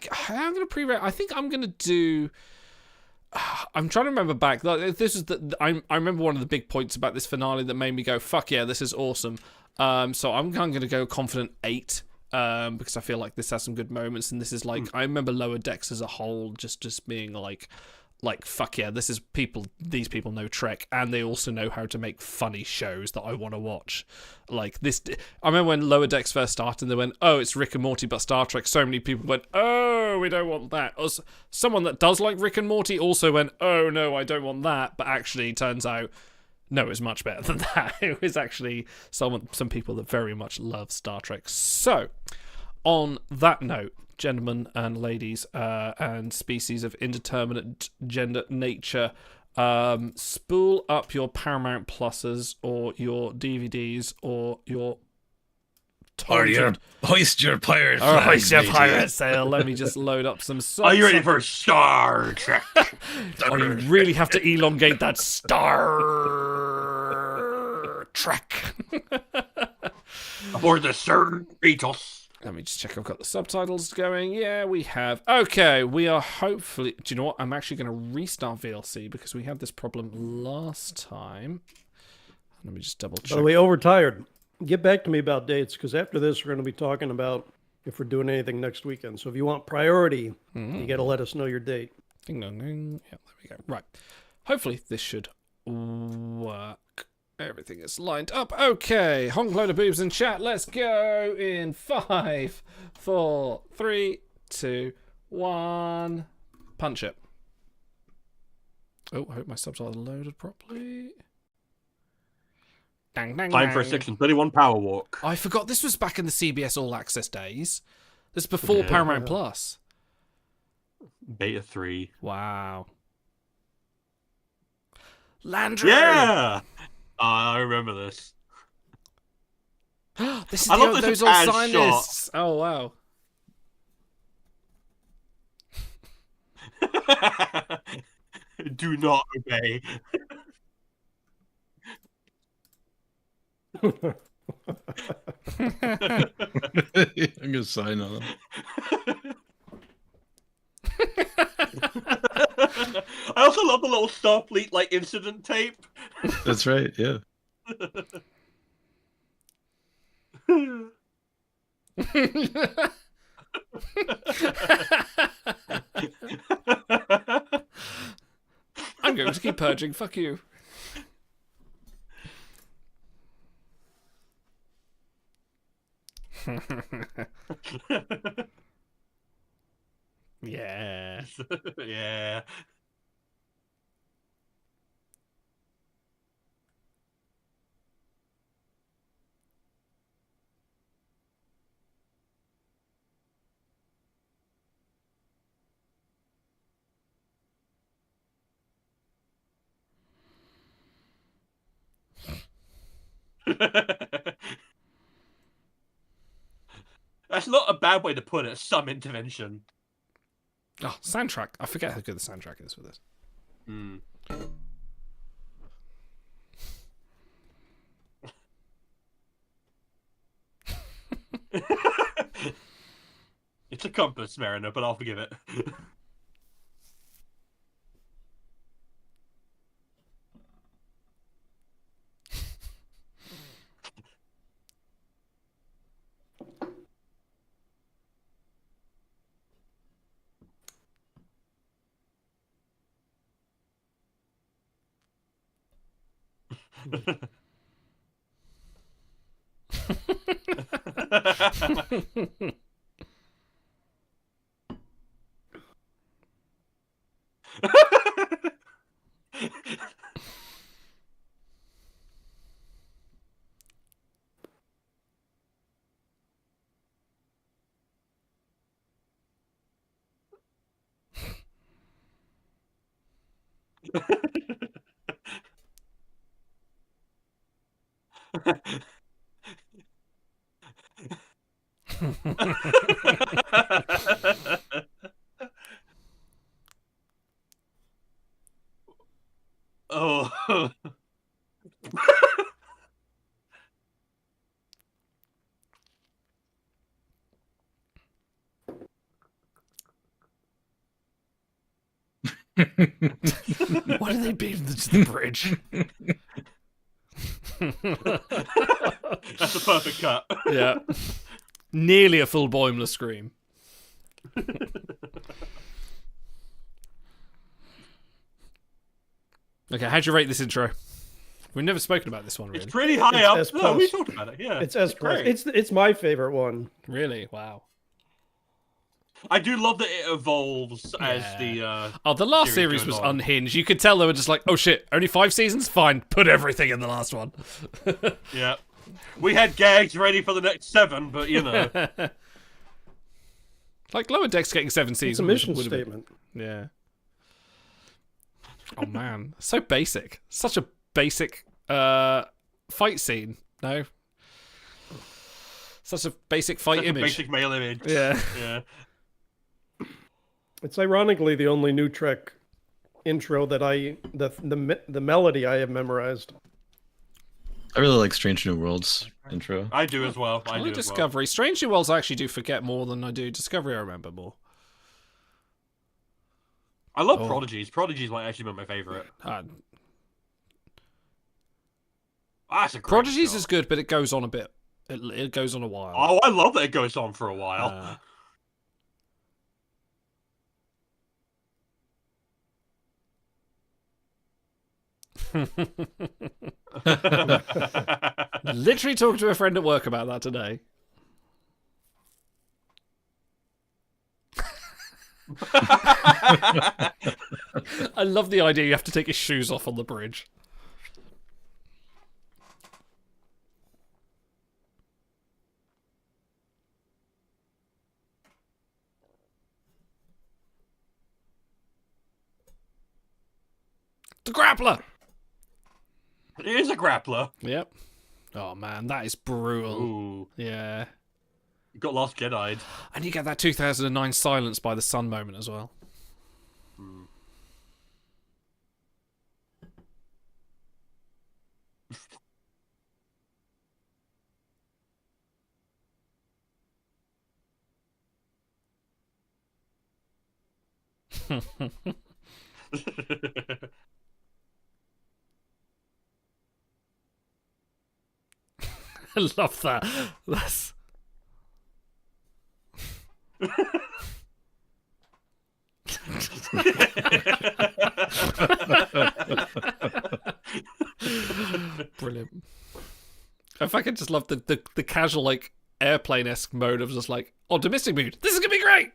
pre-rate. I think I'm gonna do. I'm trying to remember back. This is I remember one of the big points about this finale that made me go, "Fuck yeah, this is awesome." So I'm going to go confident 8. Because I feel like this has some good moments, and this is like I remember Lower Decks as a whole just being like fuck yeah, this is these people know Trek, and they also know how to make funny shows that I want to watch. Like this, I remember when Lower Decks first started, and they went, "Oh, it's Rick and Morty but Star Trek." So many people went, "Oh, we don't want that." Someone that does like Rick and Morty also went, "Oh no, I don't want that." But actually, turns out, no, it's much better than that. It was actually some people that very much love Star Trek. So, on that note, gentlemen and ladies and species of indeterminate gender nature, spool up your Paramount Pluses or your DVDs or your hoist your pirate flag. Hoist your matey. pirate sail. Let me just load up some songs. Are you ready for Star Trek? Oh, you really have to elongate that Star Trek. Aboard the Cerritos. Let me just check I've got the subtitles going. Yeah, we have. Okay, we are hopefully... Do you know what? I'm actually going to restart VLC because we had this problem last time. Let me just double check. By the way, overtired. Get back to me about dates, because after this, we're going to be talking about if we're doing anything next weekend. So if you want priority, you got to let us know your date. Ding dong ding. Yeah, there we go. Right. Hopefully this should work. Everything is lined up. Okay, honk load of boobs in chat. Let's go in 5, 4, 3, 2, 1. Punch it. Oh, I hope my subtitles are loaded properly. Dang, dang, Time for a dang. Section 31 Power Walk. I forgot this was back in the CBS All Access days. This is before Paramount Plus. Beta 3. Wow. Landry! Yeah! I remember this. This is I love those this old as sign shot. lists. Oh, wow. Do not obey. I'm gonna sign on them. I also love the little Starfleet like incident tape. That's right. Yeah. I'm going to keep purging. Fuck you. Yeah. Yeah. That's not a bad way to put it. Some intervention. Oh, soundtrack. I forget how good the soundtrack is for this. It's a compass, Mariner, but I'll forgive it. Oh. Why do they beam to the bridge? That's a perfect cut. Yeah. Nearly a full Boimler scream. Okay, how'd you rate this intro? We've never spoken about this one, really. It's pretty high up. S+. No, we talked about it. Yeah, It's S+. great. It's my favorite one. Really? Wow. I do love that it evolves as the. The last series was unhinged. You could tell they were just like, oh shit, only 5 seasons? Fine, put everything in the last one. Yeah. We had gags ready for the next 7, but you know. Like Lower Decks getting 7 seasons. It's a mission would have been- statement. Yeah. Oh man, so basic. Such a basic fight scene. No. Such a basic fight image. Basic male image. Yeah. Yeah. It's ironically the only new Trek intro that the melody I have memorized. I really like Strange New Worlds intro. I do as well. I Only do as well. Discovery. Strange New Worlds I actually do forget more than I do Discovery. I remember more. I love Prodigies. Prodigies might actually be my favorite. That's a great Prodigies show. is good, but it goes on a bit. It goes on a while. Oh, I love that it goes on for a while. Literally talked to a friend at work about that today. I love the idea you have to take your shoes off on the bridge. The grappler! It is a grappler. Yep. Oh man, that is brutal. Ooh. Yeah. You got Last Jedi'd. And you get that 2009 Silence by the Sun moment as well. I love that. That's... Brilliant. If I could just love the casual, like, airplane-esque mode of just like, optimistic mood. This is gonna be great!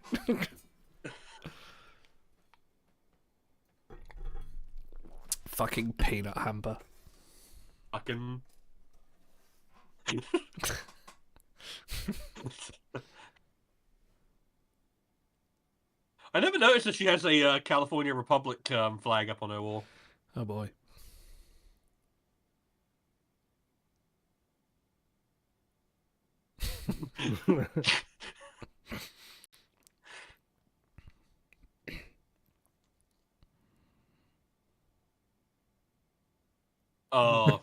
Fucking peanut hamper. Fucking. I never noticed that she has a California Republic flag up on her wall. Oh boy. Oh.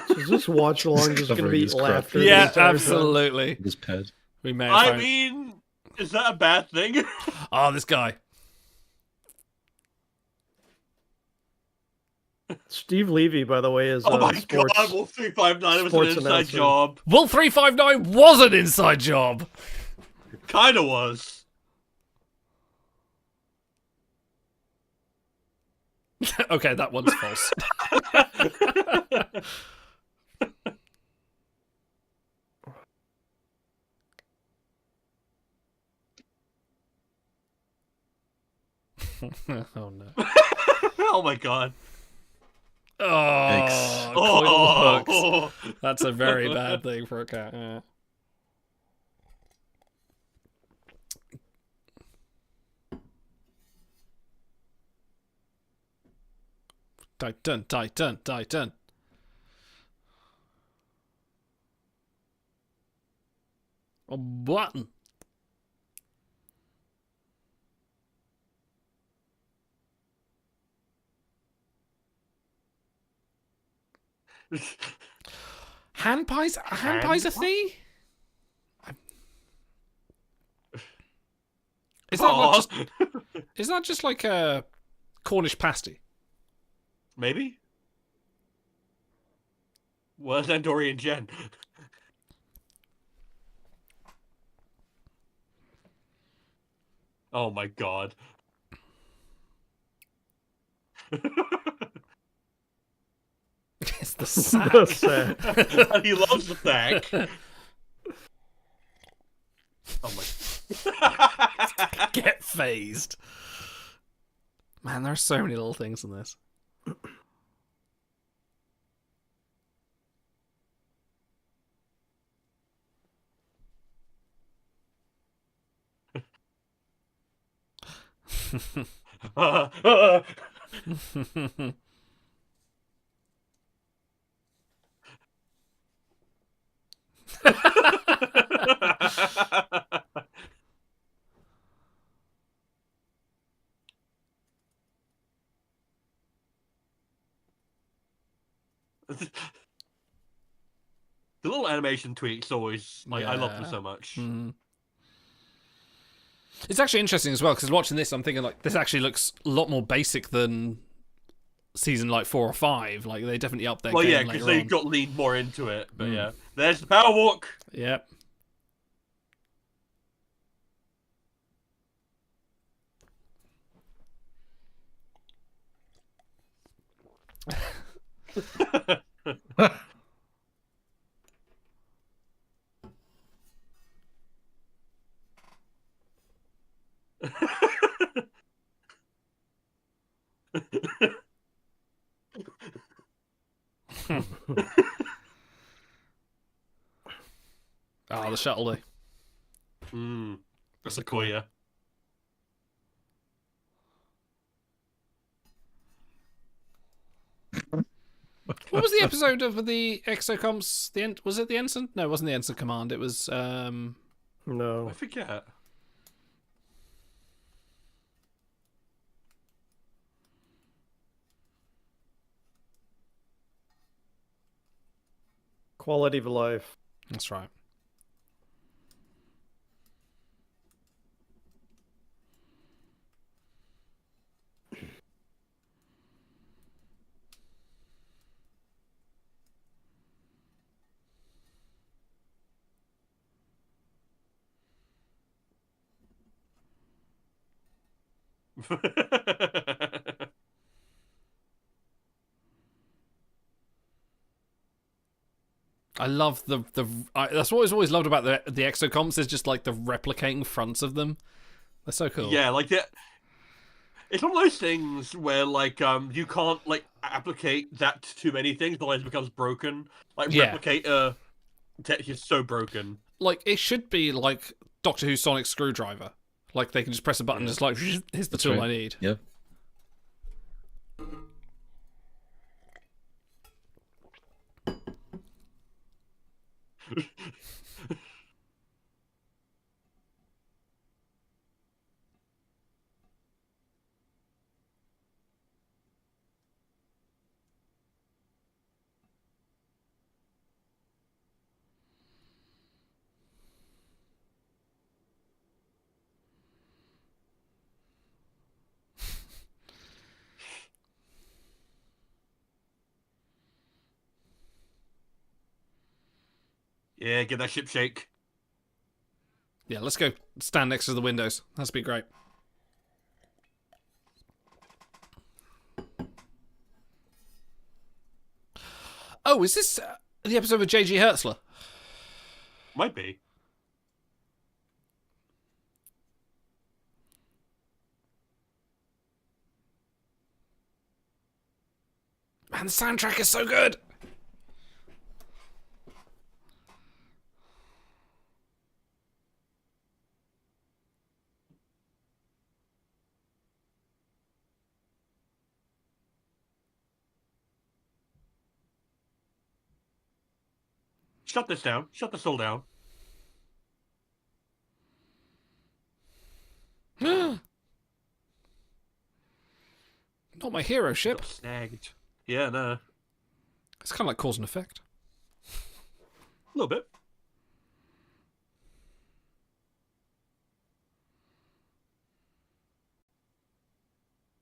Is this watch along just going to be laughter? Yeah, absolutely. His pet. We may. I mean, is that a bad thing? Oh, this guy. Steve Levy, by the way, is Oh my sports, god, Wolf 359 was an sports inside announcer. job. Wolf 359 was an inside job. Kinda was. Okay, that one's false. Oh no. Oh my god. Oh, Oh. coil hooks. That's a very bad thing for a cat. Yeah. Titan, Titan, Titan. A button. Hand pies a thing? Is that not just? Is that just like a Cornish pasty? Maybe. Where's Andorian Jen? Oh my god. It's the sack. The sack. He loves the sack. Oh my. Get phased. Man, there are so many little things in this. The little animation tweaks always, like, I love them so much. Mm. It's actually interesting as well, because watching this, I'm thinking, like, this actually looks a lot more basic than season, like, 4 or 5. Like, they definitely upped their Well, game yeah, because they on. got leaned more into it. But yeah, there's the power walk. Yep. Oh, the shuttle day. That's a Koya. What was the episode of the exocomps? Was it the ensign? No, it wasn't the ensign command. It was No. I forget. Quality of life. That's right. I love that's what I've always loved about the exocomps is just like the replicating fronts of them. They're so cool. Yeah, like it's one of those things where like you can't like applicate that to too many things, otherwise it becomes broken. Like replicator tech is so broken. Like it should be like Doctor Who Sonic Screwdriver. Like they can just press a button, just like here's the tool I need. Yep. Yeah, get that ship shake. Yeah, let's go stand next to the windows. That's be great. Oh, is this the episode with J.G. Hertzler? Might be. Man, the soundtrack is so good. Shut this down. Shut this all down. Not my hero ship. Snagged. Yeah, no. It's kind of like cause and effect. A little bit.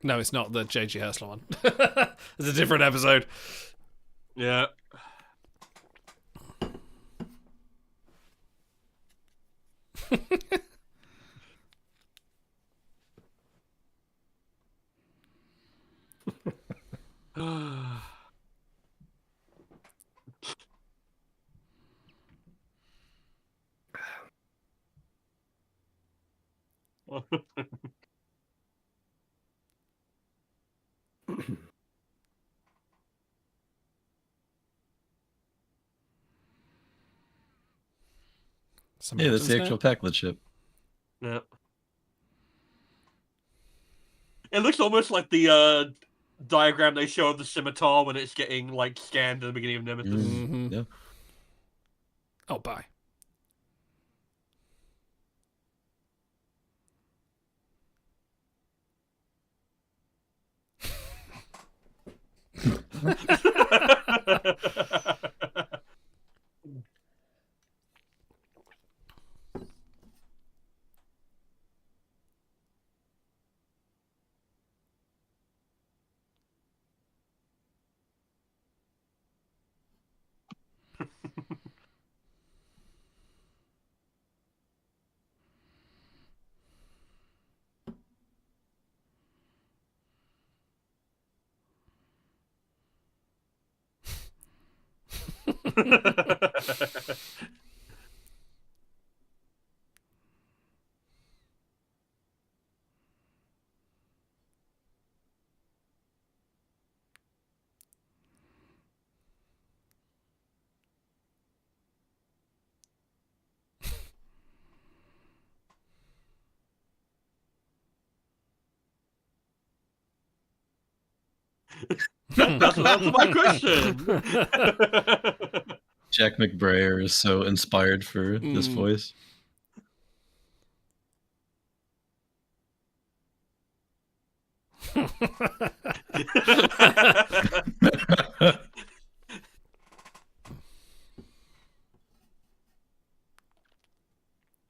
No, it's not the J.G. Hertzler one. It's a different episode. Yeah. Yeah, that's the actual Packlet ship. Yeah. It looks almost like the diagram they show of the scimitar when it's getting like scanned at the beginning of Nemesis. Mm-hmm. Yeah. Oh, bye. That's my question. Jack McBrayer is so inspired for this voice.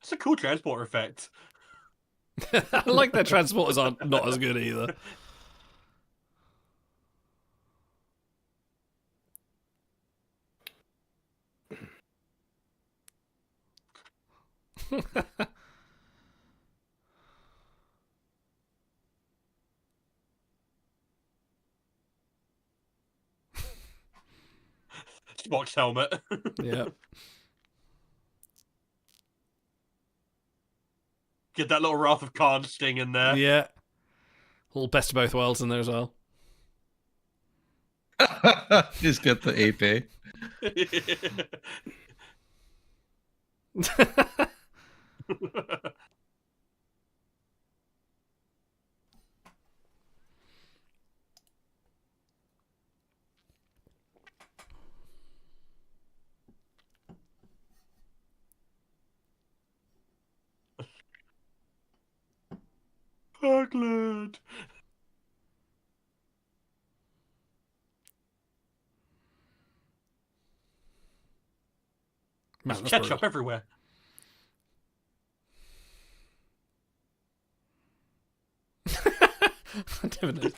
It's a cool transporter effect. I like their transporters aren't not as good either. Spock's helmet. Yeah. Get that little Wrath of Khan sting in there. Yeah. Little best of both worlds in there as well. He's got the ape. chocolate. Man, There's that's ketchup everywhere. I never know.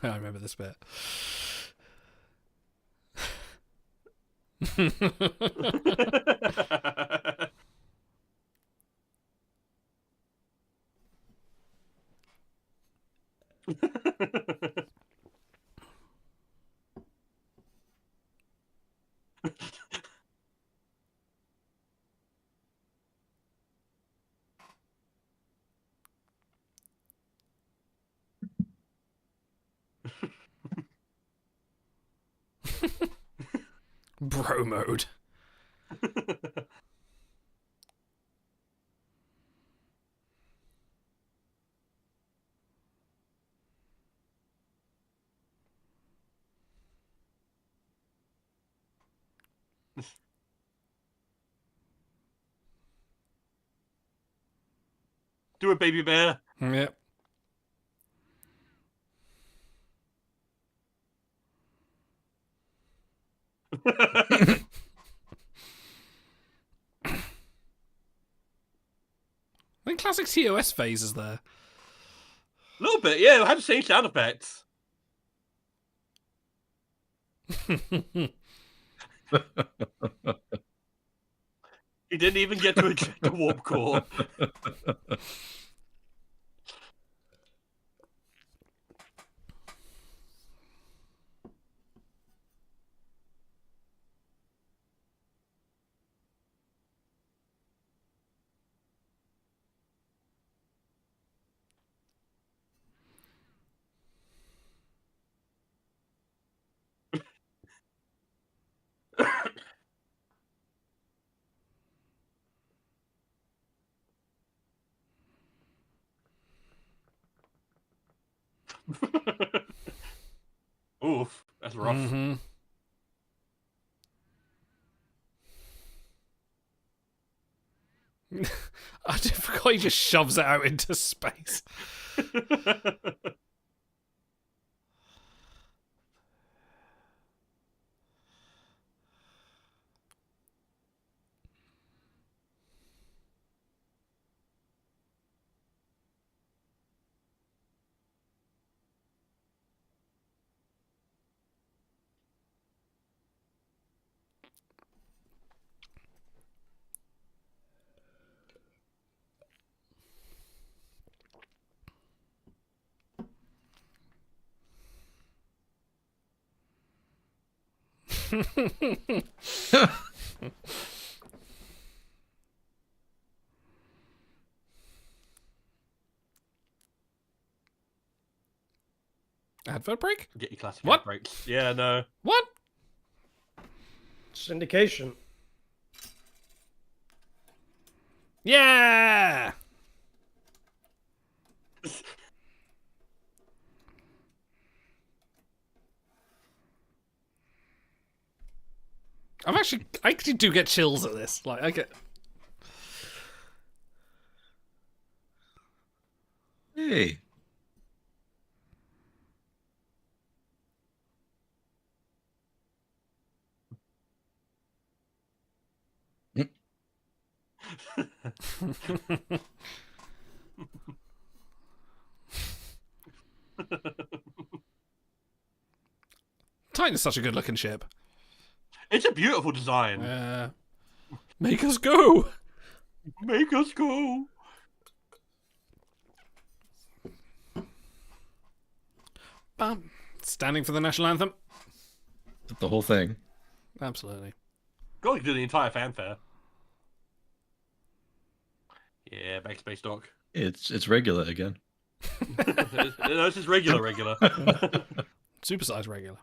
I remember this bit. Bro mode. Do it, baby bear. Yep. I think classic TOS phase is there. A little bit, yeah. I had the same sound effects. He didn't even get to eject the warp core. Oof, that's rough. Mm-hmm. I forgot he just shoves it out into space. Advert break? Get your classic What? ad breaks. Yeah, no. What? Syndication. Yeah! I actually do get chills at this. Like, I get... Hey. Titan is such a good looking ship. It's a beautiful design. Make us go! Make us go! Bam. Standing for the national anthem. The whole thing. Absolutely. Got to do the entire fanfare. Yeah, back to space dock. It's regular again. No, this is regular. Supersize regular.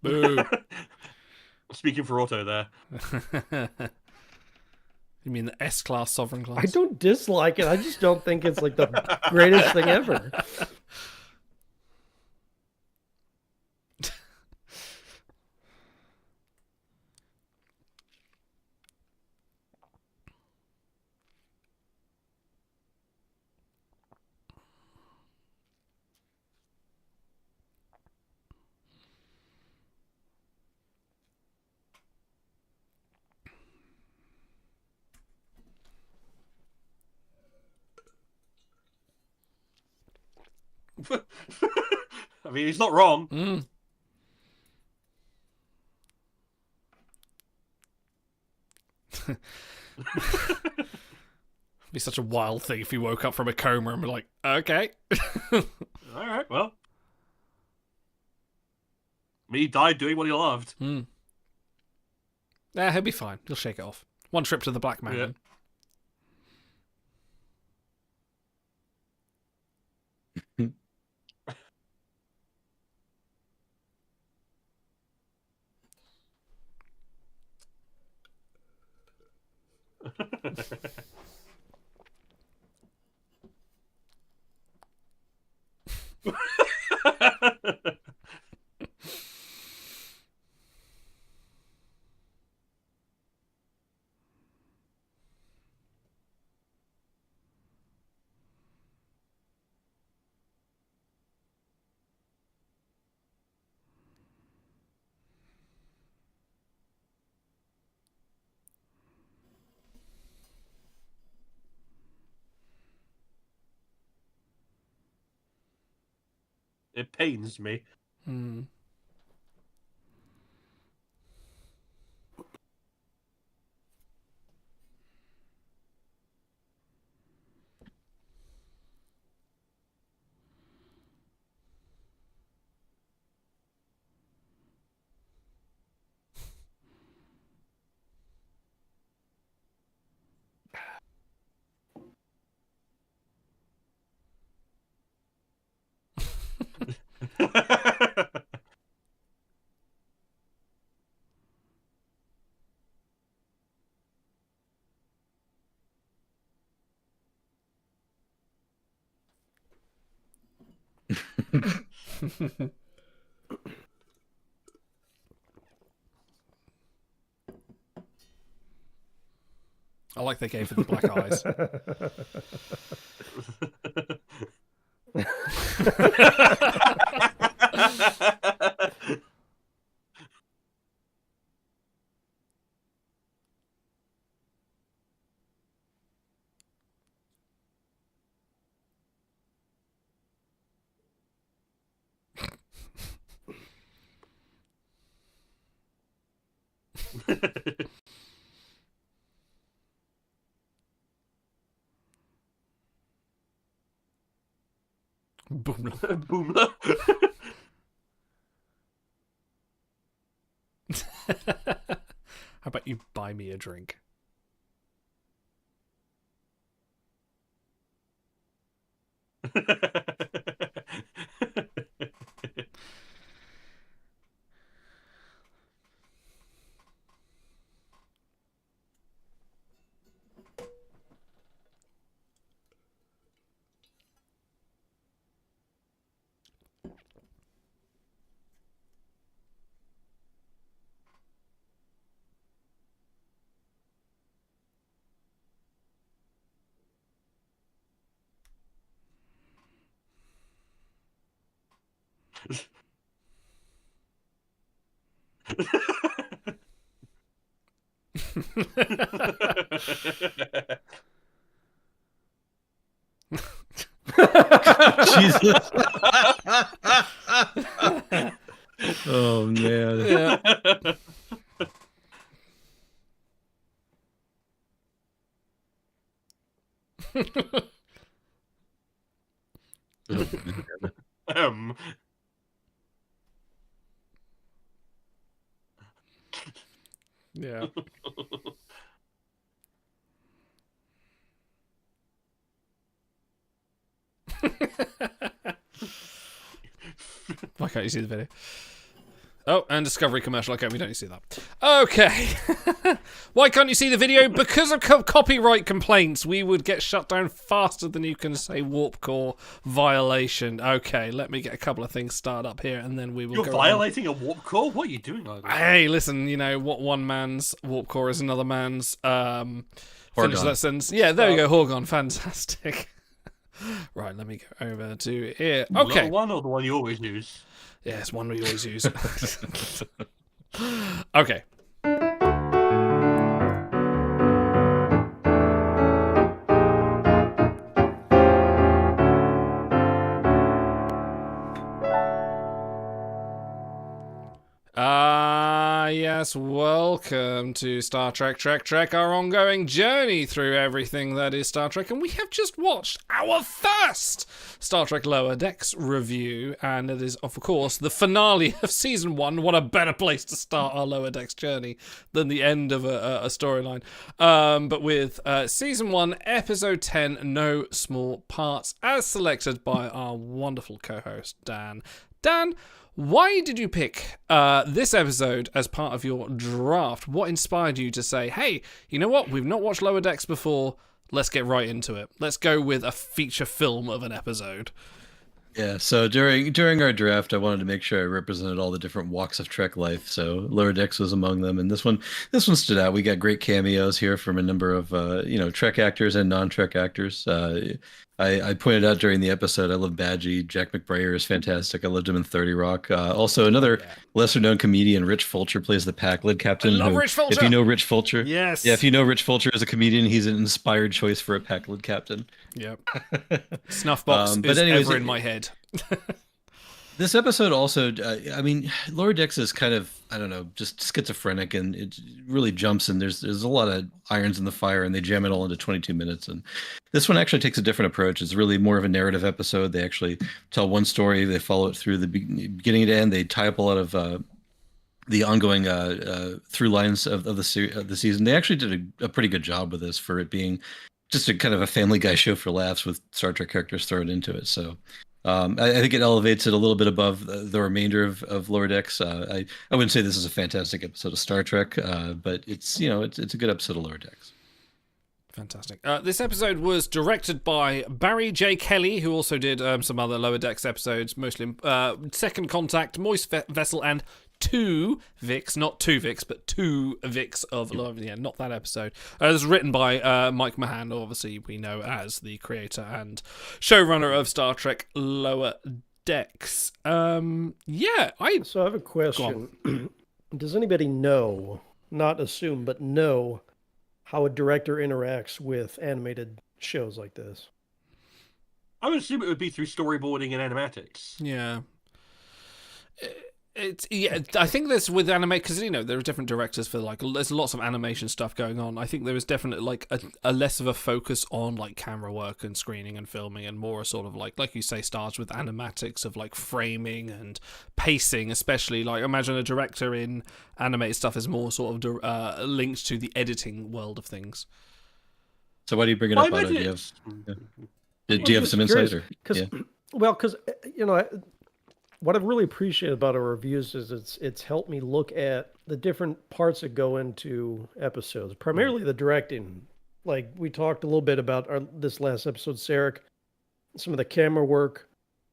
Boo. Speaking for Otto there. You mean the S-class sovereign class? I don't dislike it. I just don't think it's like the greatest thing ever. I mean, he's not wrong. Be such a wild thing if he woke up from a coma and were like, okay. All right, well. I mean, he died doing what he loved. Yeah, he'll be fine. He'll shake it off. One trip to the Black Mountain. It pains me. I like they gave her the black eyes. Boomla. Boomla. How about you buy me a drink? Jesus. Oh man. Yeah. Yeah. Why can't you see the video? Oh, and Discovery commercial. Okay, we don't need to see that. Okay. Why can't you see the video? Because of copyright complaints. We would get shut down faster than you can say warp core violation. Okay, let me get a couple of things started up here, and then we will You're go violating a warp core? What are you doing? Hey, listen, you know, what one man's warp core is another man's... finish that sentence. Yeah, there we go, Horgon. Fantastic. Right, let me go over to here. Okay. The one or the one you always use? Yeah, it's one we always use. Okay. Yes, welcome to Star Trek, Trek, our ongoing journey through everything that is Star Trek, and we have just watched our first Star Trek Lower Decks review, and it is, of course, the finale of Season 1. What a better place to start our Lower Decks journey than the end of a storyline. But with Season 1, Episode 10, No Small Parts, as selected by our wonderful co-host, Dan. Dan, why did you pick this episode as part of your draft? What inspired you to say, hey, you know what? We've not watched Lower Decks before. Let's get right into it. Let's go with a feature film of an episode. Yeah, so during our draft, I wanted to make sure I represented all the different walks of Trek life. So Lower Decks was among them, and this one stood out. We got great cameos here from a number of Trek actors and non-Trek actors. I pointed out during the episode, I love Badgie. Jack McBrayer is fantastic. I loved him in 30 Rock. Also, another lesser-known comedian, Rich Fulcher, plays the Pac-Lid captain. I love Rich Fulcher! If you know Rich Fulcher, yes. Yeah, if you know Rich Fulcher as a comedian, he's an inspired choice for a Pac-Lid captain. Yep. Snuffbox is ever in my head. This episode also, Lower Decks is kind of, I don't know, just schizophrenic, and it really jumps, and there's a lot of irons in the fire, and they jam it all into 22 minutes. And this one actually takes a different approach. It's really more of a narrative episode. They actually tell one story. They follow it through the beginning to end. They tie up a lot of the ongoing through lines of the season. They actually did a pretty good job with this for it being just a kind of a Family Guy show for laughs with Star Trek characters thrown into it. So I think it elevates it a little bit above the remainder of Lower Decks. I wouldn't say this is a fantastic episode of Star Trek, but it's a good episode of Lower Decks. Fantastic. This episode was directed by Barry J. Kelly, who also did some other Lower Decks episodes, mostly Second Contact, Moist Vessel, and Two Vics, not Two Vics, but Two Vics of not that episode. It was written by Mike Mahan, obviously we know as the creator and showrunner of Star Trek Lower Decks. So I have a question. Does anybody know, not assume, but know how a director interacts with animated shows like this? I would assume it would be through storyboarding and animatics. Yeah. I think there's with anime, because there are different directors for there's lots of animation stuff going on. I think there is definitely a less of a focus on camera work and screening and filming, and more sort of like you say, starts with animatics of framing and pacing, especially imagine a director in animated stuff is more sort of linked to the editing world of things. So why do you bring it up, Otto? Do you have some insight? Because what I've really appreciated about our reviews is it's helped me look at the different parts that go into episodes, primarily the directing. Like we talked a little bit about this last episode, Sarek, some of the camera work.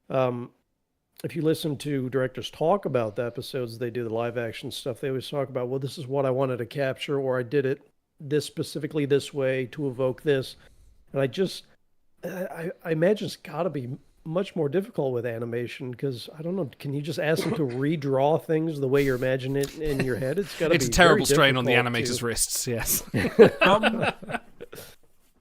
If you listen to directors talk about the episodes, they do the live action stuff. They always talk about, well, this is what I wanted to capture, or I did it this specifically this way to evoke this. And I imagine it's got to be much more difficult with animation, because I don't know, can you just ask them to redraw things the way you're imagining it in your head? It's got to be a terrible strain on the animator's wrists. Yes.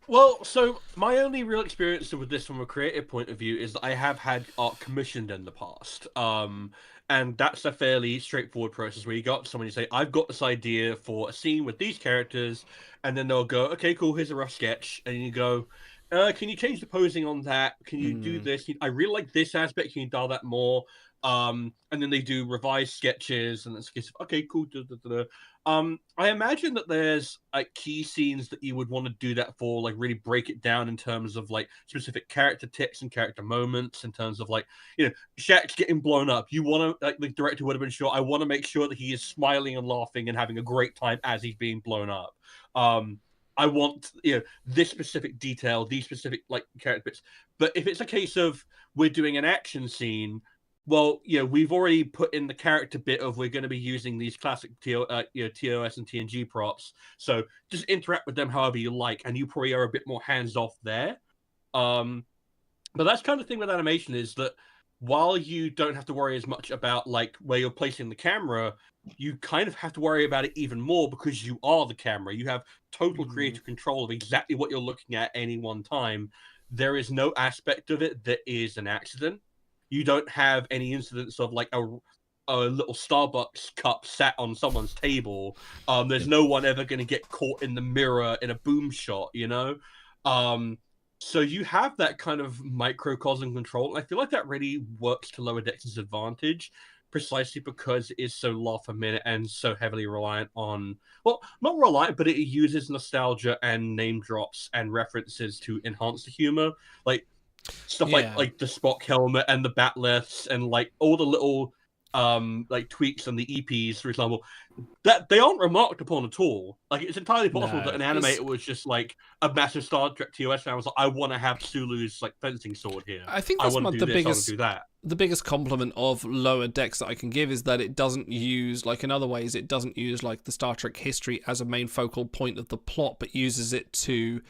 Well, so my only real experience with this from a creative point of view is that I have had art commissioned in the past. And that's a fairly straightforward process where you got someone, you say, I've got this idea for a scene with these characters, and then they'll go, okay, cool, here's a rough sketch. And you go, can you change the posing on that? Can you do this? I really like this aspect. Can you dial that more? And then they do revised sketches, and it's okay, cool. I imagine that there's like key scenes that you would want to do that for, like really break it down in terms of like specific character tics and character moments, in terms of like, you know, Shaq's getting blown up. You want to, like, the director would have been sure, I want to make sure that he is smiling and laughing and having a great time as he's being blown up. I want, you know, this specific detail, these specific like character bits. But if it's a case of we're doing an action scene, well, you know, we've already put in the character bit of we're going to be using these classic TOS and TNG props. So just interact with them however you like, and you probably are a bit more hands-off there. But that's kind of thing with animation, is that while you don't have to worry as much about like where you're placing the camera, you kind of have to worry about it even more because you are the camera. You have total creative control of exactly what you're looking at any one time. There is no aspect of it that is an accident. You don't have any incidents of like a little Starbucks cup sat on someone's table. There's no one ever going to get caught in the mirror in a boom shot, you know? So you have that kind of microcosm control. I feel like that really works to Lower Decks' advantage, precisely because it is so laugh a minute and so heavily reliant on, well, not reliant, but it uses nostalgia and name drops and references to enhance the humor. Like, stuff like the Spock helmet and the batleths and like all the little like tweaks on the EPs, for example, that they aren't remarked upon at all. Like, it's entirely possible that an animator was just like a massive Star Trek TOS fan, was like, I want to have Sulu's like fencing sword here. I think that's the biggest compliment of Lower Decks that I can give, is that it doesn't use, like in other ways, it doesn't use like the Star Trek history as a main focal point of the plot, but uses it to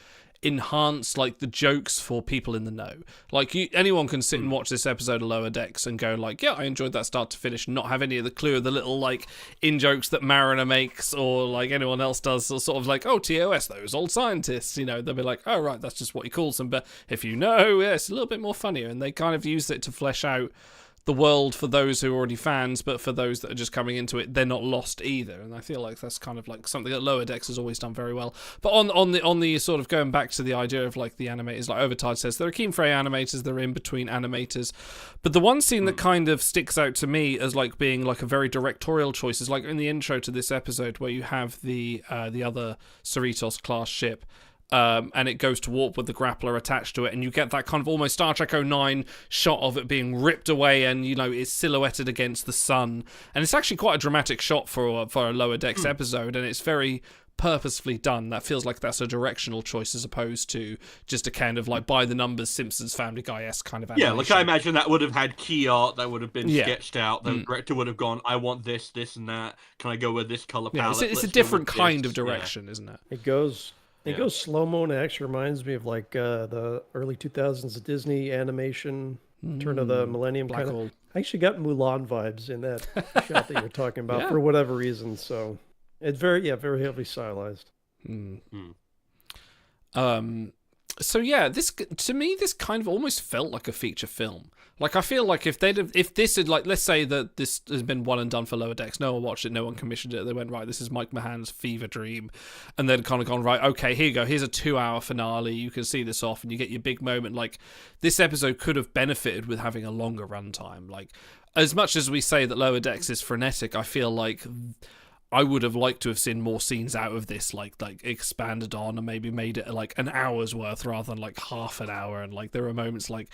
enhance like the jokes for people in the know. Like, anyone can sit and watch this episode of Lower Decks and go like, yeah, I enjoyed that start to finish, and not have any of the clue of the little like in jokes that Mariner makes or like anyone else does, or sort of like, oh, TOS, those old scientists, you know, they'll be like, oh right, that's just what he calls them, but if you know, yeah, it's a little bit more funnier. And they kind of use it to flesh out the world for those who are already fans, but for those that are just coming into it, they're not lost either. And I feel like that's kind of like something that Lower Decks has always done very well. But on the sort of going back to the idea of like the animators, like Overtide says, there are Keen Frey animators, they're in between animators. But the one scene that kind of sticks out to me as like being like a very directorial choice is like in the intro to this episode, where you have the other Cerritos class ship. And it goes to warp with the grappler attached to it, and you get that kind of almost Star Trek 09 shot of it being ripped away, and you know, it's silhouetted against the sun, and it's actually quite a dramatic shot for a Lower Decks episode, and it's very purposefully done. That feels like that's a directional choice as opposed to just a kind of like by the numbers Simpsons, Family Guy-esque kind of animation. Yeah, like I imagine that would have had key art that would have been sketched out. The director would have gone, I want this, this, and that. Can I go with this color palette? It's a different kind of direction, isn't it? It goes slow-mo, and it actually reminds me of like the early 2000s Disney animation, turn of the millennium kind of. I actually got Mulan vibes in that shot that you're talking about for whatever reason. So it's very heavily stylized. So yeah, this to me, this kind of almost felt like a feature film. Like, I feel like if this had, like, let's say that this has been one and done for Lower Decks, no one watched it, no one commissioned it, they went, right, this is Mike Mahan's fever dream, and then kind of gone, right, okay, here you go, here's a 2-hour finale, you can see this off, and you get your big moment. Like, this episode could have benefited with having a longer runtime. Like, as much as we say that Lower Decks is frenetic, I feel like I would have liked to have seen more scenes out of this, like expanded on, and maybe made it like an hour's worth rather than like half an hour. And like, there were moments like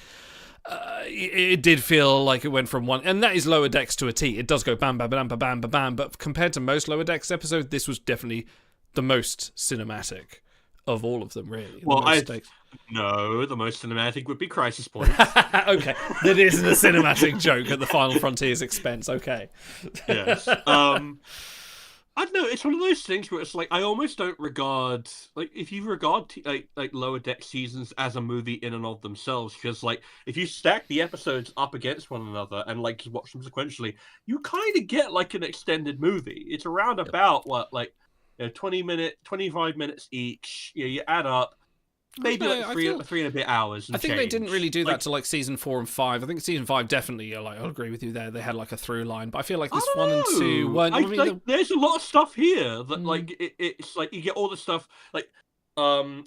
it did feel like it went from one, and that is Lower Decks to a T. It does go bam, bam, bam, bam, bam, bam, bam. But compared to most Lower Decks episodes, this was definitely the most cinematic of all of them, really. Well, no, the most cinematic would be Crisis Point. Okay, that isn't a cinematic joke at the Final Frontier's expense. Okay. Yes. I don't know. It's one of those things where it's like I almost don't regard, like, if you regard like Lower Deck seasons as a movie in and of themselves, because like if you stack the episodes up against one another and like just watch them sequentially, you kind of get like an extended movie. It's around about what, like, 25 minutes each. You add up. Maybe like three and a bit hours. I think they didn't really do that to like season 4 and 5. I think season 5 definitely, like, I'll agree with you there. They had like a through line, but I feel like this 1 and 2 weren't. There's a lot of stuff here that like it's like you get all the stuff like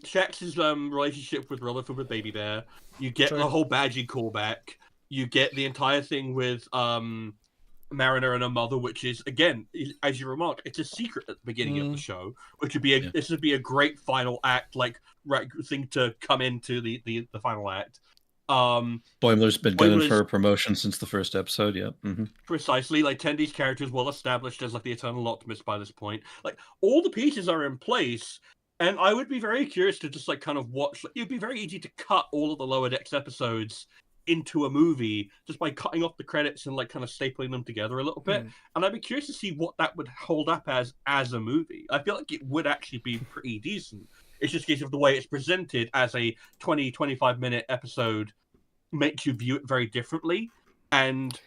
Shax's relationship with Rutherford with Baby Bear. You get the whole Badgie callback. You get the entire thing with Mariner and her mother, which is, again, as you remarked, it's a secret at the beginning of the show, which would be this would be a great final act, like thing to come into the final act. Boimler's been gunning for a promotion since the first episode. Yeah, precisely. Like Tendy's character is well established as like the eternal optimist by this point. Like all the pieces are in place, and I would be very curious to just like kind of watch. Like, it'd be very easy to cut all of the Lower Decks episodes into a movie just by cutting off the credits and like kind of stapling them together a little bit. And I'd be curious to see what that would hold up as a movie. I feel like it would actually be pretty decent. It's just a case of the way it's presented as a 20-25 minute episode makes you view it very differently. And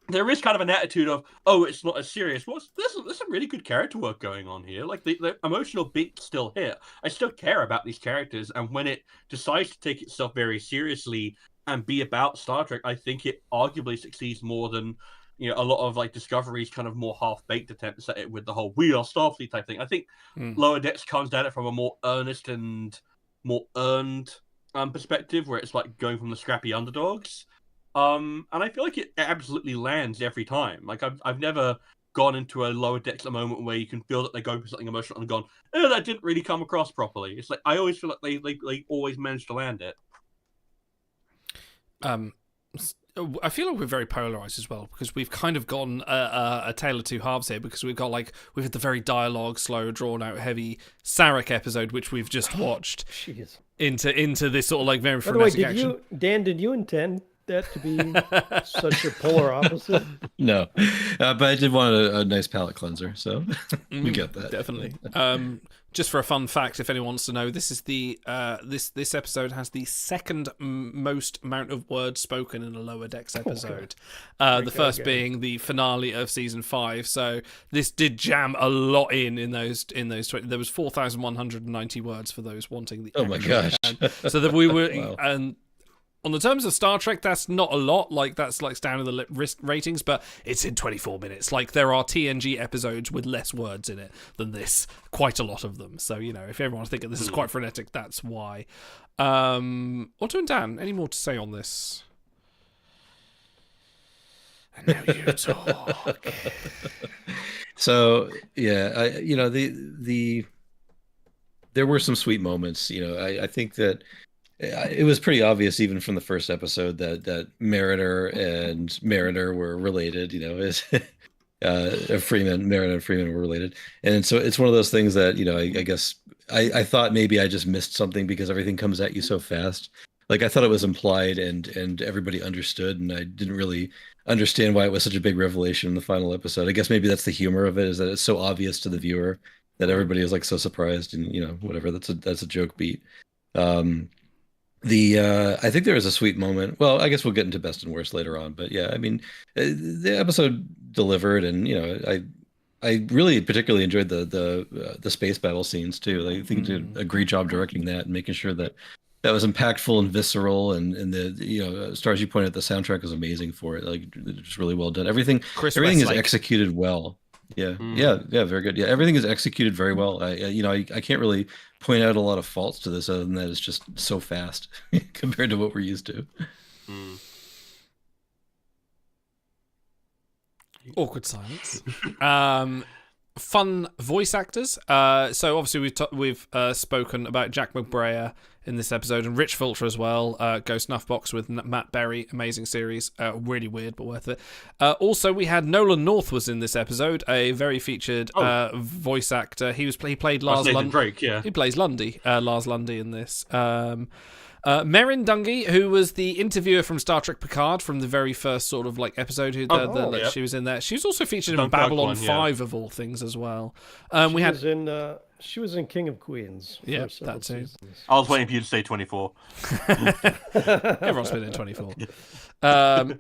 there is kind of an attitude of, oh, it's not as serious. Well, there's some really good character work going on here. Like the emotional beats still hit. I still care about these characters. And when it decides to take itself very seriously and be about Star Trek, I think it arguably succeeds more than, you know, a lot of like Discovery's kind of more half-baked attempts at it with the whole "we are Starfleet" type thing. I think Lower Decks comes at it from a more earnest and more earned perspective, where it's like going from the scrappy underdogs. And I feel like it absolutely lands every time. Like I've never gone into a Lower Decks a moment where you can feel that they're going for something emotional and gone, oh, that didn't really come across properly. It's like I always feel like they always manage to land it. I feel like we're very polarized as well, because we've kind of gone a tale of two halves here, because we've had the very dialogue, slow, drawn out, heavy Sarek episode, which we've just watched, into this sort of like very frenetic action. Dan, did you intend that to be such a polar opposite? No, but I did want a nice palate cleanser, so we get that. Definitely. Just for a fun fact, if anyone wants to know, this is the this episode has the second most amount of words spoken in a Lower Decks episode. The first being the finale of season 5. So this did jam a lot in those 20. There was 4,190 words for those wanting the. Oh my gosh! So that we were wow. and. On the terms of Star Trek, that's not a lot. Like, that's like down in the ratings, but it's in 24 minutes. Like, there are TNG episodes with less words in it than this. Quite a lot of them. So, you know, if everyone's thinking this is quite frenetic, that's why. Otto and Dan, any more to say on this? And now you talk. So, yeah, there were some sweet moments. You know, I think that it was pretty obvious even from the first episode that Mariner and Mariner were related. You know, Mariner and Freeman were related, and so it's one of those things that, you know, I guess I thought maybe I just missed something because everything comes at you so fast. Like I thought it was implied and everybody understood, and I didn't really understand why it was such a big revelation in the final episode. I guess maybe that's the humor of it, is that it's so obvious to the viewer that everybody is like so surprised, and, you know, whatever. That's a joke beat. I think there is a sweet moment. Well, I guess we'll get into best and worst later on, but yeah, I mean, the episode delivered, and, you know, I really particularly enjoyed the space battle scenes too. I think they did a great job directing that and making sure that was impactful and visceral, and the, you know, as far as you pointed out, the soundtrack was amazing for it. Like, it's really well done. Everything is executed well. Yeah, yeah, very good. Yeah, everything is executed very well. I can't really point out a lot of faults to this, other than that it's just so fast compared to what we're used to. Awkward silence. Fun voice actors. So obviously we've spoken about Jack McBrayer in this episode, and Rich Fulcher as well. Ghost Snuffbox with Matt Berry, amazing series, really weird but worth it. Also, we had Nolan North was in this episode, a very featured voice actor. He played Lars Lundy. Drake, yeah. He plays Lundy, Lars Lundy in this. Merrin Dungy, who was the interviewer from Star Trek Picard from the very first sort of like episode, she was in there. She was also featured in Babylon 5 of all things as well. She was in King of Queens. Yeah, that too. Seasons. I was waiting for you to say 24. Everyone's been in 24.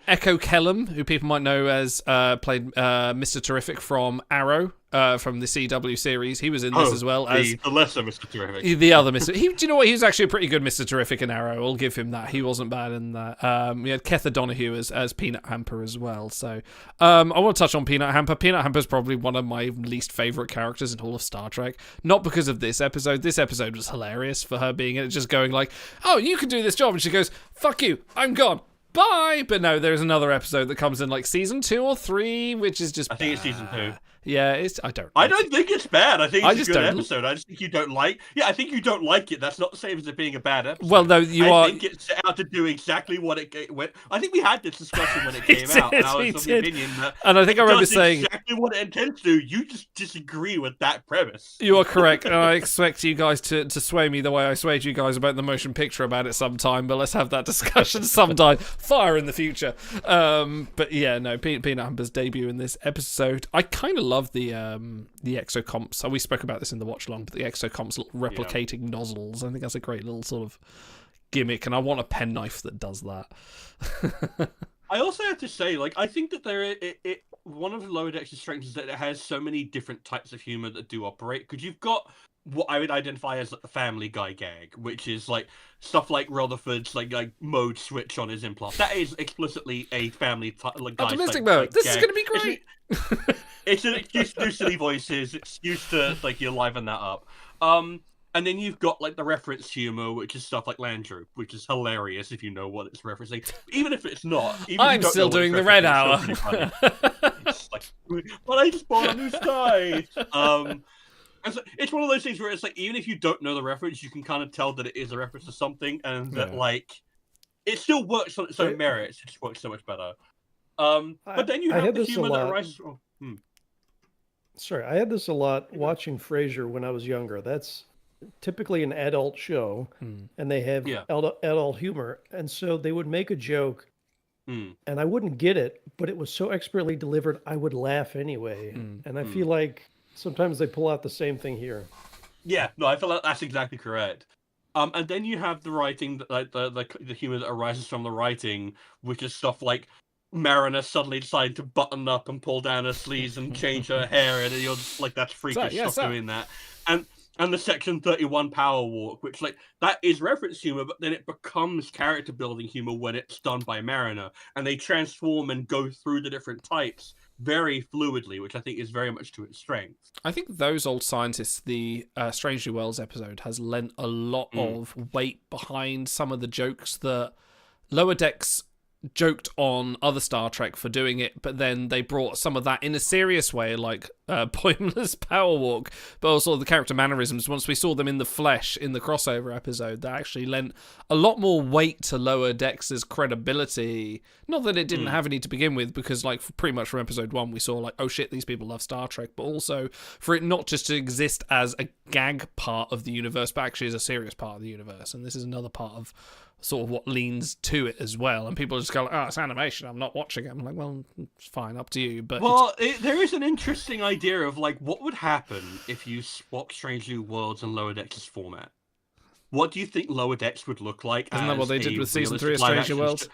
Echo Kellum, who people might know as played Mr. Terrific from Arrow, from the CW series. He was in this as well as the lesser Mr. Terrific. The other Mr. Do you know what? He was actually a pretty good Mr. Terrific in Arrow. I'll give him that. He wasn't bad in that. We had Ketha Donahue as Peanut Hamper as well. So I want to touch on Peanut Hamper. Peanut Hamper is probably one of my least favorite characters in all of Star Trek. Not because of this episode. This episode was hilarious for her being in it, just going like, "Oh, you can do this job," and she goes, "Fuck you, I'm gone. bye. But no, there's another episode that comes in like season 2 or 3, which is just. I think it's season 2. Yeah, it's. I don't think it's bad. I think it's just a good don't- episode. I just think you don't like. Yeah, I think you don't like it. That's not the same as it being a bad episode. Well, no, you I are. think it's out to do exactly what it went. I think we had this discussion when it came out, and I was of the opinion that. And I think I remember does saying exactly what it intends to. You just disagree with that premise. you are correct, and I expect you guys to sway me the way I swayed you guys about the motion picture about it sometime. But let's have that discussion sometime, far in the future. But yeah, no, Peanut Amber's debut in this episode. I kind of love the exocomps. So we spoke about this in the watch along, but the exocomps replicating nozzles. I think that's a great little sort of gimmick, and I want a penknife that does that. I also have to say, like, I think that one of the Lower Decks' strengths is that it has so many different types of humor that do operate. Because you've got what I would identify as like, the Family Guy gag, which is like stuff like Rutherford's like mode switch on his implant. That is explicitly a Family Guy Optimistic mode. This is going to be great. It's an excuse to do silly voices, excuse to like you liven that up. And then you've got like the reference humor, which is stuff like Landrew, which is hilarious if you know what it's referencing. Even if it's not, even I'm still doing the Red Hour. It's like, but I just bought a new sky. And so it's one of those things where it's like even if you don't know the reference, you can kind of tell that it is a reference to something, and that like it still works on its own merits. It just works so much better. But then you have the humor that arises. Sorry, I had this a lot watching Frasier when I was younger. That's typically an adult show, and they have adult humor. And so they would make a joke, and I wouldn't get it, but it was so expertly delivered, I would laugh anyway. And I feel like sometimes they pull out the same thing here. Yeah, no, I feel like that's exactly correct. And then you have the writing, like the humor that arises from the writing, which is stuff like Mariner suddenly decided to button up and pull down her sleeves and change her hair, and you're just like, that's freakish. Stop doing that. And the Section 31 power walk, which like that is reference humor, but then it becomes character building humor when it's done by Mariner, and they transform and go through the different types very fluidly, which I think is very much to its strength. I think those old scientists, the Strange New Worlds episode, has lent a lot of weight behind some of the jokes that Lower Decks joked on other Star Trek for doing it, but then they brought some of that in a serious way, like pointless power walk, but also the character mannerisms. Once we saw them in the flesh in the crossover episode, that actually lent a lot more weight to Lower Decks' credibility. Not that it didn't have any to begin with, because like pretty much from episode 1 we saw like, oh shit, these people love Star Trek, but also for it not just to exist as a gag part of the universe, but actually as a serious part of the universe. And this is another part of sort of what leans to it as well, and people just go like, oh, it's animation, I'm not watching it. I'm like, well, it's fine, up to you. But there is an interesting idea of like what would happen if you swap Strange New Worlds and Lower Decks' format. What do you think Lower Decks would look like? Isn't that what they did with season 3 of Strange New Worlds?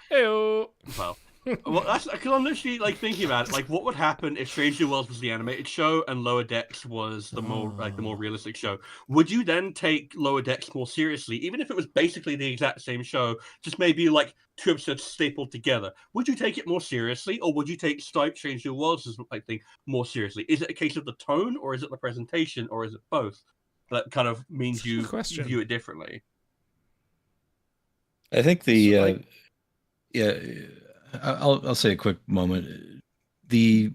Well, that's because I'm literally like thinking about it. Like, what would happen if Strange New Worlds was the animated show and Lower Decks was the more realistic show? Would you then take Lower Decks more seriously, even if it was basically the exact same show, just maybe like 2 episodes stapled together? Would you take it more seriously, or would you take Strange New Worlds' thing more seriously? Is it a case of the tone, or is it the presentation, or is it both? That kind of means you view it differently. I think I'll say a quick moment. The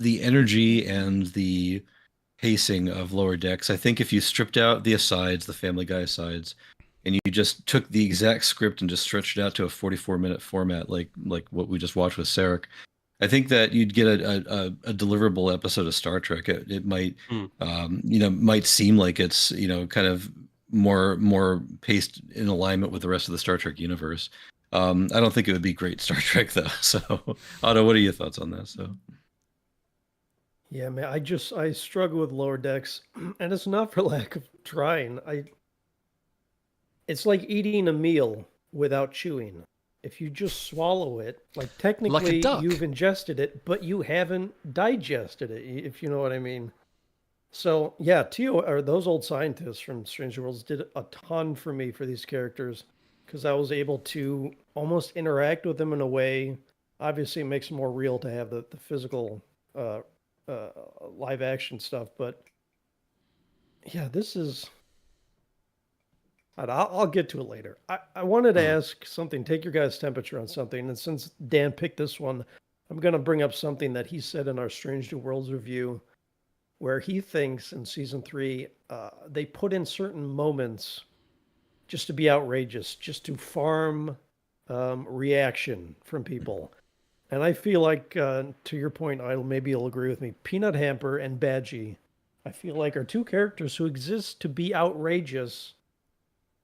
energy and the pacing of Lower Decks, I think if you stripped out the asides, the Family Guy asides, and you just took the exact script and just stretched it out to a 44-minute format like what we just watched with Sarek, I think that you'd get a deliverable episode of Star Trek. It might might seem like it's kind of more paced in alignment with the rest of the Star Trek universe. I don't think it would be great Star Trek though. So, Otto, what are your thoughts on that? So, yeah, man, I struggle with Lower Decks, and it's not for lack of trying. It's like eating a meal without chewing. If you just swallow it, like technically you've ingested it, but you haven't digested it, if you know what I mean. So yeah, those old scientists from Strange Worlds did a ton for me for these characters, because I was able to almost interact with them in a way. Obviously, it makes it more real to have the physical live action stuff, but yeah, this is I'll get to it later. I wanted to ask something, take your guys' temperature on something. And since Dan picked this one, I'm going to bring up something that he said in our Strange New Worlds review, where he thinks in season 3, they put in certain moments just to be outrageous, just to farm reaction from people. And I feel like, to your point, maybe you'll agree with me, Peanut Hamper and Badgie, I feel like are two characters who exist to be outrageous,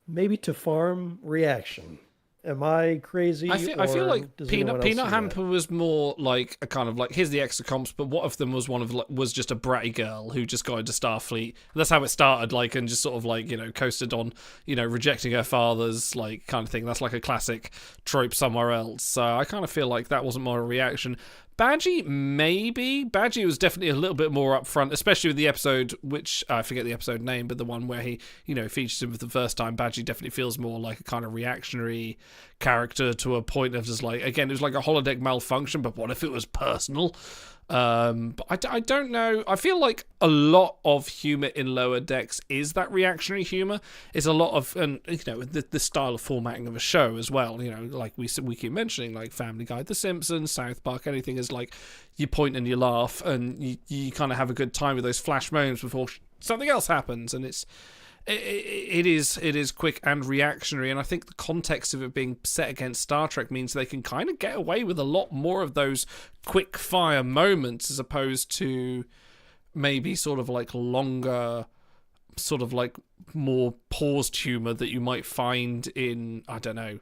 maybe to farm reaction. Am I crazy? I feel like Peanut Hamper Hamper was more like a kind of like, here's the exocomps, but what if them was was just a bratty girl who just got into Starfleet. That's how it started, like, and just sort of like, coasted on, rejecting her father's like kind of thing. That's like a classic trope somewhere else. So I kind of feel like that wasn't more a reaction. Badgie, maybe. Badgie was definitely a little bit more upfront, especially with the episode, which I forget the episode name, but the one where he, features him for the first time. Badgie definitely feels more like a kind of reactionary character to a point of just like, again, it was like a holodeck malfunction, but what if it was personal? But I don't know. I feel like a lot of humor in Lower Decks is that reactionary humor. It's a lot of, and the style of formatting of a show as well. Like we keep mentioning, like Family Guy, The Simpsons, South Park, anything is like you point and you laugh and you kind of have a good time with those flash moments before something else happens, and it is quick and reactionary, and I think the context of it being set against Star Trek means they can kind of get away with a lot more of those quick fire moments as opposed to maybe sort of like longer, sort of like more paused humor that you might find in, I don't know,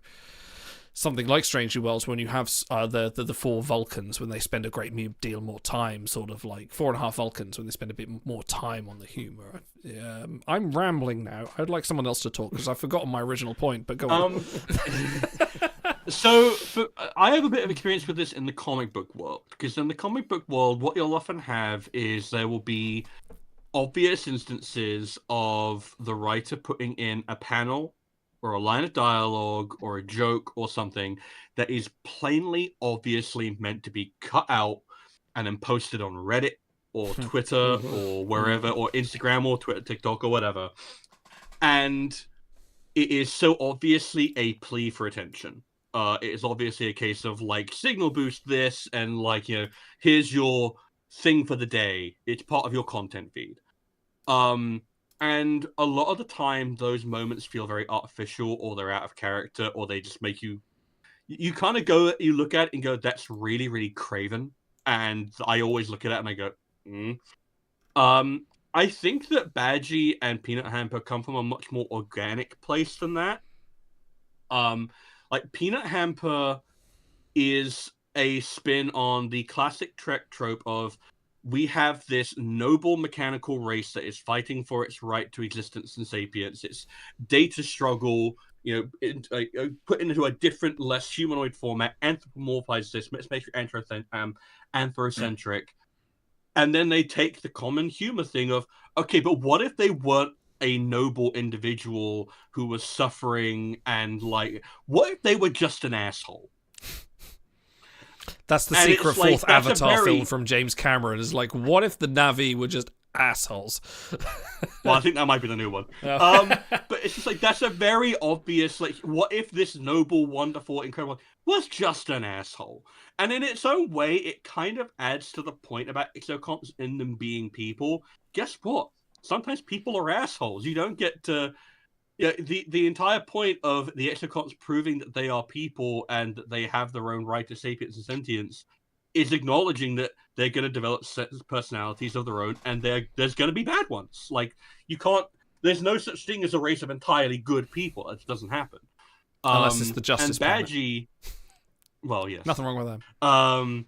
something like Strange New Worlds, when you have the 4 Vulcans, when they spend a great deal more time, sort of like 4.5 Vulcans, when they spend a bit more time on the humor. I'm rambling now. I'd like someone else to talk because I've forgotten my original point, but go on. So I have a bit of experience with this in the comic book world, because in the comic book world, what you'll often have is there will be obvious instances of the writer putting in a panel or a line of dialogue or a joke or something that is plainly, obviously meant to be cut out and then posted on Reddit or Twitter or wherever, or Instagram or Twitter, TikTok or whatever. And it is so obviously a plea for attention. It is obviously a case of like, signal boost this and like, here's your thing for the day. It's part of your content feed. And a lot of the time, those moments feel very artificial, or they're out of character, or they just make you kind of go, you look at it and go, that's really, really craven. And I always look at it and I go, I think that Badgie and Peanut Hamper come from a much more organic place than that. Like Peanut Hamper is a spin on the classic Trek trope of, we have this noble mechanical race that is fighting for its right to existence and sapience. Its data struggle, put into a different, less humanoid format, anthropomorphize this, makes it anthrocentric. And then they take the common humor thing of, okay, but what if they weren't a noble individual who was suffering, and like, what if they were just an asshole? That's the secret fourth Avatar film from James Cameron, is like, what if the Na'vi were just assholes? Well, I think that might be the new one. But it's just like, that's a very obvious, like, what if this noble, wonderful, incredible was just an asshole? And in its own way, it kind of adds to the point about exocomps in them being people. Guess what? Sometimes people are assholes. You don't get to... Yeah, the entire point of the exocomps proving that they are people and that they have their own right to sapience and sentience is acknowledging that they're going to develop sets of personalities of their own, and there's going to be bad ones. Like, you can't... There's no such thing as a race of entirely good people. It doesn't happen. Unless it's the Justice And Badgie... Planet. Well, yes. Nothing wrong with them.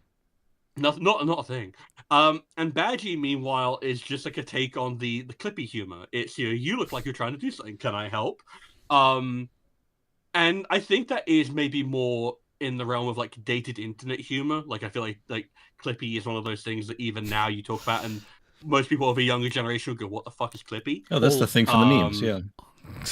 Not a thing. And Badgie, meanwhile, is just like a take on the Clippy humor. It's, you look like you're trying to do something. Can I help? And I think that is maybe more in the realm of like dated internet humor. Like, I feel like Clippy is one of those things that even now you talk about, and most people of a younger generation will go, "What the fuck is Clippy?" Oh, that's the thing from the memes, yeah.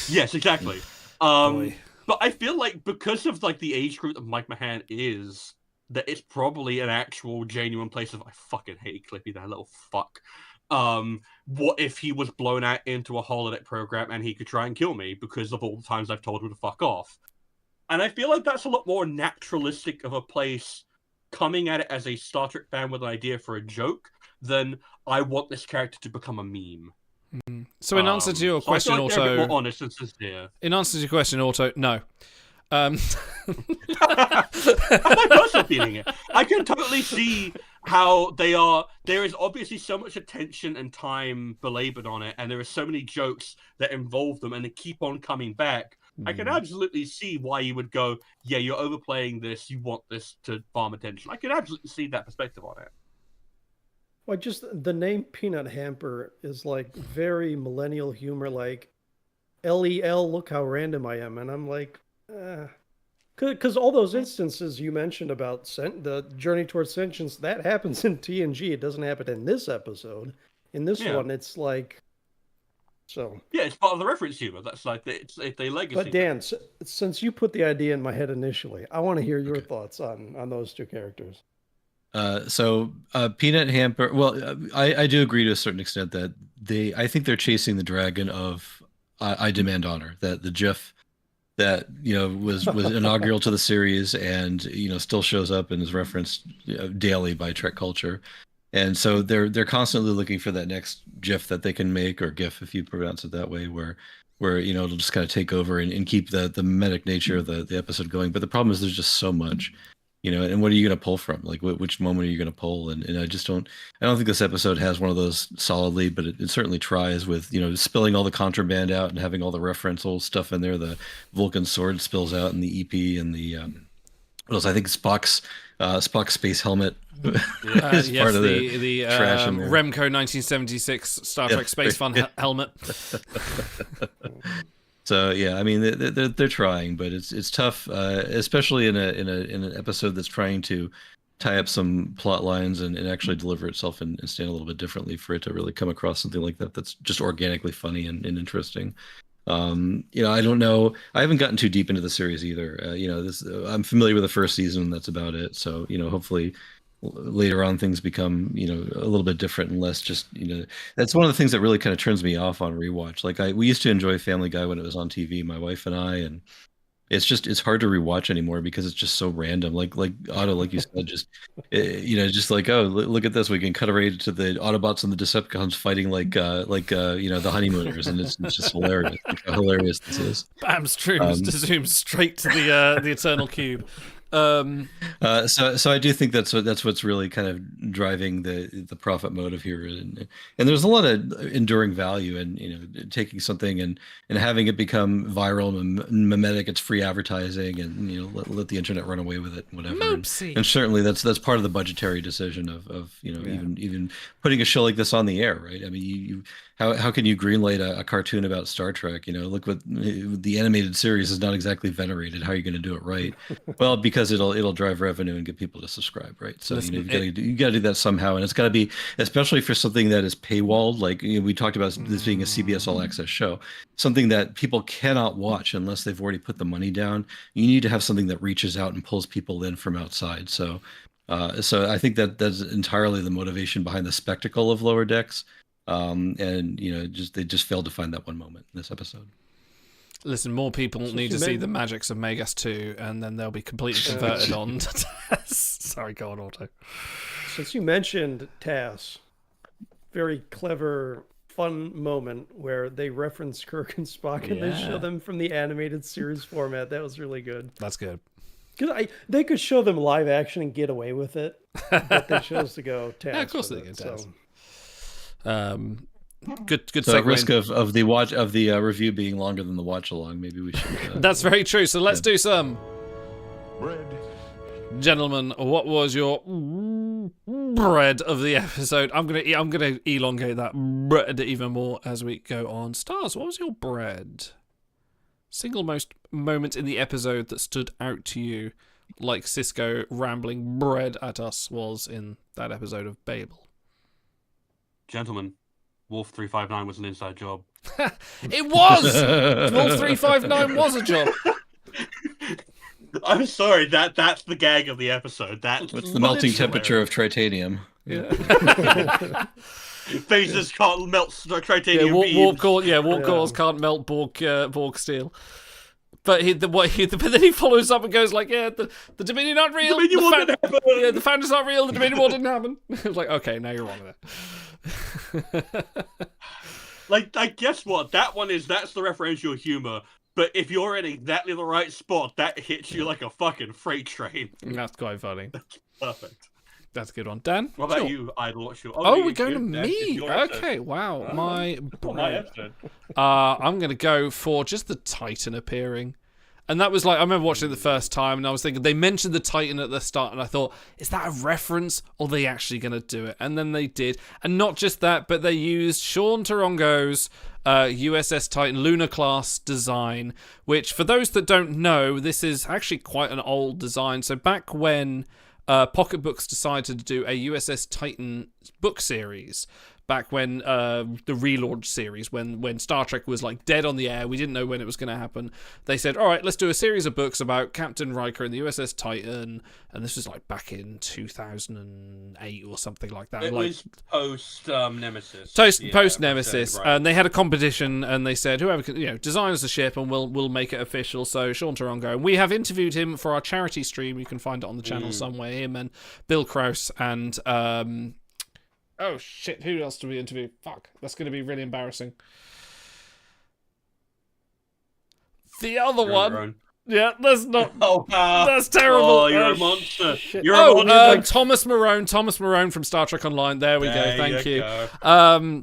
Yes, exactly. But I feel like because of like the age group that Mike Mahan is, that it's probably an actual genuine place of, I fucking hate Clippy, that little fuck. what if he was blown out into a holodeck program and he could try and kill me because of all the times I've told him to fuck off? And I feel like that's a lot more naturalistic of a place coming at it as a Star Trek fan with an idea for a joke than I want this character to become a meme. So in answer to your question, I feel like they're a Auto, bit more honest and sincere. in answer to your question, Auto, no. That's my personal feeling. I can totally see how there is obviously so much attention and time belabored on it, and there are so many jokes that involve them, and they keep on coming back. I can absolutely see why you would go, yeah, you're overplaying this, you want this to farm attention. I can absolutely see that perspective on it. Well, just the name Peanut Hamper is like very millennial humor, like LEL, look how random I am. And I'm like, because all those instances you mentioned about the journey towards sentience, that happens in TNG. It doesn't happen in this episode. In this one, it's like, so. Yeah, it's part of the reference humor. That's like, it's a legacy. But Dan, since you put the idea in my head initially, I want to hear your thoughts on those two characters. So Peanut Hamper, well, I do agree to a certain extent that I think they're chasing the dragon of I Demand Honor, that the GIF that, you know, was inaugural to the series and, you know, still shows up and is referenced, you know, daily by Trek culture. And so they're constantly looking for that next GIF that they can make, or GIF if you pronounce it that way, where you know, it'll just kind of take over and keep the mimetic nature of the episode going. But the problem is there's just so much, you know, and what are you going to pull from? Like, which moment are you going to pull? And I don't think this episode has one of those solidly, but it certainly tries with, you know, spilling all the contraband out and having all the referential stuff in there. The Vulcan sword spills out in the EP, and the what else? I think Spock's space helmet is yes, part of the trash in there. Remco 1976 Star Trek Space Fun helmet. So yeah, I mean they're trying, but it's tough, especially in an episode that's trying to tie up some plot lines and actually deliver itself and stand a little bit differently, for it to really come across something like that that's just organically funny and interesting. You know, I don't know. I haven't gotten too deep into the series either. You know, I'm familiar with the first season. That's about it. So, you know, hopefully later on things become, you know, a little bit different and less just, you know, that's one of the things that really kind of turns me off on rewatch. Like we used to enjoy Family Guy when it was on TV, my wife and I, and it's hard to rewatch anymore because it's just so random. Like Otto, like you said, just you know, just like, oh, look at this, we can cut right to the Autobots and the Decepticons fighting like you know, the honeymooners, and it's just hilarious. Like how hilarious this is. Bam, zooms straight to the Eternal Cube. So I do think that's what's really kind of driving the profit motive here, and there's a lot of enduring value in, you know, taking something and having it become viral and mimetic. It's free advertising, and, you know, let the internet run away with it, whatever. And certainly that's part of the budgetary decision of you know, even putting a show like this on the air, right? I mean, how can you greenlight a cartoon about Star Trek? You know, look, what the animated series is not exactly venerated. How are you going to do it right? Well, because it'll drive revenue and get people to subscribe, right? So Listen, you got to do that somehow, and it's got to be, especially for something that is paywalled. Like, you know, we talked about this being a CBS All Access show, something that people cannot watch unless they've already put the money down. You need to have something that reaches out and pulls people in from outside. So I think that's entirely the motivation behind the spectacle of Lower Decks. And, you know, they just failed to find that one moment in this episode. Listen, more people need to see the magics of Megas 2, and then they'll be completely converted on to TAS. Sorry, go on, Auto. Since you mentioned TAS, very clever, fun moment where they reference Kirk and Spock, and they show them from the animated series format. That was really good. That's good. Because they could show them live action and get away with it, but they chose to go TAS. Yeah, of course they go TAS. Good So at segue. risk of the review being longer than the watch along, maybe we should. That's very true. So let's do some. Gentlemen, what was your bread of the episode? I'm gonna elongate that bread even more as we go on. Stars, what was your bread? Single most moment in the episode that stood out to you, like Cisco rambling bread at us was in that episode of Babel. Gentlemen, Wolf 359 was an inside job. It was! Wolf 359 was a job. I'm sorry, that's the gag of the episode. What's the melting temperature of tritanium? Yeah. Phasers can't melt titanium warp beams. cores can't melt Borg steel. But but then he follows up and goes like, yeah, the Dominion aren't real. The Dominion War didn't happen. Yeah, the Founders aren't real. The Dominion War didn't happen. I was like, okay, now you're wrong with it. Like, guess what? That's the referential humor. But if you're in exactly the right spot, that hits you like a fucking freight train. That's quite funny. That's perfect. That's a good one. Dan? What about Sure. you, Idol? What's your... Oh, we're going to Dan, it's me. your episode. Okay, wow. My brain. episode. I'm going to go for just the Titan appearing. And that was like, I remember watching it the first time and I was thinking, they mentioned the Titan at the start and I thought, is that a reference or are they actually going to do it? And then they did. And not just that, but they used Sean Tarongo's USS Titan Lunar class design, which for those that don't know, this is actually quite an old design. So back when Pocket Books decided to do a USS Titan book series, back when the relaunch series, when Star Trek was like dead on the air, we didn't know when it was going to happen. They said, all right, let's do a series of books about Captain Riker and the USS Titan, and this was like back in 2008 or something like that. It like, was post Nemesis. Post Nemesis, right. and they had a competition, and they said whoever can, design us the ship, and we'll make it official. So Sean Tarongo, and we have interviewed him for our charity stream. You can find it on the channel somewhere. Him and Bill Krause and oh shit, who else did we interview? Fuck, that's going to be really embarrassing. The other one. Yeah, that's not. That's terrible. Oh, you're a monster. Shit. You're a monster. Thomas Marone from Star Trek Online. There we go. Thank you.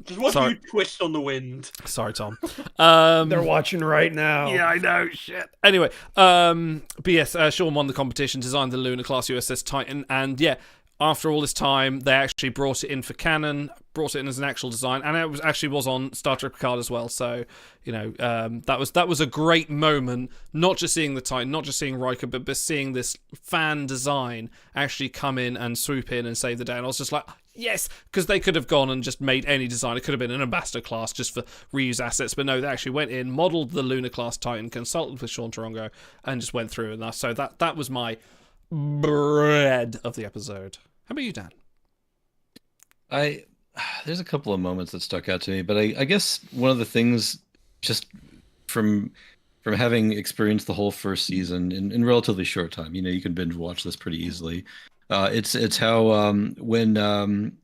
Just watch you twist on the wind. Sorry, Tom. They're watching right now. Yeah, I know. Shit. Anyway, but yes, Sean won the competition, designed the Lunar class USS Titan, and yeah, after all this time, they actually brought it in for canon, brought it in as an actual design, and it was on Star Trek Picard as well. So, that was a great moment. Not just seeing the Titan, not just seeing Riker, but seeing this fan design actually come in and swoop in and save the day. And I was just like, yes, because they could have gone and just made any design. It could have been an ambassador class just for reuse assets, but no, they actually went in, modelled the Lunar class Titan, consulted with Sean Tarongo, and just went through. And so that was my bread of the episode. How about you, Dan? There's a couple of moments that stuck out to me, but I guess one of the things, just from having experienced the whole first season in relatively short time, you can binge watch this pretty easily. It's how when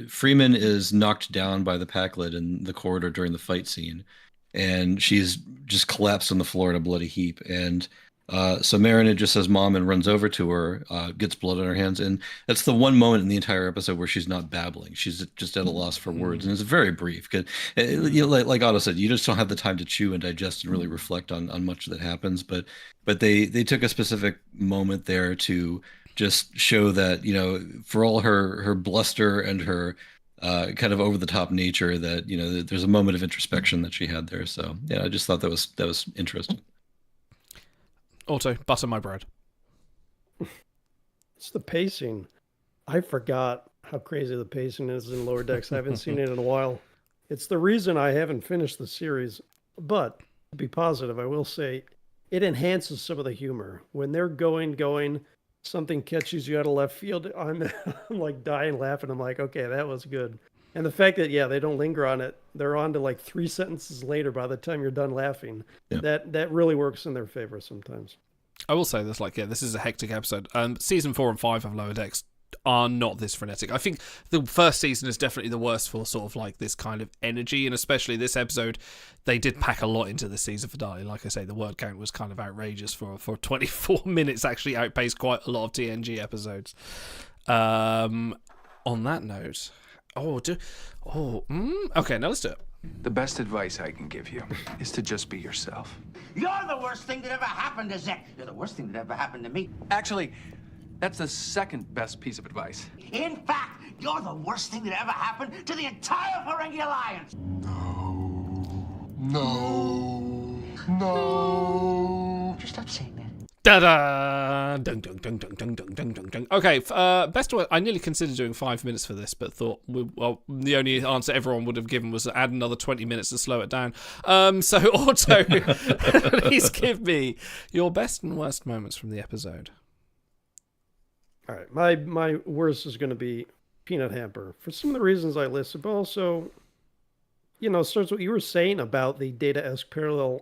Freeman is knocked down by the Packlet in the corridor during the fight scene, and she's just collapsed on the floor in a bloody heap, and so Marinette just says mom and runs over to her, gets blood on her hands, and that's the one moment in the entire episode where she's not babbling. She's just at a loss for words, and it's very brief. Cause like Otto said, you just don't have the time to chew and digest and really reflect on much that happens. But they took a specific moment there to just show that, for all her bluster and her kind of over the top nature, that there's a moment of introspection that she had there. So yeah, I just thought that was interesting. Auto, butter my bread. It's the pacing. I forgot how crazy the pacing is in Lower Decks. I haven't seen it in a while. It's the reason I haven't finished the series. But to be positive, I will say it enhances some of the humor. When they're going, something catches you out of left field, I'm like dying laughing. I'm like, okay, that was good. And the fact that, they don't linger on it. They're on to like 3 sentences later by the time you're done laughing. Yeah. That really works in their favor sometimes. I will say this, this is a hectic episode. Season 4 and 5 of Lower Decks are not this frenetic. I think the first season is definitely the worst for sort of like this kind of energy, and especially this episode, they did pack a lot into the season finale. Like I say, the word count was kind of outrageous for 24 minutes, actually outpaced quite a lot of TNG episodes. On that note... okay, now let's do it. The best advice I can give you is to just be yourself. You're the worst thing that ever happened to Zek. You're the worst thing that ever happened to me. Actually, that's the second best piece of advice. In fact, you're the worst thing that ever happened to the entire Ferengi Alliance. No. Just stop saying that. Da-da! Dun, dun, dun, dun, dun, dun, dun, dun, dun. Okay, best way, I nearly considered doing 5 minutes for this, but thought, the only answer everyone would have given was to add another 20 minutes to slow it down. So, Auto, please give me your best and worst moments from the episode. All right, my worst is going to be Peanut Hamper for some of the reasons I listed, but also, starts what you were saying about the Data-esque parallel.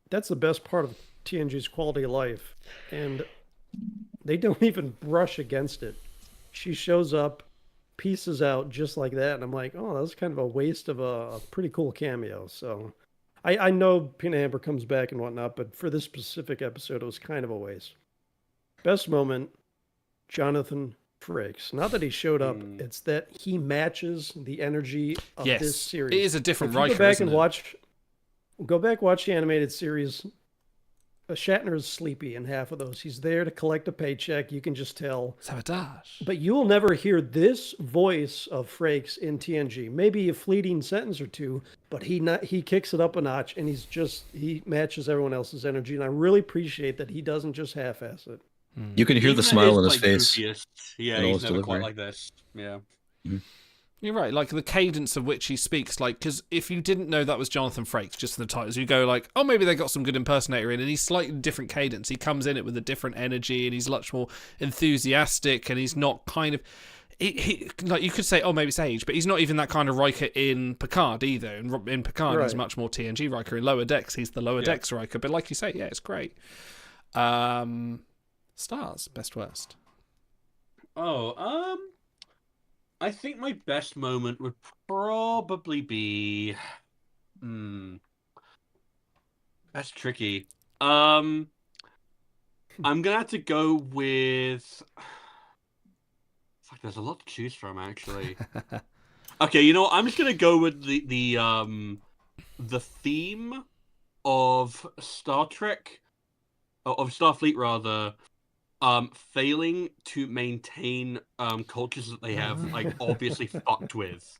That's the best part of TNG's quality of life, and they don't even brush against it. She shows up, pieces out just like that, and I'm like, oh, that was kind of a waste of a pretty cool cameo. So I know Peanut Hamper comes back and whatnot, but for this specific episode, it was kind of a waste. Best moment, Jonathan Frakes. Not that he showed up, it's that he matches the energy of this series. It is a different Riker, go back isn't and it? Go back, watch the animated series. Shatner is sleepy in half of those. He's there to collect a paycheck. You can just tell. Sabotage. But you will never hear this voice of Frakes in TNG. Maybe a fleeting sentence or two, but he kicks it up a notch, and he matches everyone else's energy. And I really appreciate that he doesn't just half-ass it. You can hear the smile on his face. Yeah, he's never quite like this. Yeah. Mm-hmm. You're right, like the cadence of which he speaks, like, because if you didn't know that was Jonathan Frakes, just in the titles, you go like, oh, maybe they got some good impersonator in, and he's slightly different cadence. He comes in it with a different energy, and he's much more enthusiastic, and he's not kind of, he like you could say, oh, maybe it's age, but he's not even that kind of Riker in Picard either. In Picard, he's much more TNG Riker. In Lower Decks, he's the Lower Decks Riker. But like you say, yeah, it's great. Stars, best worst. I think my best moment would probably be that's tricky. I'm gonna have to go with fuck, there's a lot to choose from actually. Okay, you know what? I'm just gonna go with the theme of Star Trek, of Starfleet rather, failing to maintain cultures that they have like obviously fucked with,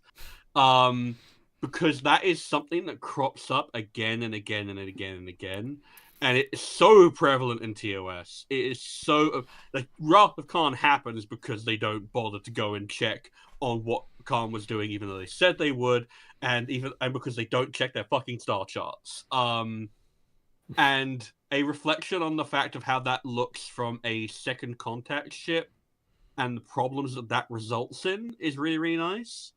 because that is something that crops up again and again and again and again, and it's so prevalent in TOS. It is so like Wrath of Khan happens because they don't bother to go and check on what Khan was doing, even though they said they would, and because they don't check their fucking star charts. And a reflection on the fact of how that looks from a second contact ship and the problems that results in is really, really nice.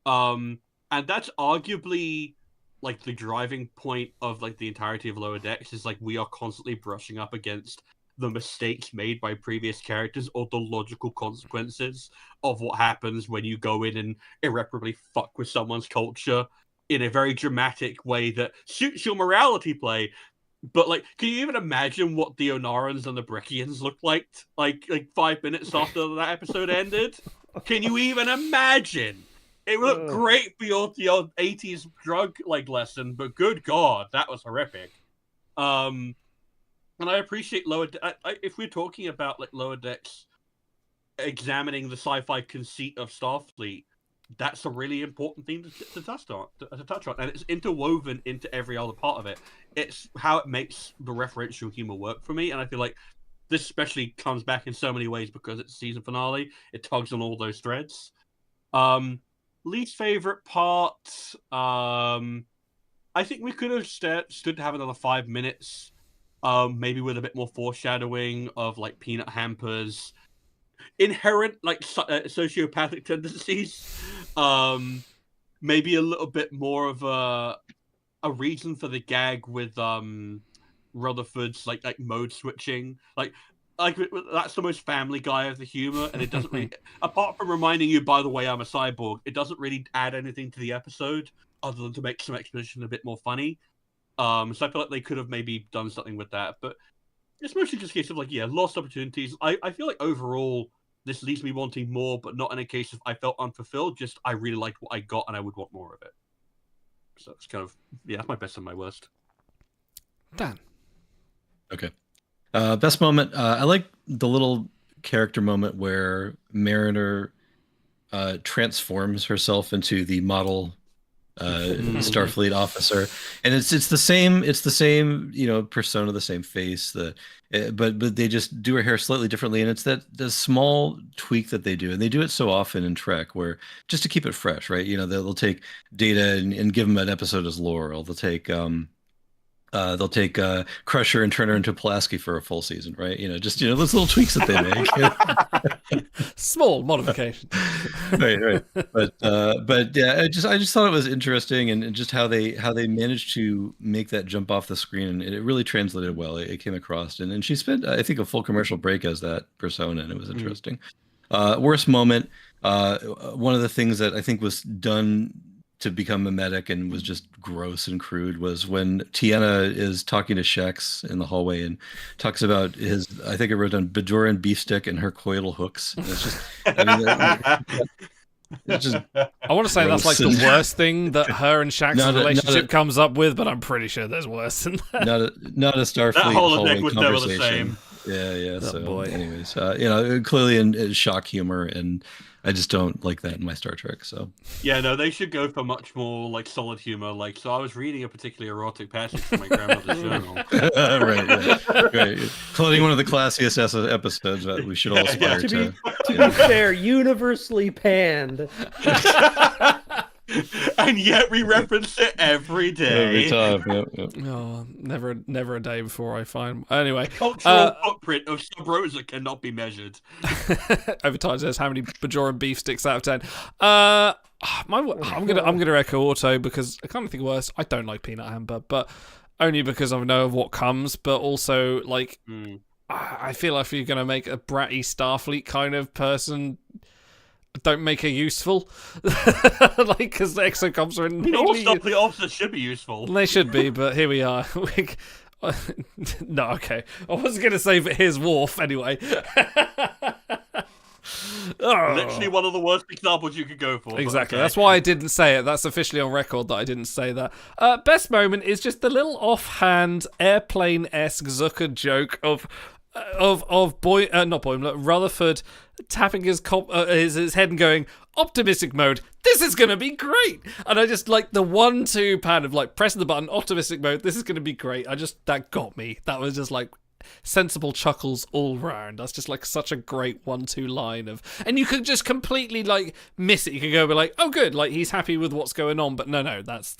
And that's arguably like the driving point of like the entirety of Lower Decks is like we are constantly brushing up against the mistakes made by previous characters or the logical consequences of what happens when you go in and irreparably fuck with someone's culture in a very dramatic way that suits your morality play. But like, can you even imagine what the Onarans and the Breckians looked like 5 minutes after that episode ended? Can you even imagine? It would look great for your 80s drug like lesson, but good God, that was horrific. And I appreciate if we're talking about like Lower Decks examining the sci-fi conceit of Starfleet, that's a really important thing to touch on, and it's interwoven into every other part of it. It's how it makes the referential humor work for me, and I feel like this especially comes back in so many ways because it's season finale. It tugs on all those threads. Least favorite part, I think we could have stood to have another 5 minutes, maybe with a bit more foreshadowing of like Peanut Hamper's inherent like sociopathic tendencies, maybe a little bit more of a reason for the gag with Rutherford's like mode switching, like that's the most Family Guy of the humor, and it doesn't really apart from reminding you, by the way, I'm a cyborg, it doesn't really add anything to the episode other than to make some exposition a bit more funny. So I feel like they could have maybe done something with that, but it's mostly just a case of like, lost opportunities. I feel like overall this leaves me wanting more, but not in a case of I felt unfulfilled, just I really liked what I got and I would want more of it. So it's kind of, that's my best and my worst. Dan. Okay. Best moment, I like the little character moment where Mariner transforms herself into the model Starfleet officer, and it's the same persona, the same face, but they just do her hair slightly differently, and it's the small tweak that they do, and they do it so often in Trek, where just to keep it fresh, right? They'll take Data and give him an episode as Laurel. They'll take they'll take Crusher and turn her into Pulaski for a full season, right? Just those little tweaks that they make. Small modifications. Right. But yeah, I just thought it was interesting, and just how they managed to make that jump off the screen, and it really translated well. It came across, and she spent, I think, a full commercial break as that persona, and it was interesting. Worst moment. One of the things that I think was done to become mimetic and was just gross and crude was when Tiana is talking to Shex in the hallway and talks about his, I think I wrote down Bajoran beef stick and her coital hooks. And it's just, it's just. I want to say that's like the worst thing that her and Shax's relationship comes up with, but I'm pretty sure there's worse than that. Not a Starfleet that hallway was never the conversation. same. Yeah. Oh, so, boy. anyways, clearly in shock humor, and I just don't like that in my Star Trek. So yeah, no, they should go for much more like solid humor. Like, so I was reading a particularly erotic passage from my grandmother's journal. right. Including one of the classiest episodes that we should all aspire to. To be fair, universally panned. And yet we reference it every day. Every time. Yep. Oh, never a day before I find. Anyway, cultural footprint of Sub Rosa cannot be measured. Overtime says how many Bajoran beef sticks out of 10. I'm gonna echo Auto because I can't think worse. I don't like peanut hamper, but only because I know of what comes. But also, like, I feel like if you're gonna make a bratty Starfleet kind of person, don't make her useful. Like, because the exocoms are all Starfleet officers should be useful. They should be, but here we are. No, okay. I wasn't going to say, but here's Worf anyway. Literally one of the worst examples you could go for. Exactly. Okay. That's why I didn't say it. That's officially on record that I didn't say that. Best moment is just the little offhand airplane-esque Zucker joke of Rutherford tapping his head and going, optimistic mode, this is going to be great. And I just like the 1-2 pan of like pressing the button, optimistic mode, this is going to be great. That got me. That was just like sensible chuckles all round. That's just like such a great 1-2 line of, and you could just completely like miss it. You could go be like, oh good, like he's happy with what's going on, but no, that's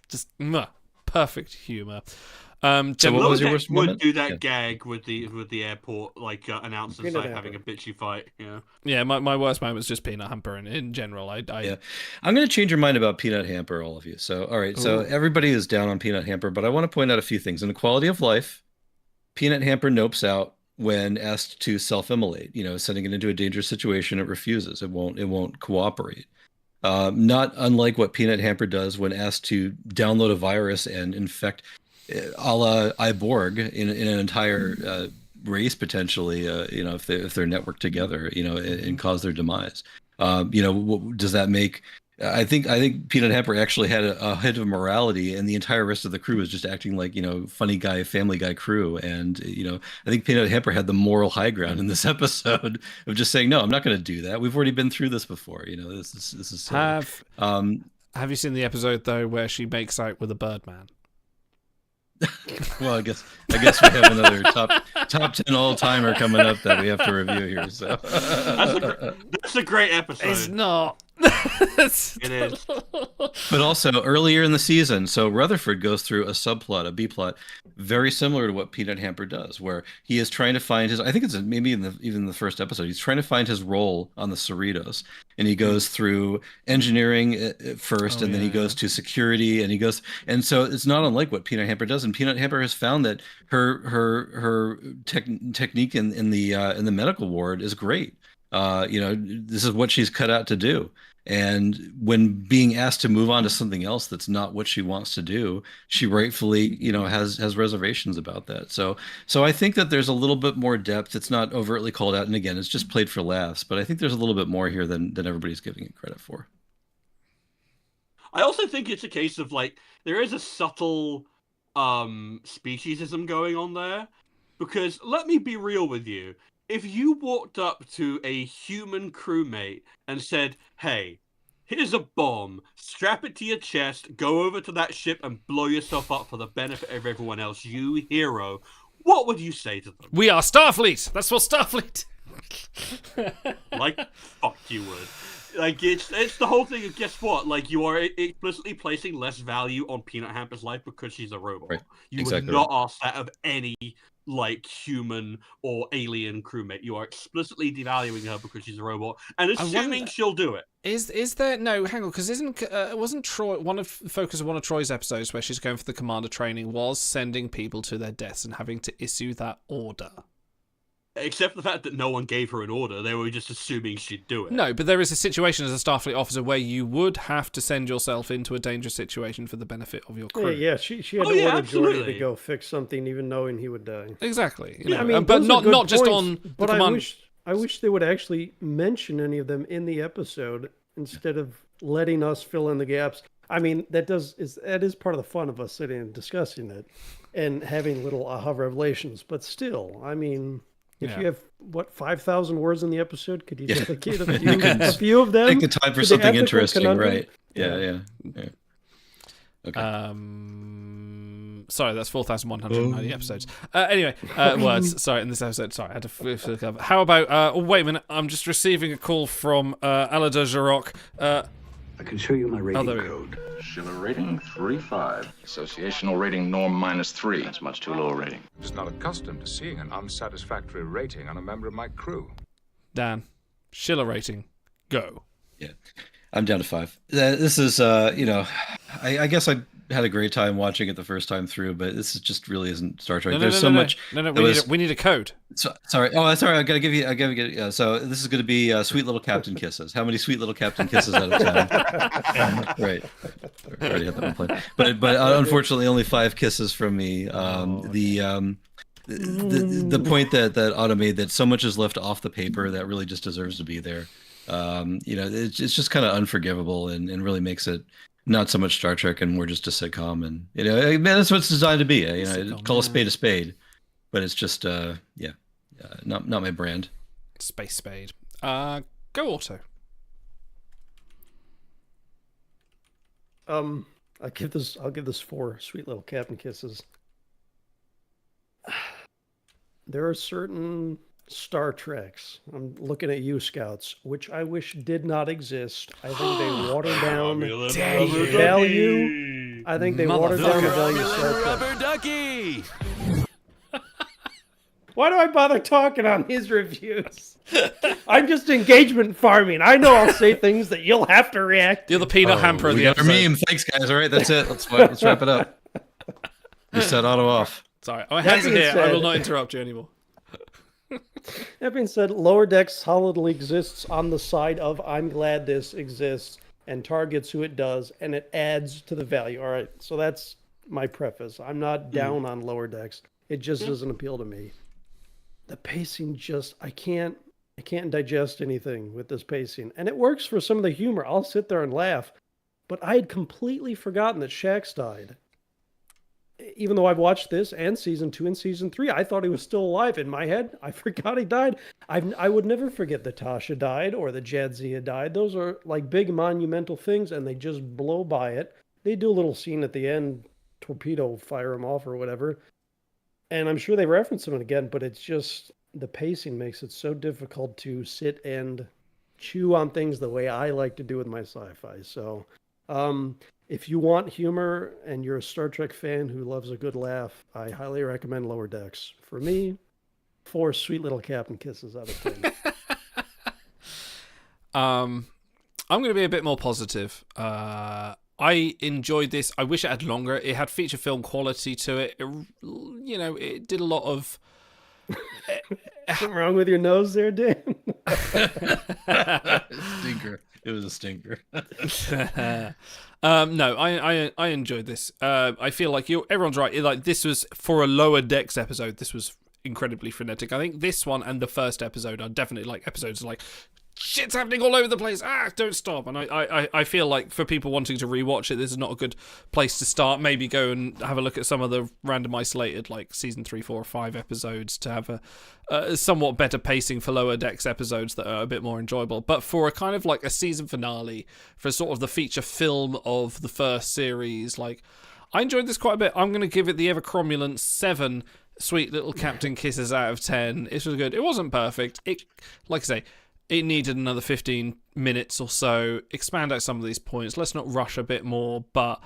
just perfect humor. So what was your worst moment? Would do that gag with the airport like announcers like having a bitchy fight. Yeah. My worst moment was just peanut hamper in general. Yeah, I'm going to change your mind about peanut hamper, all of you. So all right, so everybody is down on peanut hamper, but I want to point out a few things in the quality of life. Peanut hamper nopes out when asked to self-immolate. Sending it into a dangerous situation, it refuses. It won't cooperate. Not unlike what peanut hamper does when asked to download a virus and infect, a la Iborg, in an entire race potentially, if they're networked together, and cause their demise. Does that make? I think Peanut Hamper actually had a hit of morality, and the entire rest of the crew was just acting like funny guy, Family Guy crew. And I think Peanut Hamper had the moral high ground in this episode of just saying, no, I'm not going to do that. We've already been through this before. This is silly. Have you seen the episode though where she makes out with a Birdman? Well, I guess we have another top 10 all-timer coming up that we have to review here. So that's a great episode. It's not. It is. But also earlier in the season, so Rutherford goes through a subplot, a B plot, very similar to what Peanut Hamper does, where he is trying to find his. I think it's maybe even the first episode. He's trying to find his role on the Cerritos, and he goes through engineering first, and then he goes to security, and so it's not unlike what Peanut Hamper does. And Peanut Hamper has found that her technique in the medical ward is great. This is what she's cut out to do. And when being asked to move on to something else that's not what she wants to do, she rightfully, has reservations about that. So I think that there's a little bit more depth. It's not overtly called out, and again, it's just played for laughs. But I think there's a little bit more here than everybody's giving it credit for. I also think it's a case of like there is a subtle speciesism going on there, because let me be real with you. If you walked up to a human crewmate and said, hey, here's a bomb, strap it to your chest, go over to that ship and blow yourself up for the benefit of everyone else, you hero, what would you say to them? We are Starfleet! That's what Starfleet... Like, fuck you would. Like it's the whole thing. Guess what? Like you are explicitly placing less value on Peanut Hamper's life because she's a robot. Right. You Exactly would not ask that of any like human or alien crewmate. You are explicitly devaluing her because she's a robot and assuming she'll do it. Is there no hang on? Because wasn't Troy the focus of one of Troy's episodes where she's going for the commander training was sending people to their deaths and having to issue that order? Except for the fact that no one gave her an order, they were just assuming she'd do it. No, but there is a situation as a Starfleet officer where you would have to send yourself into a dangerous situation for the benefit of your crew. Yeah, she had to order Jordy to go fix something, even knowing he would die. Exactly. You know, I mean, but not just on. But I wish they would actually mention any of them in the episode instead of letting us fill in the gaps. I mean, that is part of the fun of us sitting and discussing it and having little aha revelations. But still, I mean. If you have, 5,000 words in the episode, could you dedicate a few of them? Take the time for something interesting, right? Yeah. Okay. Sorry, that's 4,190 episodes. Anyway, words. Sorry, in this episode. Sorry, I had to cover. How about... wait a minute. I'm just receiving a call from Alada Jarok. I can show you my rating code. Schiller rating 3.5. Associational rating norm -3. That's much too low a rating. I'm just not accustomed to seeing an unsatisfactory rating on a member of my crew. Dan, Schiller rating, go. Yeah, I'm down to 5. This is, I guess I had a great time watching it the first time through, but this is just really isn't Star Trek. There's so much. No, we need a code. Sorry. Oh, sorry. I gotta give you. So this is gonna be sweet little Captain kisses. How many sweet little Captain kisses out of 10? Right. I already have that one planned. But unfortunately, only 5 kisses from me. The point that Otto made, that so much is left off the paper that really just deserves to be there. It's just kind of unforgivable and really makes it not so much Star Trek and more just a sitcom. And that's what it's designed to be. Call a spade, but it's just not my brand. Space spade. Go Auto. I'll give this 4 sweet little Captain kisses. There are certain Star Treks, I'm looking at you, Scouts, which I wish did not exist. I think they watered down the value. I think they watered down the value of Star Trek. Rubber ducky! Why do I bother talking on his reviews? I'm just engagement farming. I know I'll say things that you'll have to react to. You're the peanut hamper of the episode. Meme. Thanks, guys. All right, that's it. Let's wrap it up. You set Otto off. Sorry, my hands are here. I will not interrupt you anymore. That being said, Lower Decks solidly exists on the side of I'm glad this exists and targets who it does, and it adds to the value. All right, so that's my preface. I'm not down on Lower Decks. It just doesn't appeal to me. The pacing I can't digest anything with this pacing. And it works for some of the humor. I'll sit there and laugh. But I had completely forgotten that Shax died. Even though I've watched this and season 2 and season 3, I thought he was still alive. In my head, I forgot he died. I would never forget that Tasha died or that Jadzia died. Those are like big monumental things, and they just blow by it. They do a little scene at the end, torpedo fire him off or whatever. And I'm sure they reference him again, but it's just the pacing makes it so difficult to sit and chew on things the way I like to do with my sci-fi. So, if you want humor and you're a Star Trek fan who loves a good laugh, I highly recommend Lower Decks. For me, 4 sweet little Captain kisses out of 10. I'm going to be a bit more positive. I enjoyed this. I wish it had longer. It had feature film quality to it. It did a lot of... Something wrong with your nose there, Dan? Stinker. It was a stinker. No, I enjoyed this. I feel like everyone's right. Like, this was, for a Lower Decks episode, this was incredibly frenetic. I think this one and the first episode are definitely like episodes like, shit's happening all over the place. Don't stop. And I feel like for people wanting to rewatch it, this is not a good place to start. Maybe go and have a look at some of the random isolated, like season 3, 4, or 5 episodes to have a somewhat better pacing for Lower Decks episodes that are a bit more enjoyable. But for a kind of like a season finale, for sort of the feature film of the first series, like, I enjoyed this quite a bit. I'm going to give it the ever cromulent 7 sweet little Captain kisses out of 10. It was good. It wasn't perfect. Like I say, it needed another 15 minutes or so, expand out some of these points. Let's not rush a bit more, but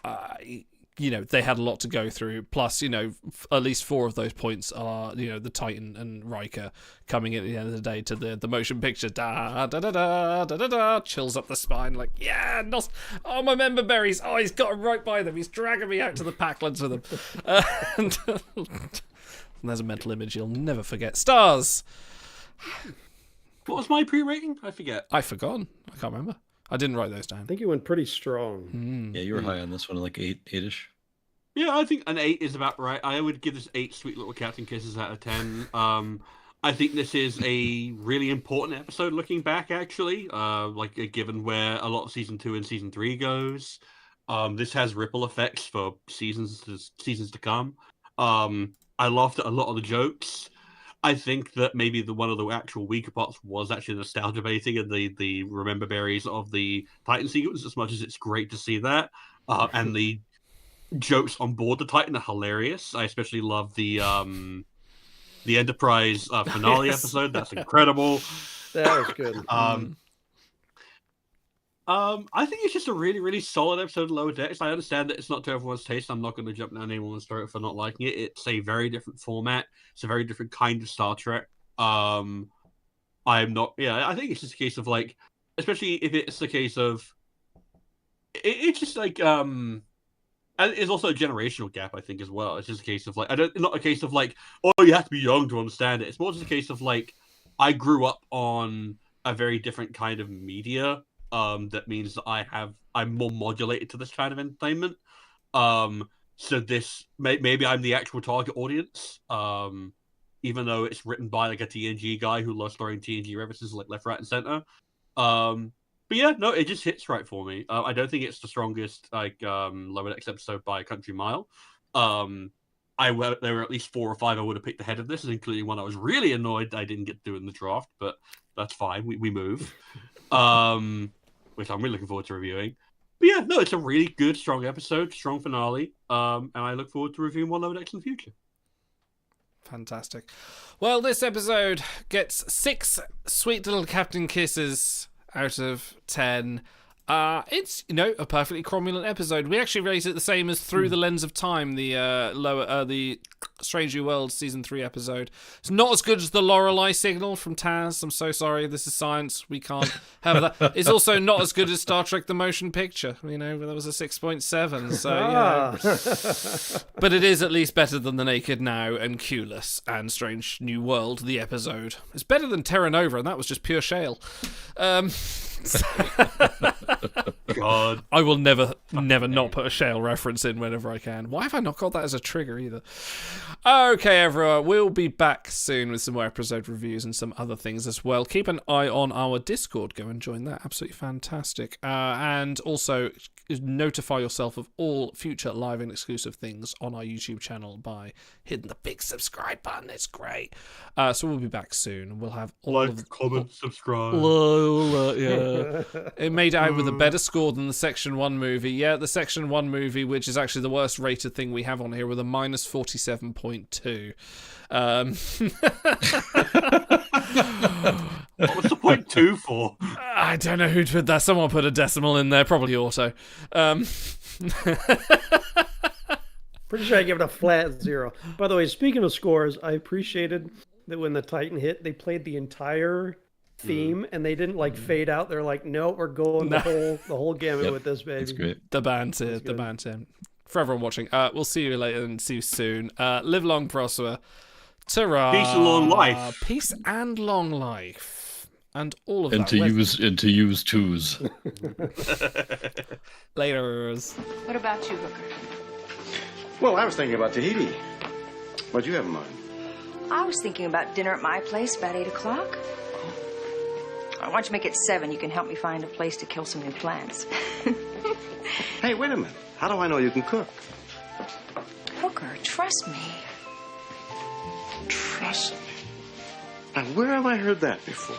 they had a lot to go through. Plus, at least 4 of those points are, the Titan and Riker coming in at the end of the day to the motion picture. Da da da da da da da, chills up the spine. Like, yeah, my member berries. Oh, he's got them right by them. He's dragging me out to the Packlands with them. And there's a mental image you'll never forget. Stars. What was my pre-rating? I forget. I've forgotten. I can't remember. I didn't write those down. I think you went pretty strong. Yeah, you were high on this one, like 8-ish. Yeah, I think an 8 is about right. I would give this 8 sweet little captain kisses out of 10. I think this is a really important episode looking back, actually. Given where a lot of season 2 and season 3 goes. This has ripple effects for seasons to come. I laughed at a lot of the jokes. I think that maybe one of the actual weaker parts was actually nostalgia baiting and the remember berries of the Titan sequence, as much as it's great to see that. And the jokes on board the Titan are hilarious. I especially love the Enterprise finale episode. That's incredible. That was good. I think it's just a really, really solid episode of Lower Decks. I understand that it's not to everyone's taste. I'm not going to jump down anyone's throat for not liking it. It's a very different format. It's a very different kind of Star Trek. I think it's just a case of especially if it's the case of, it's just and it's also a generational gap, I think, as well. It's just a case of not a case of oh, you have to be young to understand it. It's more just a case of I grew up on a very different kind of media. That means that I'm more modulated to this kind of entertainment. So this maybe I'm the actual target audience. Even though it's written by a TNG guy who loves throwing TNG references left, right, and center. But yeah, no, it just hits right for me. I don't think it's the strongest Lower Decks episode by a country mile. There were at least 4 or 5 I would have picked ahead of this, including one I was really annoyed I didn't get to do in the draft, but that's fine. We move. Which I'm really looking forward to reviewing. But yeah, no, it's a really good, strong episode, strong finale, and I look forward to reviewing more Lower Decks in the future. Fantastic. Well, this episode gets 6 sweet little captain kisses out of 10. It's a perfectly cromulent episode. We actually rate it the same as Through the Lens of Time, the Strange New World season 3 episode. It's not as good as the Lorelei signal from Taz. I'm so sorry. This is science. We can't have that. It's also not as good as Star Trek: The Motion Picture. That was a 6.7. So but it is at least better than The Naked Now and Q-less and Strange New World, the episode. It's better than Terra Nova, and that was just pure shale. God, I will never not put a shale reference in whenever I can. Why have I not got that as a trigger either? Okay, everyone, we'll be back soon with some more episode reviews and some other things as well. Keep an eye on our Discord. Go and join that. Absolutely fantastic. And also notify yourself of all future live and exclusive things on our YouTube channel by hitting the big subscribe button. It's great. So we'll be back soon. We'll have all comment, subscribe. Yeah. It made out with a better score than the Section 1 movie. Yeah, the Section 1 movie, which is actually the worst rated thing we have on here, with a minus 47.2. What was the 0.2 for? I don't know who put that. Someone put a decimal in there, probably Auto. Pretty sure I give it a flat 0. By the way, speaking of scores, I appreciated that when the Titan hit, they played the entire theme and they didn't fade out. They're like, no, we're going the whole gamut with this, baby. That's great. The band's here. The band's in. For everyone watching, we'll see you later and see you soon. Live long, prosper. Ta-ra. Peace and long life. Peace and long life. And all of and that. To use twos. Laters. What about you, Hooker? Well, I was thinking about Tahiti. What'd you have in mind? I was thinking about dinner at my place about 8 o'clock. Why don't you make it 7? You can help me find a place to kill some new plants. Hey, wait a minute. How do I know you can cook? Hooker, trust me. Trust me. Now, where have I heard that before?